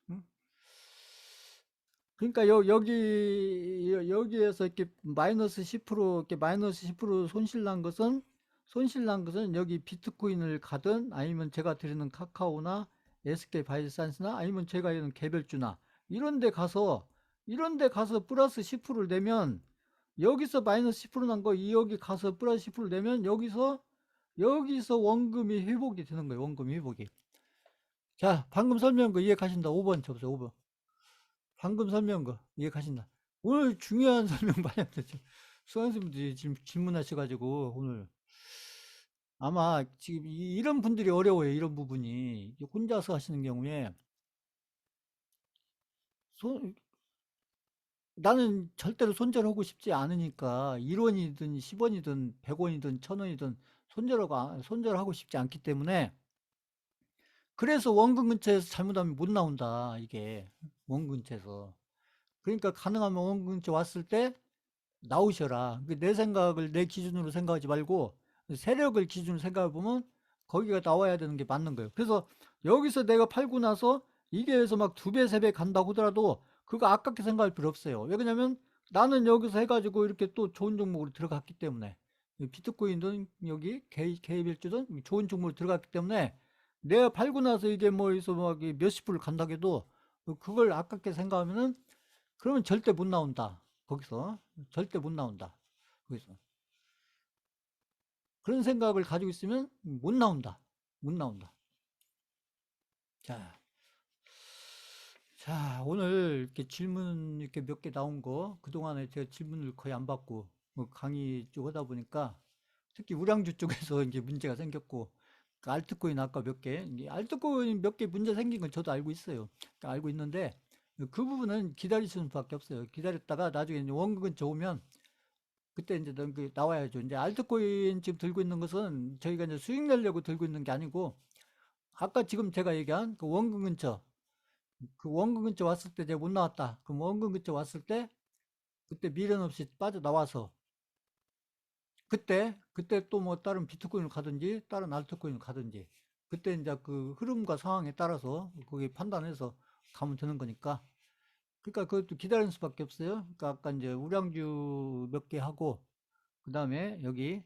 응? 그러니까 여기에서 이렇게 마이너스 10% 이렇게 마이너스 10% 손실 난 것은 여기 비트코인을 가든 아니면 제가 드리는 카카오나 SK 바이오산스나 아니면 제가 이런 개별주나 이런 데 가서 플러스 10%를 내면 여기서 마이너스 10%난 거 여기 가서 플러스 10%를 내면 여기서 원금이 회복이 되는 거예요. 원금이 회복이. 자, 방금 설명한 거 이해가신다. 5번 쳐보세요. 5번. 방금 설명한 거 이해가신다. 오늘 중요한 설명 많이 했죠. 수강생분들이 지금 질문하셔가지고 오늘 아마 지금 이런 분들이 어려워요. 이런 부분이 혼자서 하시는 경우에 나는 절대로 손절하고 싶지 않으니까 1원이든 10원이든 100원이든 1000원이든 손절하고 싶지 않기 때문에 그래서 원금 근처에서 잘못하면 못 나온다. 이게 원금 근처에서. 그러니까 가능하면 원금 근처 왔을 때 나오셔라. 내 생각을 내 기준으로 생각하지 말고 세력을 기준으로 생각해 보면 거기가 나와야 되는 게 맞는 거예요. 그래서 여기서 내가 팔고 나서 이게 해서 막 두 배, 세 배 간다고 하더라도 그거 아깝게 생각할 필요 없어요. 왜냐면 나는 여기서 해가지고 이렇게 또 좋은 종목으로 들어갔기 때문에 비트코인든 여기 개별주든 좋은 종목으로 들어갔기 때문에 내가 팔고 나서 이게 뭐 해서 막 몇십 불을 간다고 해도 그걸 아깝게 생각하면은 그러면 절대 못 나온다. 거기서. 절대 못 나온다. 거기서. 그런 생각을 가지고 있으면 못 나온다. 못 나온다. 자, 자, 오늘 이렇게 질문 이렇게 몇 개 나온 거, 그동안에 제가 질문을 거의 안 받고, 뭐 강의 쪽 하다 보니까, 특히 우량주 쪽에서 이제 문제가 생겼고, 그 알트코인 아까 몇 개, 알트코인 몇 개 문제 생긴 건 저도 알고 있어요. 그러니까 알고 있는데, 그 부분은 기다리시는 수밖에 없어요. 기다렸다가 나중에 이제 원금은 좋으면 그때 이제 나와야죠. 이제 알트코인 지금 들고 있는 것은 저희가 이제 수익 내려고 들고 있는 게 아니고 아까 지금 제가 얘기한 그 원금 근처 그 원금 근처 왔을 때 제가 못 나왔다. 그럼 원금 근처 왔을 때 그때 미련 없이 빠져나와서 그때 또 뭐 다른 비트코인을 가든지 다른 알트코인을 가든지 그때 이제 그 흐름과 상황에 따라서 거기 판단해서 가면 되는 거니까 그러니까 그것도 기다리는 수밖에 없어요. 그러니까 아까 이제 우량주 몇 개 하고 그다음에 여기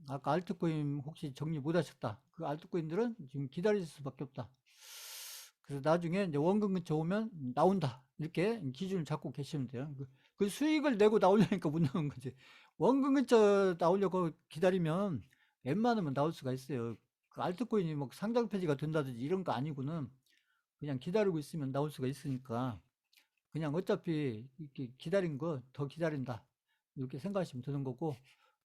아까 알트코인 혹시 정리 못 하셨다. 그 알트코인들은 지금 기다릴 수밖에 없다. 그래서 나중에 이제 원금 근처 오면 나온다. 이렇게 기준을 잡고 계시면 돼요. 그 수익을 내고 나오려니까 못 나오는 거지. 원금 근처 나오려고 기다리면 웬만하면 나올 수가 있어요. 그 알트코인이 뭐 상장 폐지가 된다든지 이런 거 아니고는 그냥 기다리고 있으면 나올 수가 있으니까 그냥 어차피 이렇게 기다린 거 더 기다린다. 이렇게 생각하시면 되는 거고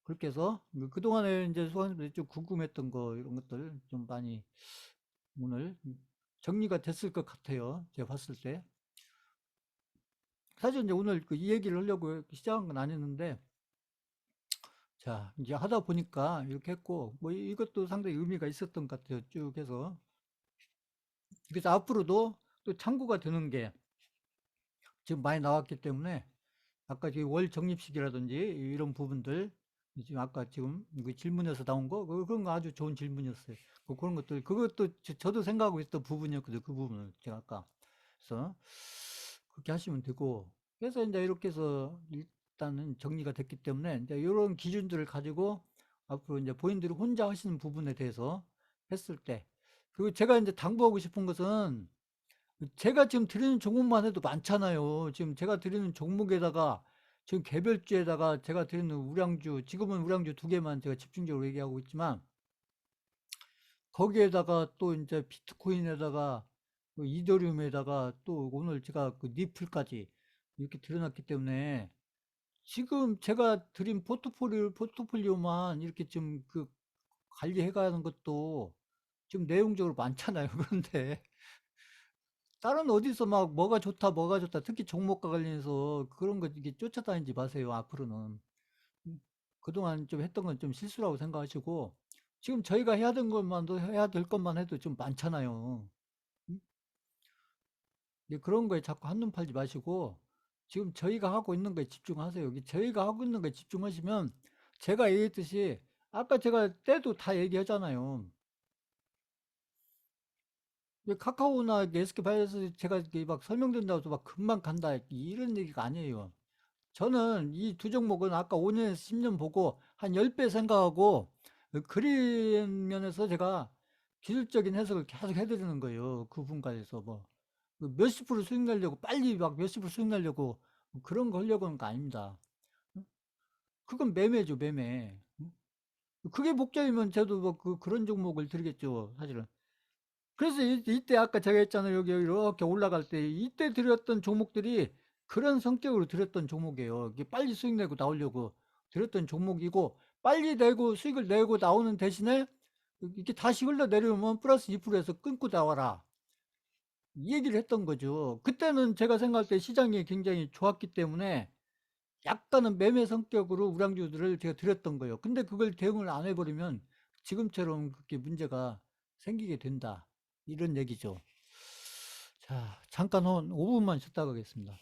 그렇게 해서 그동안에 이제 소환님들이 좀 궁금했던 거 이런 것들 좀 많이 오늘 정리가 됐을 것 같아요. 제가 봤을 때. 사실 이제 오늘 그 이 얘기를 하려고 시작한 건 아니었는데 자, 이제 하다 보니까 이렇게 했고 뭐 이것도 상당히 의미가 있었던 것 같아요. 쭉 해서. 그래서 앞으로도 또 참고가 되는 게 지금 많이 나왔기 때문에 아까 지금 월 적립식이라든지 이런 부분들 지금 아까 지금 그 질문에서 나온 거 그런 거 아주 좋은 질문이었어요. 그런 것들 그것도 저도 생각하고 있었던 부분이었거든요. 그 부분을 제가 아까 그래서 그렇게 하시면 되고 그래서 이제 이렇게 해서 일단은 정리가 됐기 때문에 이제 이런 기준들을 가지고 앞으로 이제 본인들이 혼자 하시는 부분에 대해서 했을 때 그리고 제가 이제 당부하고 싶은 것은 제가 지금 드리는 종목만 해도 많잖아요. 지금 제가 드리는 종목에다가 지금 개별주에다가 제가 드리는 우량주, 지금은 우량주 두 개만 제가 집중적으로 얘기하고 있지만 거기에다가 또 이제 비트코인에다가 또 이더리움에다가 또 오늘 제가 그 니플까지 이렇게 드려놨기 때문에 지금 제가 드린 포트폴리오만 이렇게 좀 그 관리해가는 것도 지금 내용적으로 많잖아요. 그런데 다른 어디서 막 뭐가 좋다, 뭐가 좋다, 특히 종목과 관련해서 그런 거 이게 쫓아다니지 마세요, 앞으로는. 그동안 좀 했던 건 좀 실수라고 생각하시고, 지금 저희가 해야 될 것만도 해야 될 것만 해도 좀 많잖아요. 음? 근데 그런 거에 자꾸 한눈 팔지 마시고, 지금 저희가 하고 있는 거에 집중하세요. 여기 저희가 하고 있는 거에 집중하시면, 제가 얘기했듯이, 아까 제가 때도 다 얘기하잖아요. 카카오나 SK바이오스 제가 이렇게 막 설명드린다고 해서 막 금방 간다, 이런 얘기가 아니에요. 저는 이 두 종목은 아까 5년에서 10년 보고 한 10배 생각하고 그 그림 면에서 제가 기술적인 해석을 계속 해드리는 거예요. 그 분과에서 뭐 그 몇십 프로 수익 내려고 빨리 막 몇십 프로 수익 내려고 뭐 그런 거 하려고 하는 거 아닙니다. 그건 매매죠, 매매. 그게 목적이면 저도 뭐 그런 종목을 드리겠죠, 사실은. 그래서 이때 아까 제가 했잖아요. 여기 이렇게 올라갈 때 이때 들였던 종목들이 그런 성격으로 들였던 종목이에요. 이게 빨리 수익 내고 나오려고 들였던 종목이고 빨리 내고 수익을 내고 나오는 대신에 이렇게 다시 흘러내려오면 플러스 2%에서 끊고 나와라. 이 얘기를 했던 거죠. 그때는 제가 생각할 때 시장이 굉장히 좋았기 때문에 약간은 매매 성격으로 우량주들을 제가 드렸던 거예요. 근데 그걸 대응을 안 해버리면 지금처럼 그렇게 문제가 생기게 된다. 이런 얘기죠. 자, 잠깐 한 5분만 쉬었다 가겠습니다.